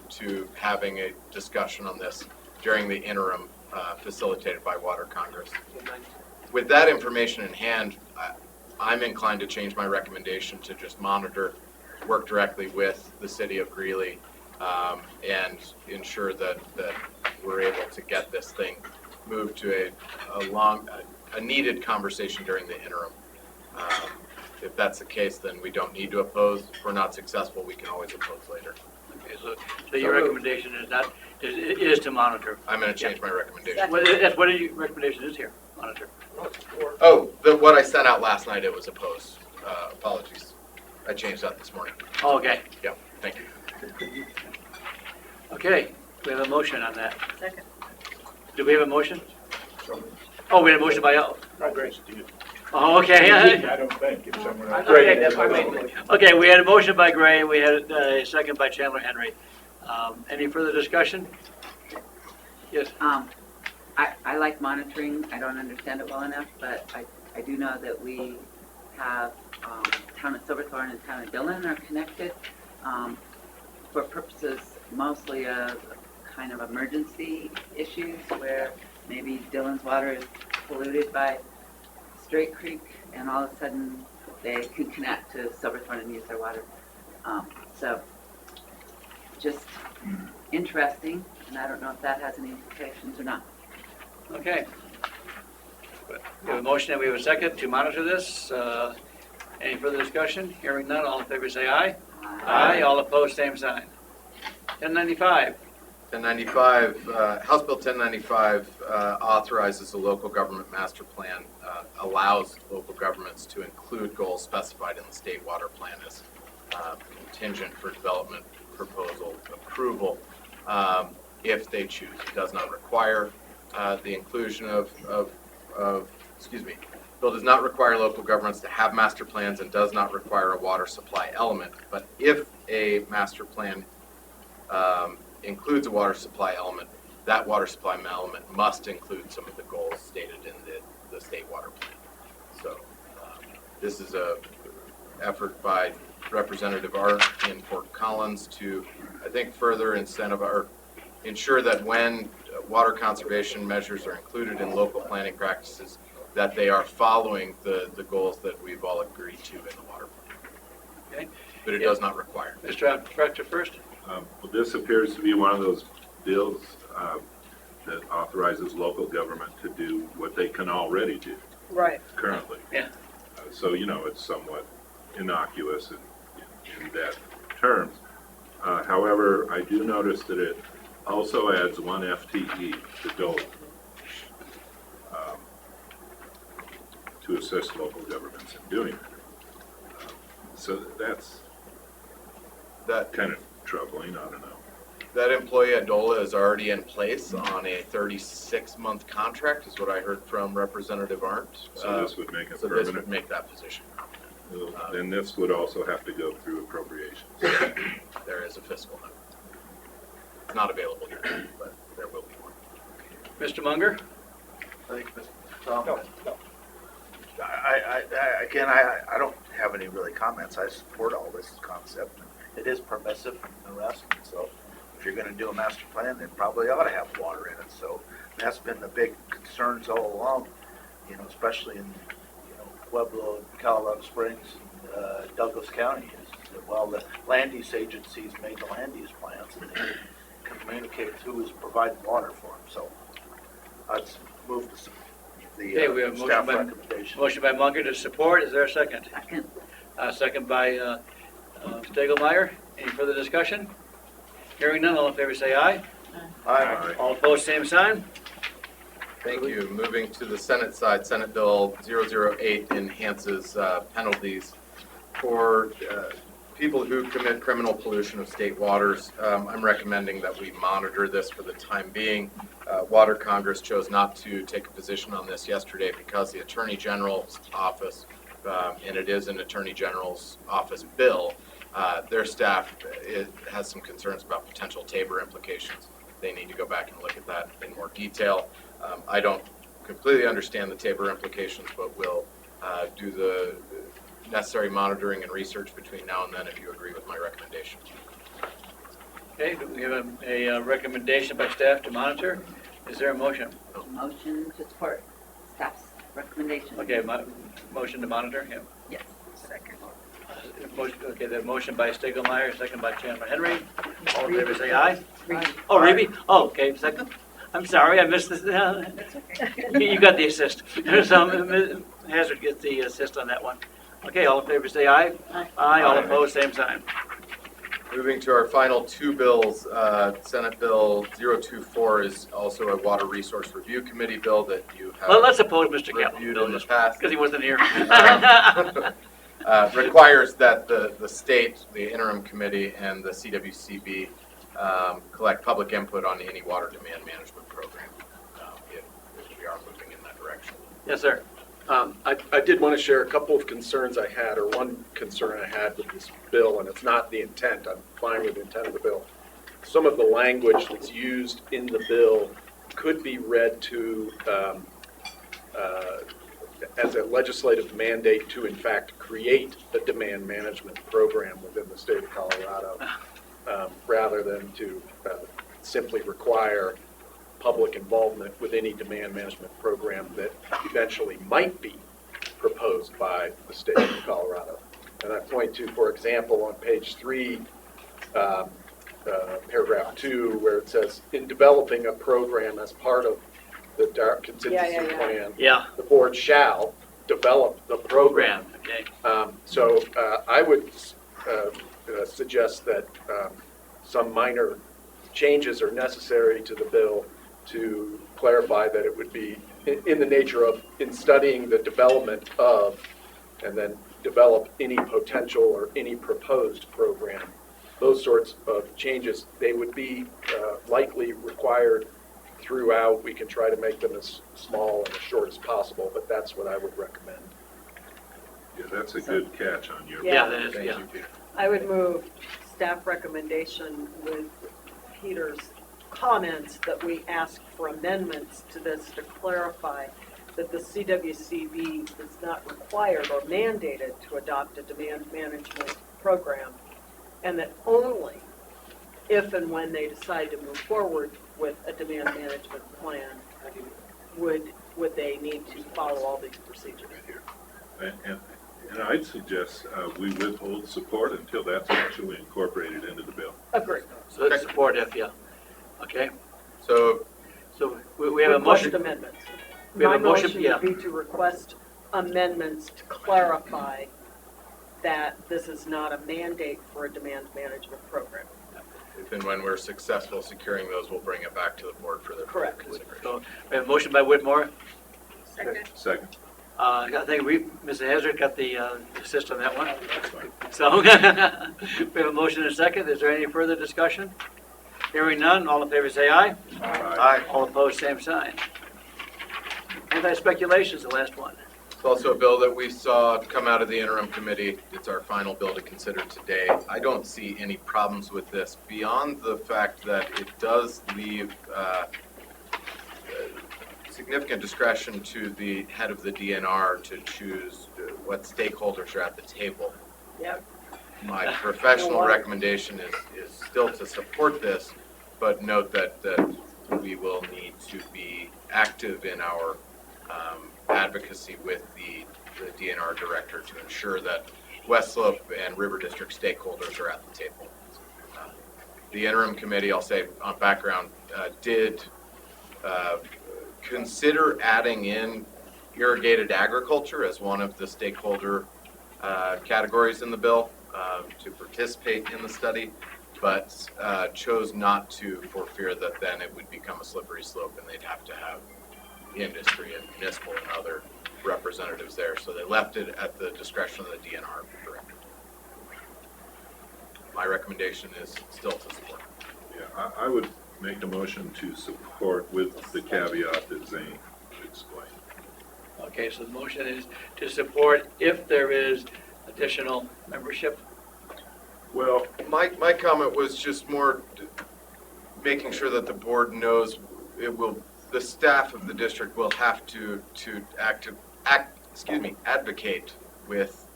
having a discussion on this during the interim facilitated by Water Congress. With that information in hand, I'm inclined to change my recommendation to just monitor, work directly with the city of Greeley, and ensure that we're able to get this thing moved to a needed conversation during the interim. If that's the case, then we don't need to oppose. If we're not successful, we can always oppose later. Okay, so your recommendation is to monitor. I'm going to change my recommendation. That's what your recommendation is here, monitor. Oh, what I sent out last night, it was opposed. Apologies. I changed that this morning. Oh, okay. Yeah, thank you. Okay, we have a motion on that. Second. Do we have a motion? Oh, we had a motion by Al. Great. Oh, okay. I don't think if someone else. Okay, that's why I made the motion. Okay, we had a motion by Gray, we had a second by Chandler Henry. Any further discussion? Yes. I like monitoring. I don't understand it well enough, but I do know that we have town of Silverthorne and town of Dillon are connected for purposes mostly of kind of emergency issues where maybe Dillon's water is polluted by Straight Creek and all of a sudden they can connect to Silverthorne and use their water. So just interesting, and I don't know if that has any implications or not. Okay. We have a motion and we have a second to monitor this. Any further discussion? Hearing none, all in favor say aye. Aye. All opposed, same sign. 1095. 1095, House Bill 1095 authorizes the local government master plan, allows local governments to include goals specified in the state water plan as contingent for development proposal approval if they choose. It does not require the inclusion bill does not require local governments to have master plans and does not require a water supply element. But if a master plan includes a water supply element, that water supply element must include some of the goals stated in the state water plan. So this is a effort by Representative Art in Fort Collins to, I think, further ensure that when water conservation measures are included in local planning practices, that they are following the goals that we've all agreed to in the water plan. Okay. But it does not require. Mr. Director first. Well, this appears to be one of those bills that authorizes local government to do what they can already do Right. currently. Yeah. So, it's somewhat innocuous in that terms. However, I do notice that it also adds 1 FTE to DOLE to assist local governments in doing it. So that's kind of troubling, I don't know. That employee at DOLA is already in place on a 36-month contract, is what I heard from Representative Arndt. So this would make it so permanent? this would make that position. Then this would also have to go through appropriations. There is a fiscal note. It's not available here, but there will be one. Mr. Munger? Thank you, Mr. Tom. I don't have any really comments. I support all this concept. It is permissive and the rest. So if you're going to do a master plan, then probably ought to have water in it. So that's been the big concerns all along, especially in Pueblo, Colorado Springs, and Douglas County. Well, the land use agencies made the land use plans and they communicate who is providing water for them. So I'd move Okay, we have the staff motion recommendation. Motion by Munger to support. Is there a second? Second. Second by Stegelmeyer. Any further discussion? Hearing none, all in favor say aye. Aye. All opposed, same sign. Thank you. Moving to the Senate side, Senate Bill 008 enhances penalties for people who commit criminal pollution of state waters. I'm recommending that we monitor this for the time being. Water Congress chose not to take a position on this yesterday because the Attorney General's office, and it is an Attorney General's office bill, their staff has some concerns about potential Tabor implications. They need to go back and look at that in more detail. I don't completely understand the Tabor implications, but we'll do the necessary monitoring and research between now and then if you agree with my recommendation. Okay, we have a recommendation by staff to monitor. Is there a motion? Motion to support staff's recommendation. Okay, motion to monitor, yeah. Yes. Second. Okay, the motion by Stegelmeyer, second by Chairman Henry. All in favor say aye. Reed. Oh, Reby? Oh, okay, second. I'm sorry, I missed this. That's okay. You got the assist. Hazard gets the assist on that one. Okay, all in favor say aye. Aye. Aye, all opposed, same sign. Moving to our final two bills, Senate Bill 024 is also a Water Resource Review Committee bill that you have Well, let's oppose Mr. reviewed Campbell in the past. because he wasn't here. Requires that the state, the interim committee, and the CRWCD collect public input on any water demand management program if we are moving in that direction. Yes, sir. I did want to share a couple of concerns I had, or one concern I had with this bill, and it's not the intent. I'm fine with the intent of the bill. Some of the language that's used in the bill could be read to as a legislative mandate to, in fact, create a demand management program within the state of Colorado, rather than to simply require public involvement with any demand management program that eventually might be proposed by the state of Colorado. And I point to, for example, on page 3, paragraph 2, where it says, in developing a program as part of the contingency plan, the board shall develop the program. Okay. So I would suggest that some minor changes are necessary to the bill to clarify that it would be in the nature of, in studying the development of, and then develop any potential or any proposed program. Those sorts of changes, they would be likely required throughout. We can try to make them as small and as short as possible, but that's what I would recommend. Yeah, that's a good catch on your. Yeah, that is, Thank yeah. you, Peter. I would move staff recommendation with Peter's comments that we ask for amendments to this to clarify that the CWCD is not required or mandated to adopt a demand management program, and that only if and when they decide to move forward with a demand management plan, would they need to follow all these procedures. And I'd suggest we withhold support until that's actually incorporated into the bill. Agree. So that's support if, yeah. Okay, So so we have a Request motion. amendments. We have My a motion, motion yeah. would be to request amendments to clarify that this is not a mandate for a demand management program. if and when we're successful securing those, we'll bring it back to the board for their Correct. consideration. So we have a motion by Whitmore. Second. I think Mr. Hazard got the assist on that one. So we have a motion and a second. Is there any further discussion? Hearing none, all in favor say aye. Aye. All opposed, same sign. Anti-speculation is the last one. It's also a bill that we saw come out of the interim committee. It's our final bill to consider today. I don't see any problems with this beyond the fact that it does leave significant discretion to the head of the DNR to choose what stakeholders are at the table. Yep. My professional recommendation is still to support this, but note that we will need to be active in our advocacy with the DNR director to ensure that West Slope and River District stakeholders are at the table. The interim committee, I'll say on background, did consider adding in irrigated agriculture as one of the stakeholder categories in the bill to participate in the study, but chose not to for fear that then it would become a slippery slope and they'd have to have industry and municipal and other representatives there. So they left it at the discretion of the DNR director. My recommendation is still to support. Yeah, I would make a motion to support with the caveat that Zane explained. Okay, so the motion is to support if there is additional membership. Well, my comment was just more making sure that the board knows the staff of the district will have to advocate with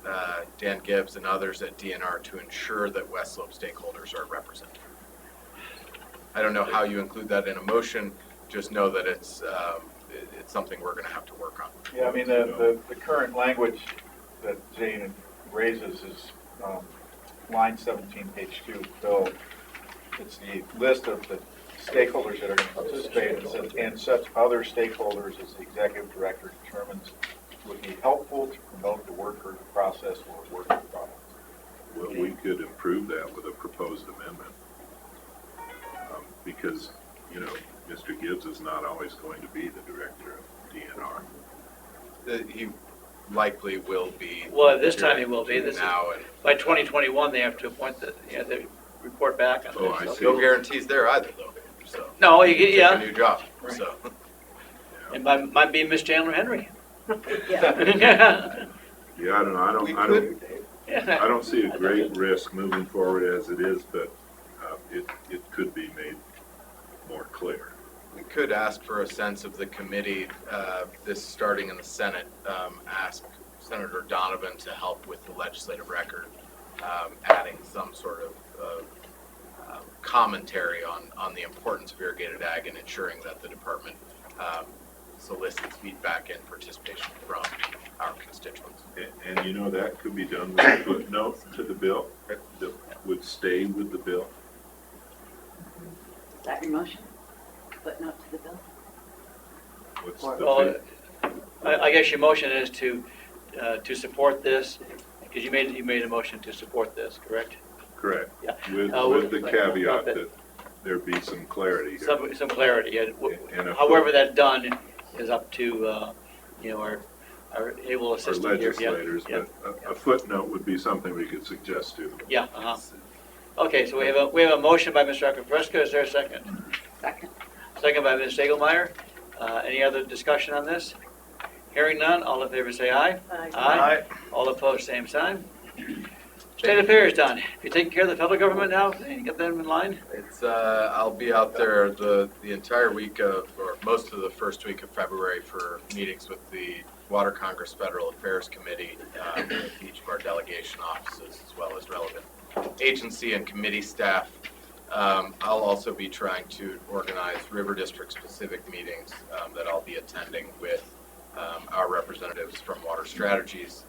Dan Gibbs and others at DNR to ensure that West Slope stakeholders are represented. I don't know how you include that in a motion, just know that it's something we're gonna have to work on. Yeah, I mean, the current language that Jane raises is line 17, page 2, Bill. It's the list of the stakeholders that are going to participate. It says, and such other stakeholders as the executive director determines would be helpful to promote the work or the process or work product. Well, we could improve that with a proposed amendment. Because, you know, Mr. Gibbs is not always going to be the director of DNR. He likely will be. Well, this time he will be. This now, is, by 2021, they have to appoint they report back on Oh, this. I see. No guarantees there either, though. So No, take yeah. a new job. Right. So It might be Miss Chandler Henry. Yeah. Yeah, I don't know. I don't see a great risk moving forward as it is, but it could be made more clear. we could ask for a sense of the committee, this starting in the Senate, ask Senator Donovan to help with the legislative record, adding some sort of commentary on the importance of irrigated ag and ensuring that the department solicits feedback and participation from our constituents. And you know, that could be done with a footnote to the bill that would stay with the bill. Is that your motion? Footnote to the bill? What's Or- the Well, big- I guess your motion is to support this, because you made a motion to support this, correct? Correct. Yeah. With the but- caveat but- that there be some clarity here. Some clarity. And a However that's done is up to, our are able to Or assist you here. Yeah, legislators, yeah. but a footnote would be something we could suggest to them. Yeah, Okay, so we have a motion by Mr. Akapreska. Is there a second? Second. Second by Ms. Stagelmeyer. Any other discussion on this? Hearing none, all in favor say aye. Aye. All opposed, same sign. State affairs done. If you're taking care of the federal government now, you get them in line? It's, I'll be out there the entire week of, or most of the first week of February for meetings with the Water Congress Federal Affairs Committee, with each of our delegation offices, as well as relevant agency and committee staff. I'll also be trying to organize River District specific meetings that I'll be attending with our representatives from Water Strategies.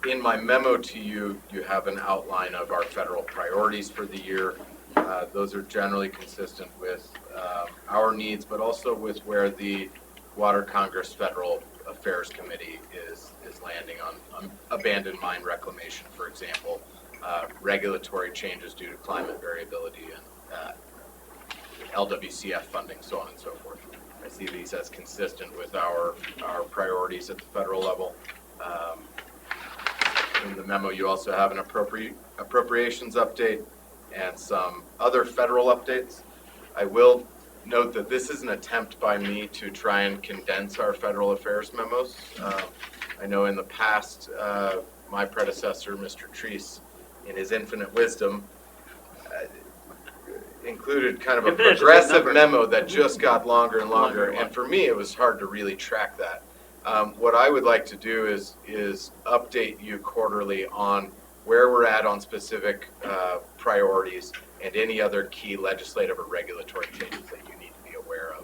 In my memo to you, you have an outline of our federal priorities for the year. Those are generally consistent with our needs, but also with where the Water Congress Federal Affairs Committee is landing on abandoned mine reclamation, for example, regulatory changes due to climate variability, and LWCF funding, so on and so forth. I see these as consistent with our priorities at the federal level. In the memo, you also have an appropriations update and some other federal updates. I will note that this is an attempt by me to try and condense our federal affairs memos. I know in the past, my predecessor, Mr. Treese, in his infinite wisdom, included kind of a progressive memo that just got longer and longer, and for me, it was hard to really track that. What I would like to do is update you quarterly on where we're at on specific priorities and any other key legislative or regulatory changes that you need to be aware of.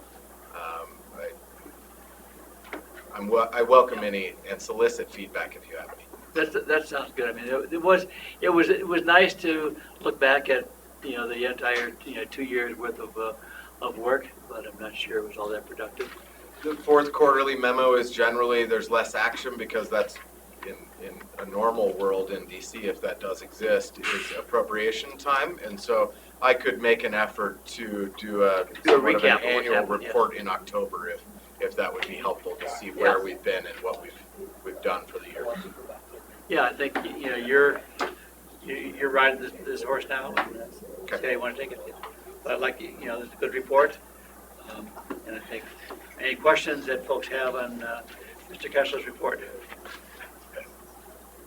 I welcome any and solicit feedback if you have any. That sounds good. I mean, it was nice to look back at the entire 2 years worth of work, but I'm not sure it was all that productive. The fourth quarterly memo is generally, there's less action because that's in a normal world in DC, if that does exist, is appropriation time. And so I could make an effort to do a recap of an annual report in October if that would be helpful to see where we've been and what we've done for the year. Yeah, I think you're riding this horse now. Okay, you want to take it? But I'd like it's a good report, and I think any questions that folks have on Mr. Kessler's report.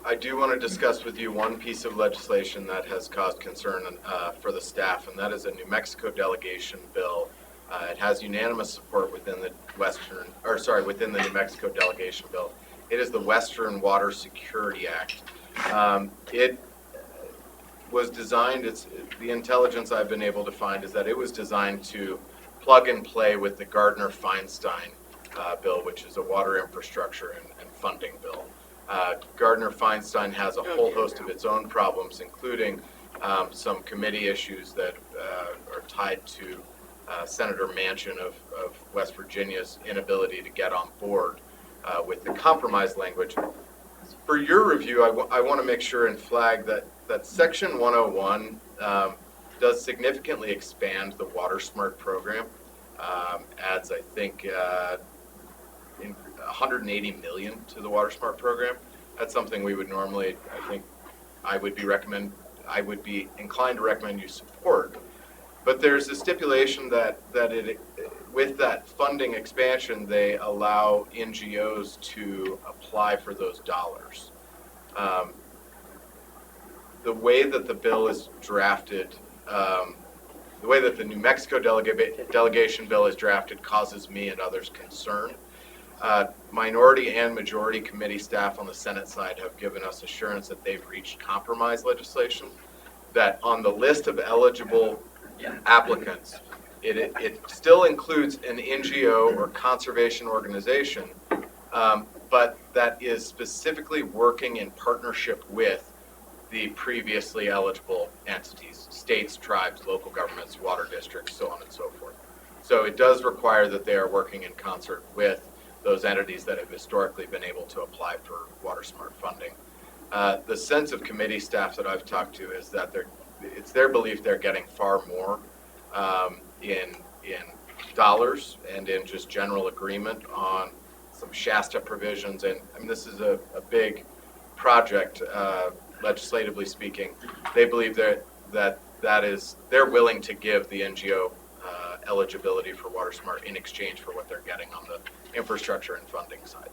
I do want to discuss with you one piece of legislation that has caused concern for the staff, and that is a New Mexico delegation bill. It has unanimous support within the within the New Mexico delegation bill. It is the Western Water Security Act. It was designed, the intelligence I've been able to find is that it was designed to plug and play with the Gardner-Feinstein bill, which is a water infrastructure and funding bill. Gardner-Feinstein has a whole host of its own problems, including some committee issues that are tied to Senator Manchin of West Virginia's inability to get on board with the compromise language. For your review, I want to make sure and flag that Section 101 does significantly expand the Water Smart program. Adds, I think, $180 million to the Water Smart program. That's something we would normally, I think, I would be inclined to recommend you support. But there's a stipulation that with that funding expansion, they allow NGOs to apply for those dollars. The way that the bill is drafted, the way that the New Mexico delegation bill is drafted causes me and others concern. Minority and majority committee staff on the Senate side have given us assurance that they've reached compromise legislation, that on the list of eligible applicants, it still includes an NGO or conservation organization, but that is specifically working in partnership with the previously eligible entities, states, tribes, local governments, water districts, so on and so forth. So it does require that they are working in concert with those entities that have historically been able to apply for Water Smart funding. The sense of committee staff that I've talked to is that it's their belief they're getting far more in dollars and in just general agreement on some Shasta provisions, and I mean, this is a big project, legislatively speaking. They believe they're willing to give the NGO eligibility for WaterSmart in exchange for what they're getting on the infrastructure and funding side.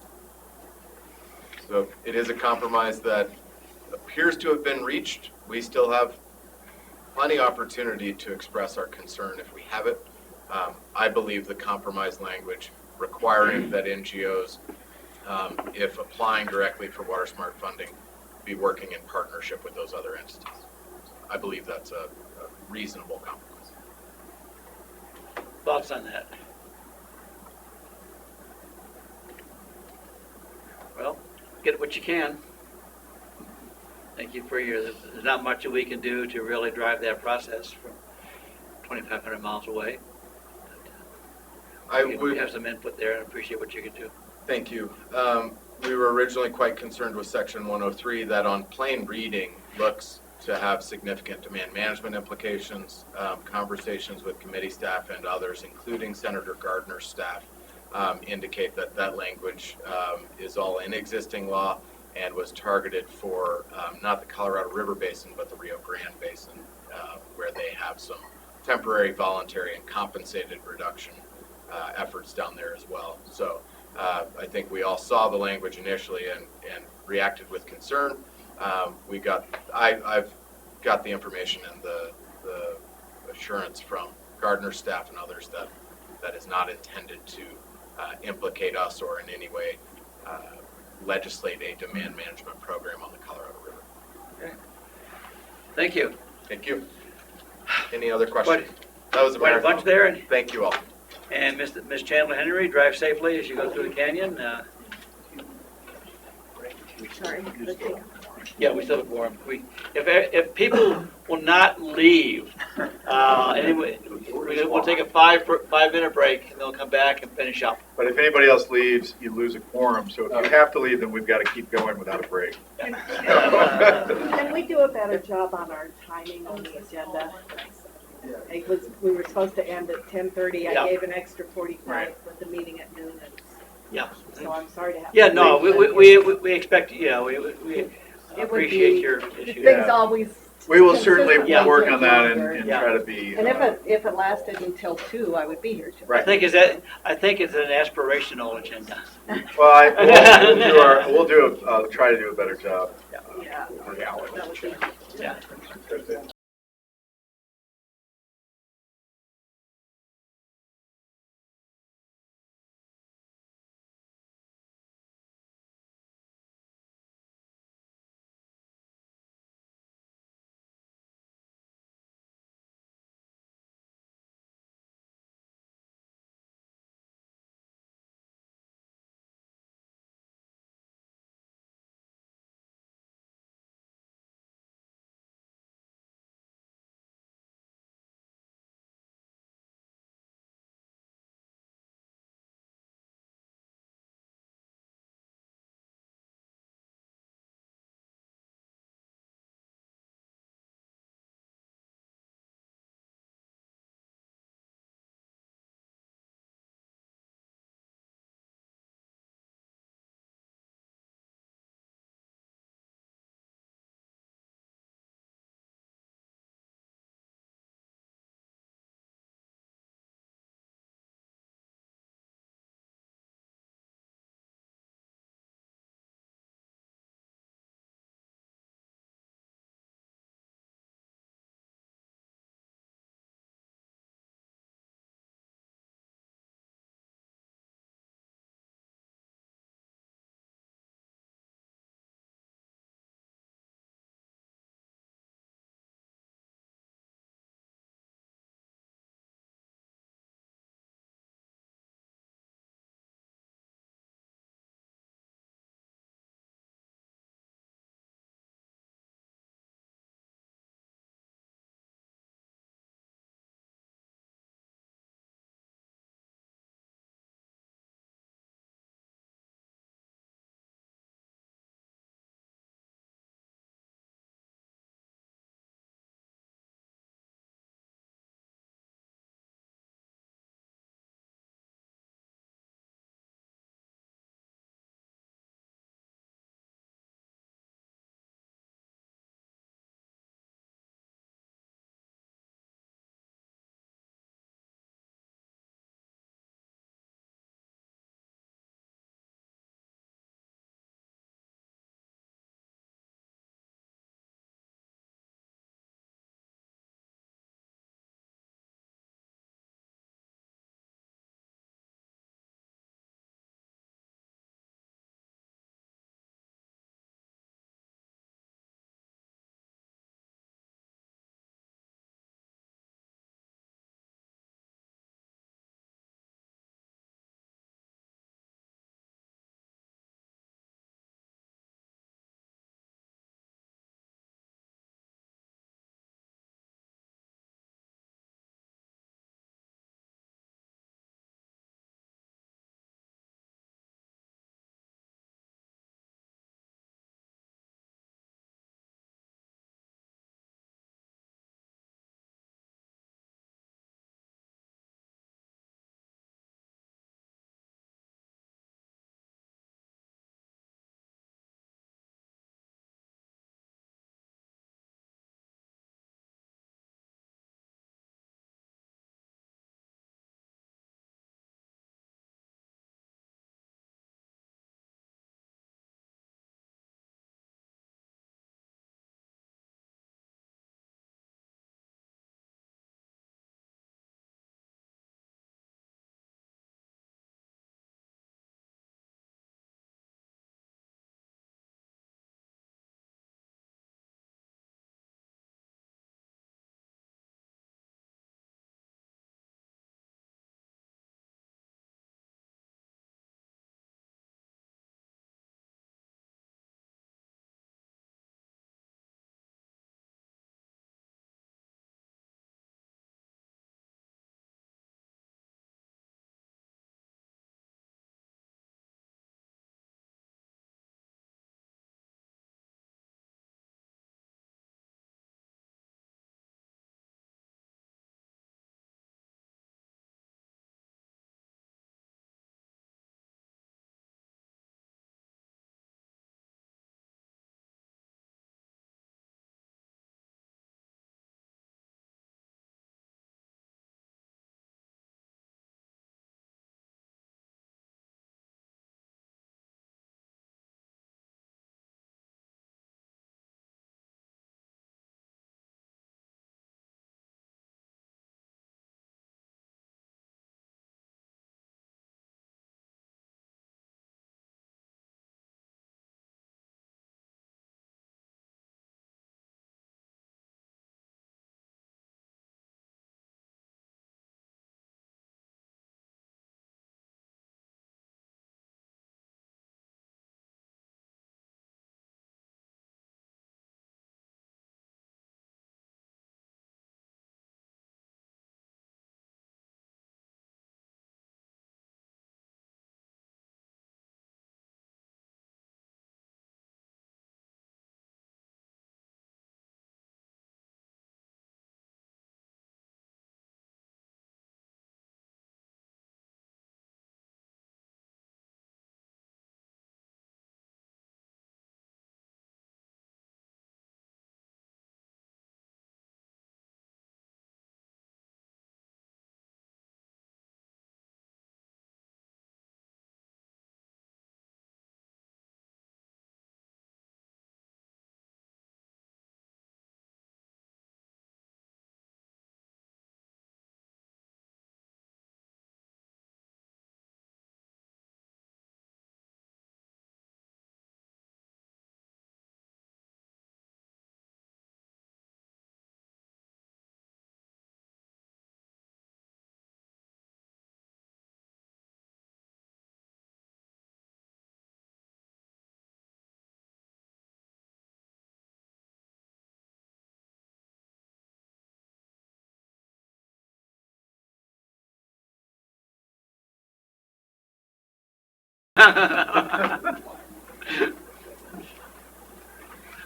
So it is a compromise that appears to have been reached. We still have plenty opportunity to express our concern if we have it. I believe the compromise language requiring that NGOs, if applying directly for WaterSmart funding, be working in partnership with those other entities. I believe that's a reasonable compromise. Thoughts on that? Well, get what you can. Thank you for there's not much that we can do to really drive that process from 2,500 miles away. We have some input there and appreciate what you can do. Thank you. We were originally quite concerned with Section 103 that on plain reading looks to have significant demand management implications. Conversations with committee staff and others, including Senator Gardner's staff, indicate that that language is all in existing law and was targeted for not the Colorado River Basin, but the Rio Grande Basin, where they have some temporary, voluntary, and compensated reduction efforts down there as well. So I think we all saw the language initially and reacted with concern. I've got the information and the assurance from Gardner's staff and others that is not intended to implicate us or in any way legislate a demand management program on the Colorado River. Okay. Thank you. Thank you. Any other questions? That was quite a bunch there. And thank you all. And Ms. Chandler Henry, drive safely as you go through the canyon. Sorry. Yeah, we still have quorum. If people will not leave, anyway, we'll take a 5-minute break and they'll come back and finish up. But if anybody else leaves, you lose a quorum. So if you have to leave, then we've got to keep going without a break. Can we do a better job on our timing on the agenda? We were supposed to end at 10:30. Yeah. I gave an extra 45 with the meeting at noon. Yeah. So I'm sorry to have. Yeah, to no, leave. we expect, we appreciate your issue. Things always. We will certainly consistently work take on that longer. and try to be. And if it lasted until 2, I would be here too. Right. I think it's an aspirational agenda. Well, we'll try to do a better job. Yeah. That would be. Yeah.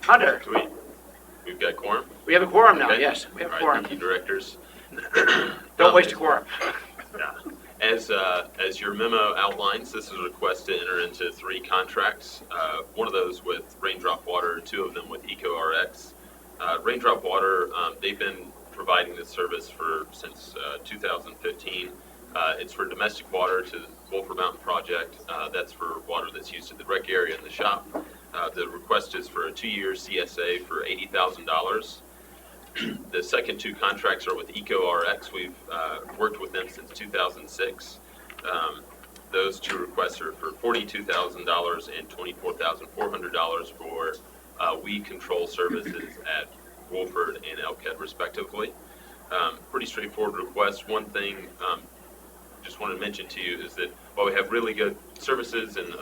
Hunter, We've got quorum? we have a quorum now, Okay. yes, we have a All right, quorum. thank you, directors. Don't waste a quorum. As your memo outlines, this is a request to enter into 3 contracts. One of those with Raindrop Water, 2 of them with EcoRx. Raindrop Water, they've been providing this service since 2015. It's for domestic water to the Wolford Mountain Project. That's for water that's used in the rec area in the shop. The request is for a 2-year CSA for $80,000. The second 2 contracts are with EcoRx. We've worked with them since 2006. Those 2 requests are for $42,000 and $24,400 for weed control services at Wolford and Elkhead respectively. Pretty straightforward request. One thing just wanted to mention to you is that while we have really good services and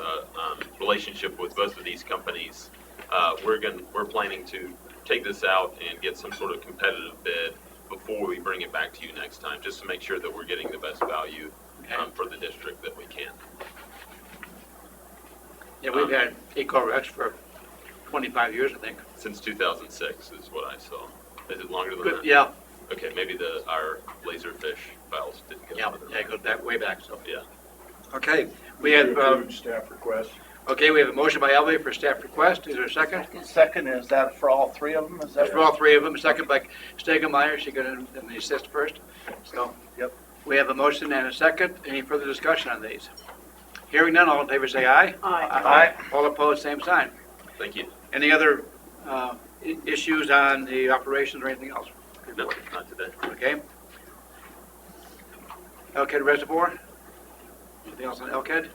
relationship with both of these companies, we're planning to take this out and get some sort of competitive bid before we bring it back to you next time, just to make sure that we're getting the best value for the district that we can. Yeah, we've had EcoRx for 25 years, I think. Since 2006 is what I saw. Is it longer than Good, that? yeah. Okay, maybe our Laserfish files didn't go. Yeah, it goes back, way back, so. Yeah. Okay, we have, Staff request. okay, we have a motion by Elby for staff request. Is there a second? Second, is that for all 3 of them? Is that That's for all 3 of them. Second by Stegemeyer. She got in the assist first. So, Yep. we have a motion and a second. Any further discussion on these? Hearing none, all in favor say aye. Aye. Aye. All opposed, same sign. Thank you. Any other issues on the operations or anything else? No, not today. Okay. Elkhead Reservoir? Anything else on Elkhead?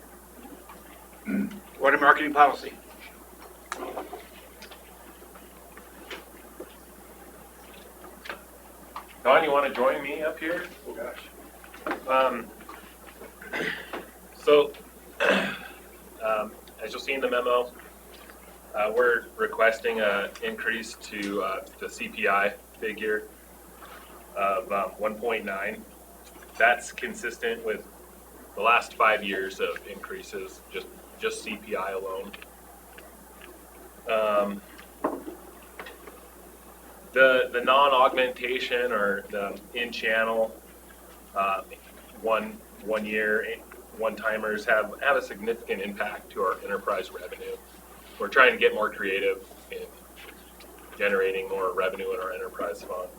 Water marketing policy. Don, you want to join me up here? Oh, gosh. As you'll see in the memo, we're requesting an increase to the CPI figure of 1.9. That's consistent with the last 5 years of increases, just CPI alone. The non-augmentation or the in-channel one-timers have a significant impact to our enterprise revenue. We're trying to get more creative in generating more revenue in our enterprise fund.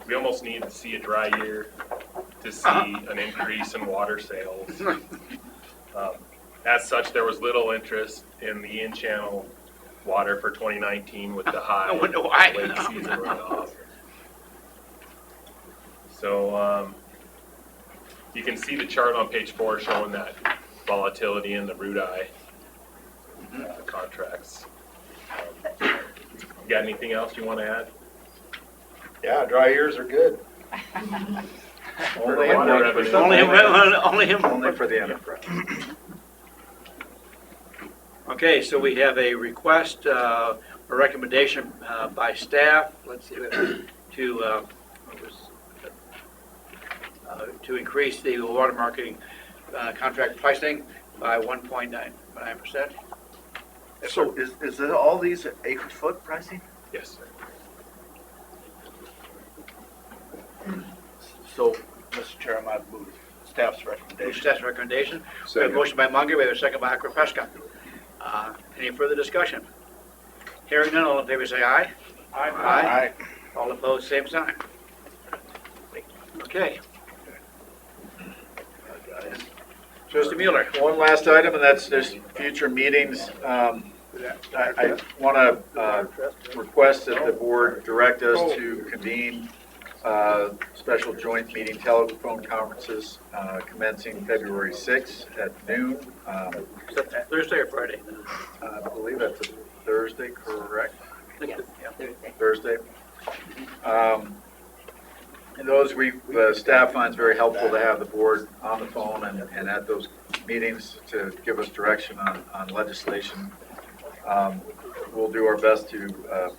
We almost need to see a dry year to see an increase in water sales. As such, there was little interest in the in-channel water for 2019 with the high lake season runoff. So you can see the chart on page 4 showing that volatility in the root eye contracts. Got anything else you want to add? Yeah, dry years are good. Only Water revenue. Only for the enterprise. Okay, so we have a request, a recommendation by staff, let's see, to increase the water marketing contract pricing by 1.9%. So is it all these acre foot pricing? Yes, sir. So, Mr. Chairman, I move staff's recommendation. Staff's recommendation. We have a motion by Munger, we have a second by Akropeska. Any further discussion? Hearing none, all in favor say aye. Aye. Aye. All opposed, same sign. Okay. Trustee Mueller. One last item, and that's there's future meetings. I want to request that the board direct us to convene special joint meeting telephone conferences commencing February 6th at noon. Is that Thursday or Friday? I believe that's a Thursday, correct? Yes, Thursday. Thursday. And those the staff finds very helpful to have the board on the phone and at those meetings to give us direction on legislation. We'll do our best to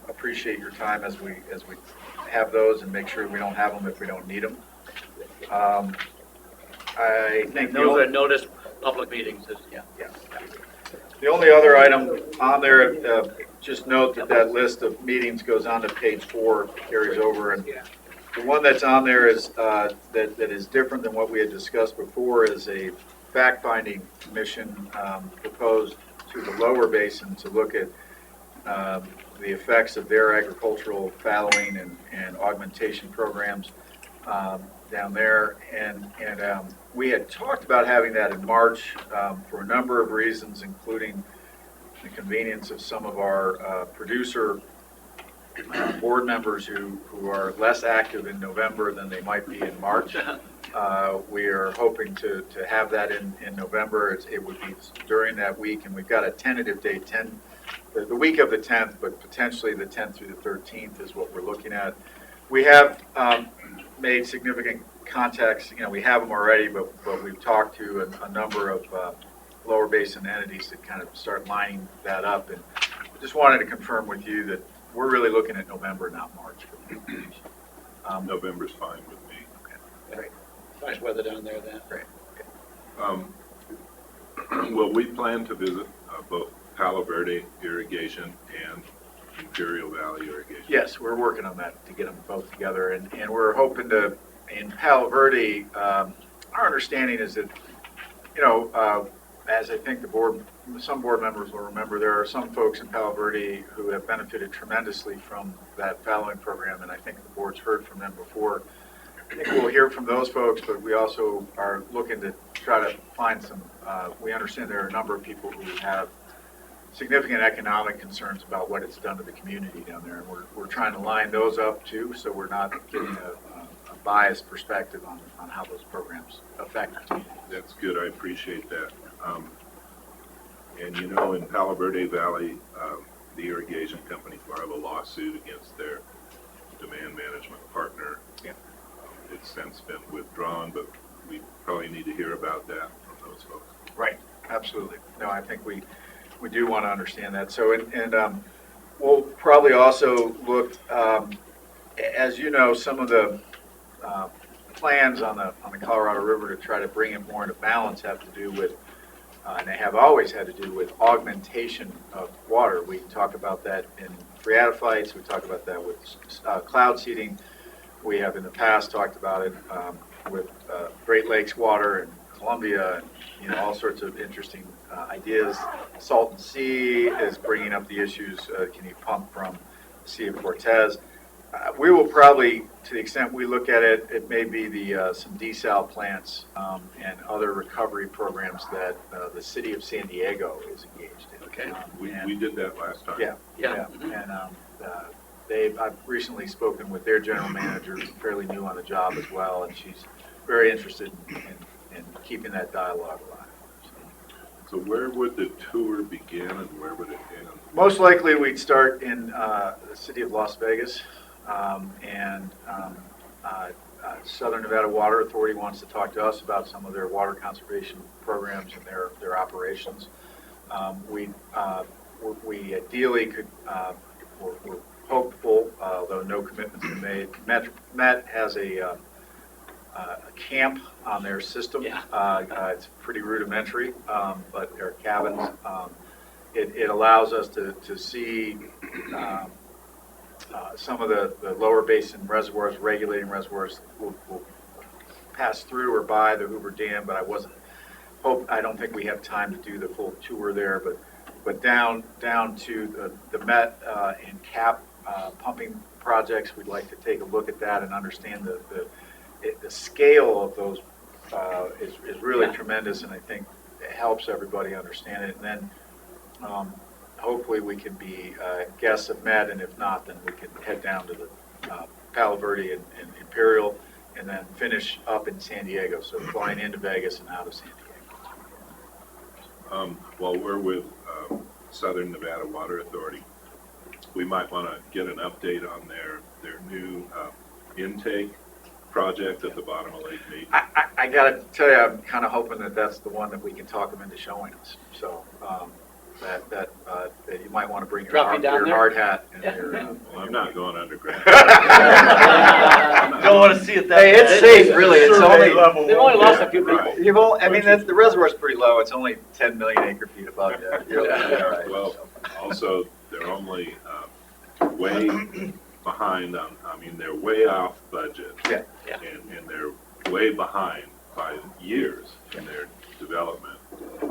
appreciate your time as we have those and make sure we don't have them if we don't need them. I think And those are noticed public meetings, yeah. Yeah. The only other item on there, just note that that list of meetings goes on to page 4, carries over, and the one that's on there is, that is different than what we had discussed before, is a fact-finding mission proposed to the lower basin to look at the effects of their agricultural fallowing and augmentation programs down there. And we had talked about having that in March for a number of reasons, including the convenience of some of our producer board members who are less active in November than they might be in March. We are hoping to have that in November. It would be during that week, and we've got a tentative date, the week of the 10th, but potentially the 10th through the 13th is what we're looking at. We have made significant contacts. We have them already, but we've talked to a number of lower basin entities to kind of start lining that up. And I just wanted to confirm with you that we're really looking at November, not March. November's fine with me. Okay. Great. Nice weather down there then. Great. Okay. Well, we plan to visit both Palo Verde irrigation and Imperial Valley irrigation. Yes, we're working on that to get them both together, and we're hoping to, in Palo Verde, our understanding is that, as I think some board members will remember, there are some folks in Palo Verde who have benefited tremendously from that fallowing program, and I think the board's heard from them before. I think we'll hear from those folks, but we also are looking to try to find some, we understand there are a number of people who have significant economic concerns about what it's done to the community down there, and we're trying to line those up too, so we're not getting a biased perspective on how those programs affect the community. That's good, I appreciate that. And in Palo Verde Valley, the irrigation company filed a lawsuit against their demand management partner. Yeah. It's since been withdrawn, but we probably need to hear about that from those folks. Right, absolutely. No, I think we do want to understand that. So, and we'll probably also look, as you know, some of the plans on the Colorado River to try to bring it more into balance have to do with, and they have always had to do with augmentation of water. We talk about that in phreatophytes. We talk about that with cloud seeding. We have in the past talked about it with Great Lakes water and Columbia, and all sorts of interesting ideas. Salton Sea is bringing up the issues. Can you pump from the Sea of Cortez? We will probably, to the extent we look at it, it may be some desal plants and other recovery programs that the city of San Diego is engaged in. Okay. We did that last time. Yeah. Mm-hmm. And I've recently spoken with their general manager, who's fairly new on the job as well, and she's very interested in keeping that dialogue alive. So where would the tour begin and where would it end? Most likely we'd start in the city of Las Vegas, and Southern Nevada Water Authority wants to talk to us about some of their water conservation programs and their operations. We ideally could, we're hopeful, though no commitments have been made. Met has a camp on their system. Yeah. It's pretty rudimentary, but there are cabins. It allows us to see some of the lower basin reservoirs, regulating reservoirs. We'll pass through or by the Hoover Dam, but I don't think we have time to do the full tour there. But down to the Met and CAP pumping projects, we'd like to take a look at that and understand the scale of those is really tremendous, and I think it helps everybody understand it. And then hopefully we can be guests of Met, and if not, then we can head down to the Palo Verde and Imperial, and then finish up in San Diego. So flying into Vegas and out of San Diego. While we're with Southern Nevada Water Authority, we might want to get an update on their new intake project at the bottom of Lake Mead. I got to tell you, I'm kind of hoping that that's the one that we can talk them into showing us. So that you might want to bring your Drop you down your there? hard hat and Yeah. your. Well, I'm not going underground. Don't want to see it that Hey, it's bad. safe, really. It's Survey only level. They've only lost a few people. Right. You've only, I mean, the reservoir's pretty low. It's only 10 million acre feet above you. You're okay, all right. Well, also, they're only way behind on, I mean, they're way off budget. Yeah. Yeah. And they're way behind by years in their development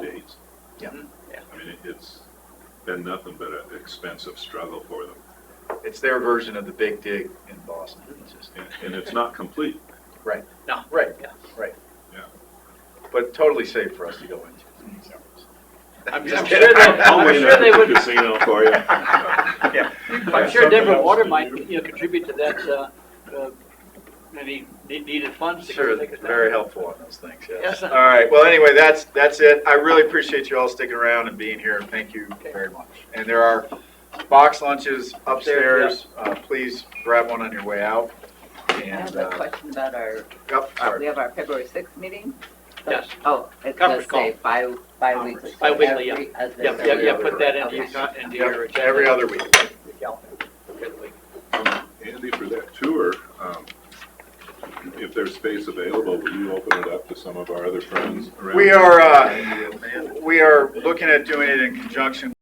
dates. Yeah. I mean, it's been nothing but an expensive struggle for them. It's their version of the big dig in Boston. It's just, And it's not complete. right. No. Right. Yeah. Right. Yeah. But totally safe for us to go into. I'm Just sure kidding. they would. Casino for you. Yeah. I'm sure Denver Water might, contribute to that, maybe needed funds. to go Sure, take it down. very helpful on those things, yes. Yes. All right, well, anyway, that's it. I really appreciate you all sticking around and being here. Thank you very much. And there are box lunches upstairs. Please grab one on your way out. I have a question about our, Sorry. we have our February 6th meeting. Yes. Oh, it Conference does say bi-weekly. so Bi-weekly, every other- Yeah, put that into Okay. your agenda. Every other week. Andy, for that tour, if there's space available, will you open it up to some of our other friends around? We are looking at doing it in conjunction